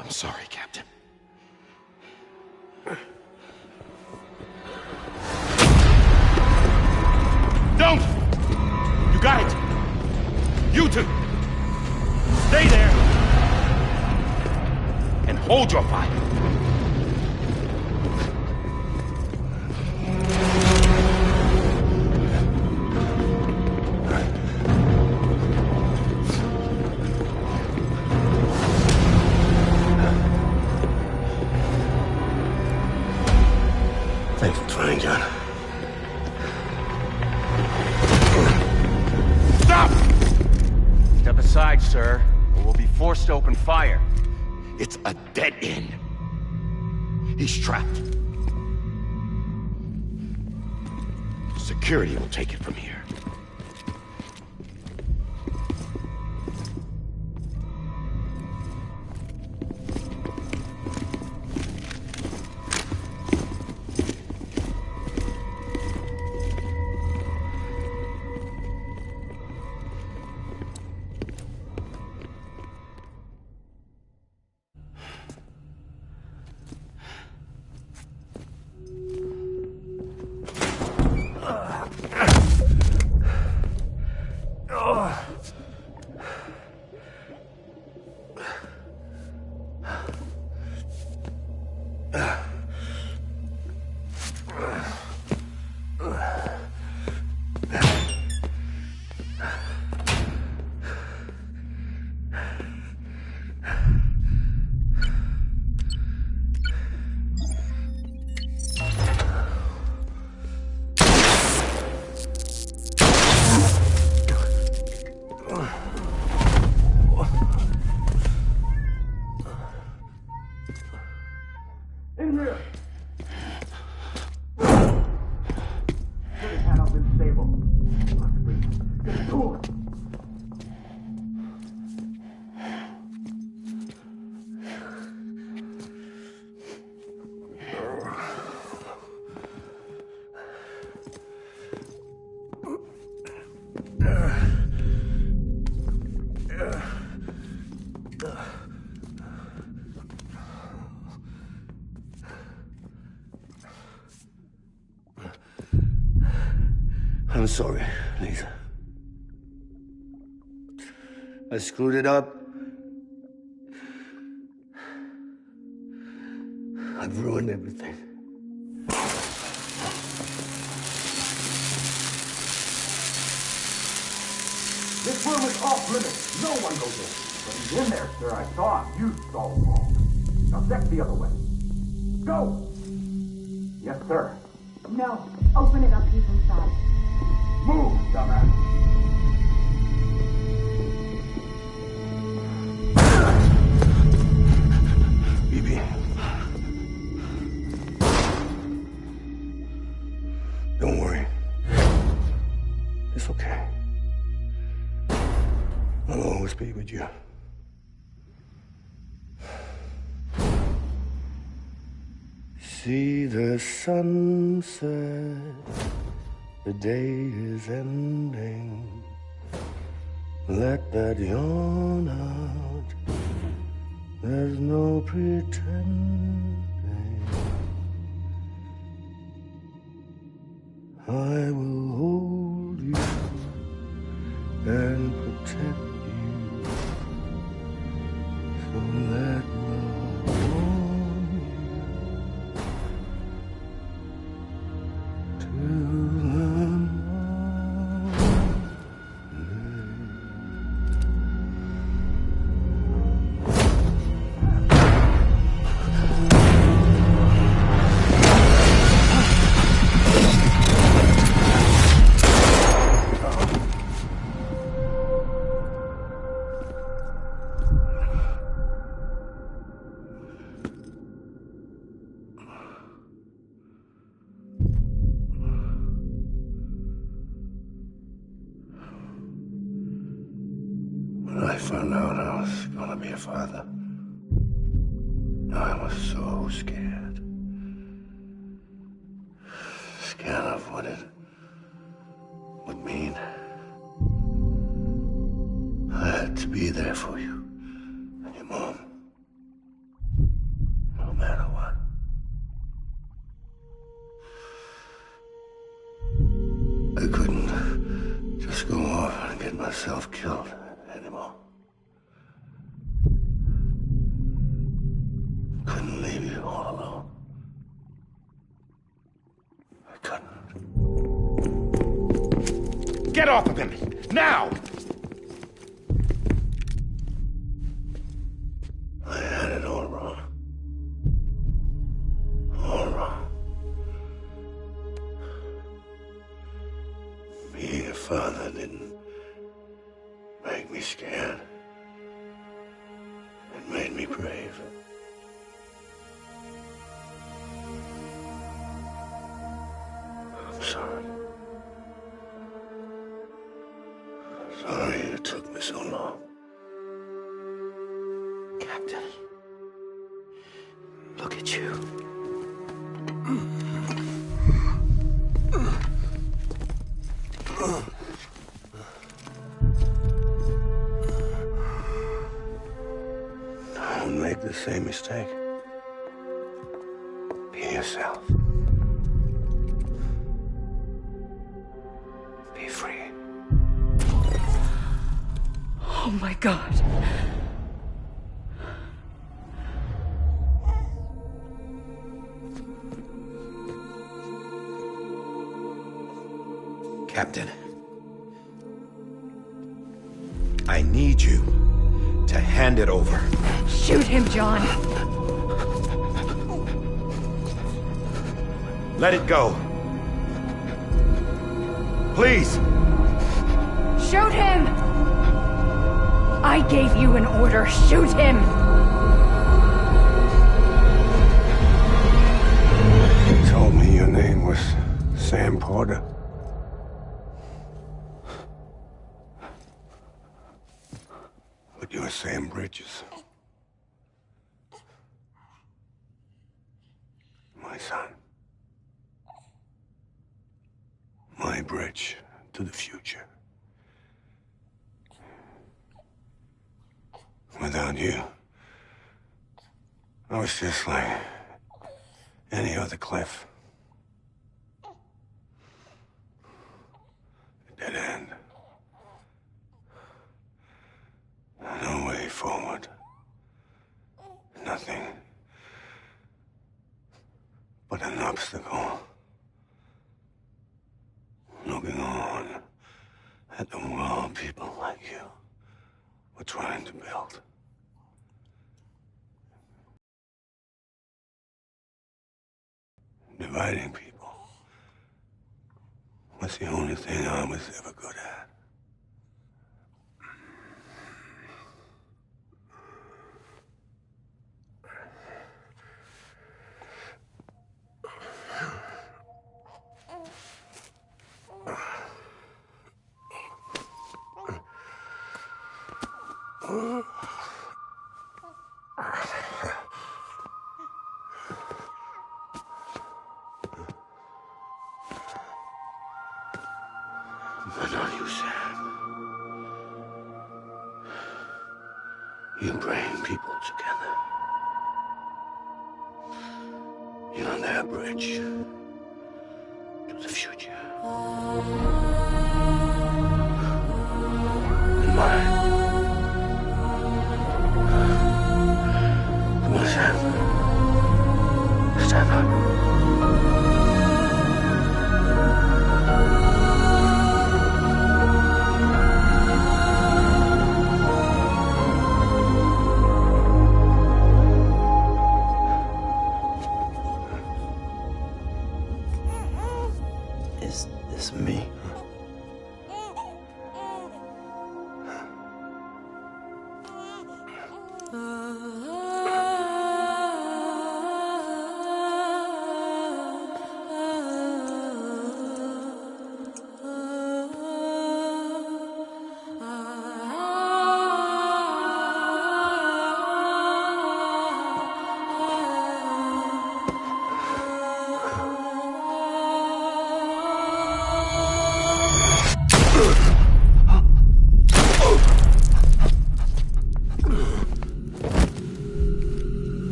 I'm sorry, Captain. Don't! You got it! You two! Stay there! And hold your fire! sir, or we'll be forced to open fire. It's a dead end. He's trapped. Security will take it from here. I'm sorry, Lisa. I screwed it up. I've ruined everything. This room is off limits. No one goes in. But he's in there, sir. I saw him. You saw him all. Now check the other way. Go! Yes, sir. No. Open it up. He's inside. Move, dumbass. BB. Don't worry. It's okay. I'll always be with you. See the sunset. The day is ending. Let that yawn out. There's no pretending. I will hold you and protect you. So let love warm you to the When I found out I was gonna be a father, I was so scared. Scared of what it would mean. I had to be there for you and your mom, no matter what. I couldn't just go off and get myself killed anymore. Couldn't leave you all alone. I couldn't. Get off of him! Now! I had it all wrong. All wrong. Being a father didn't make me scared. grave. I'm sorry. Sorry it took me so long. Captain, look at you. Don't make the same mistake. Be yourself. Be free. Oh my God. Captain, I need you to hand it over. Shoot him, John. Let it go. Please. Shoot him! I gave you an order. Shoot him! You told me your name was Sam Porter. But you're Sam Bridges. My son. My bridge to the future. Without you, I was just like any other Cliff. A dead end. No way forward. Nothing but an obstacle. Looking on at the world people like you were trying to build. Dividing people was the only thing I was ever good at. But not you, Sam. You bring people together. You're their bridge to the future. And mine. Come on, Sam. Stand up. Is this me?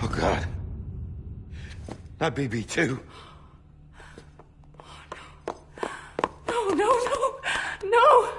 Oh, God. Not BB2. No, no, no, no!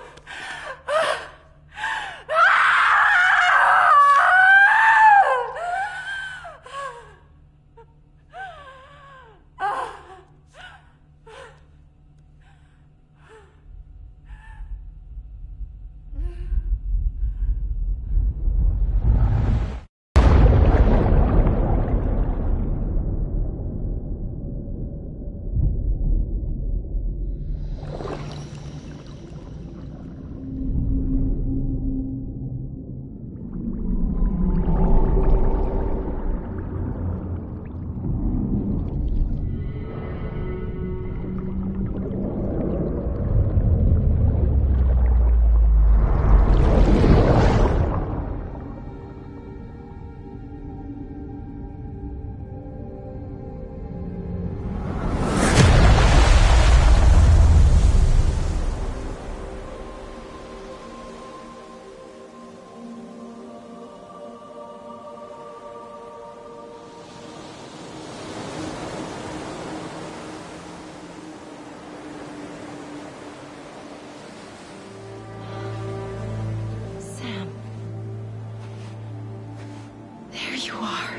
you are.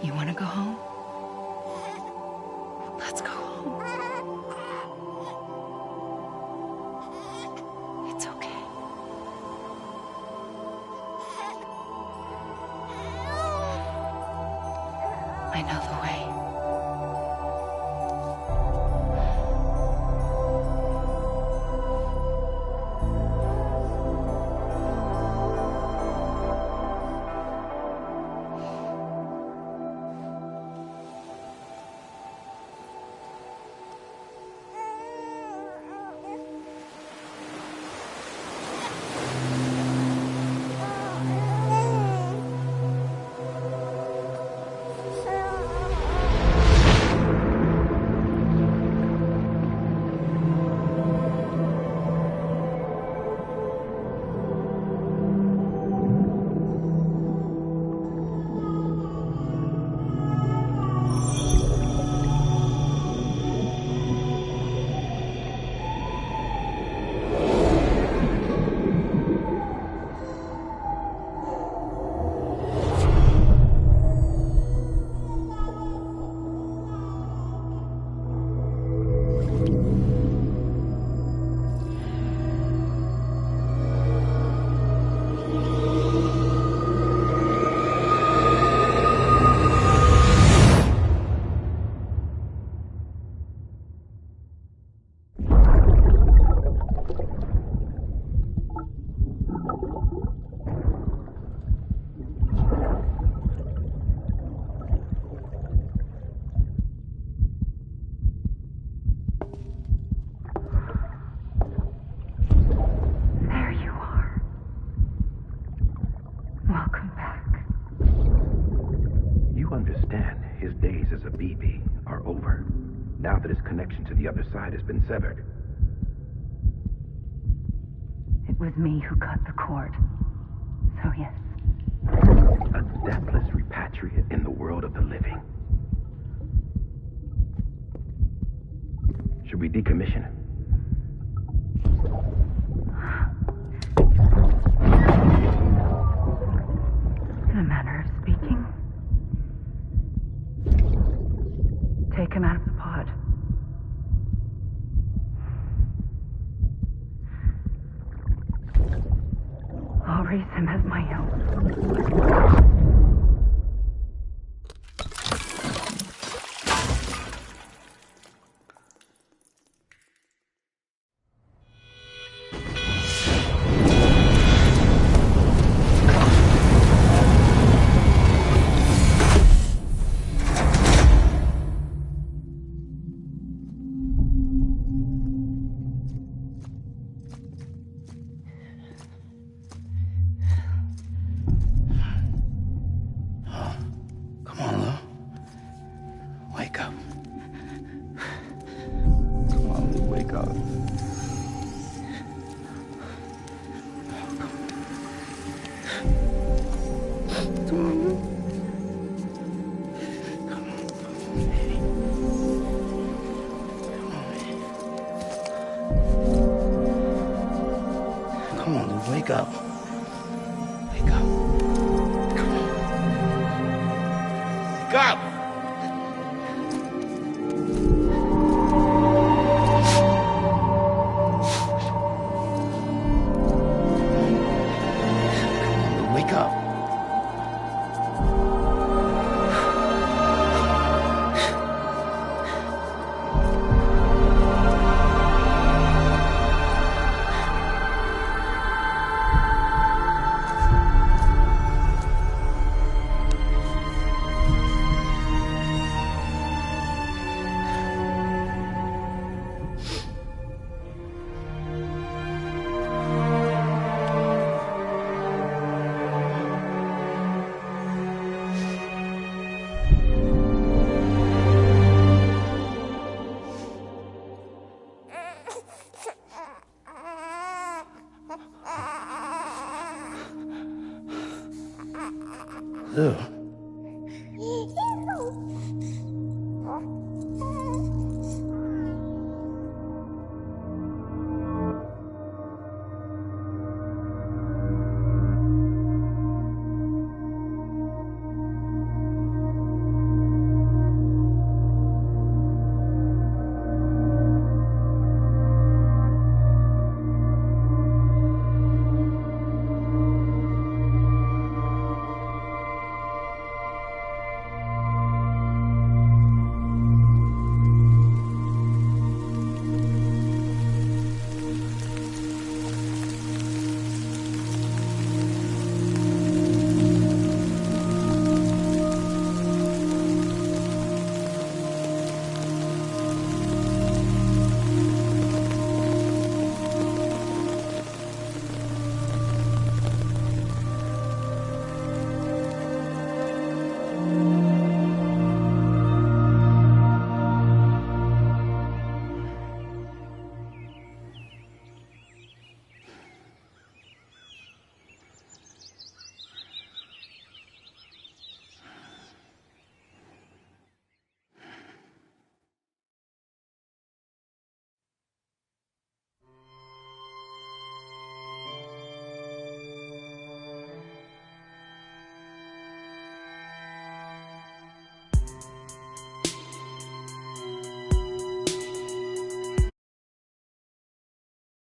You want to go home? Let's go home. It's okay. I know the way. Now that his connection to the other side has been severed. It was me who cut the cord. So yes. A deathless repatriate in the world of the living. Should we decommission him? In a manner of speaking. Take him out of the pod. I'll raise him as my own. Wake up. Wake up. Come on. Wake up! Ew.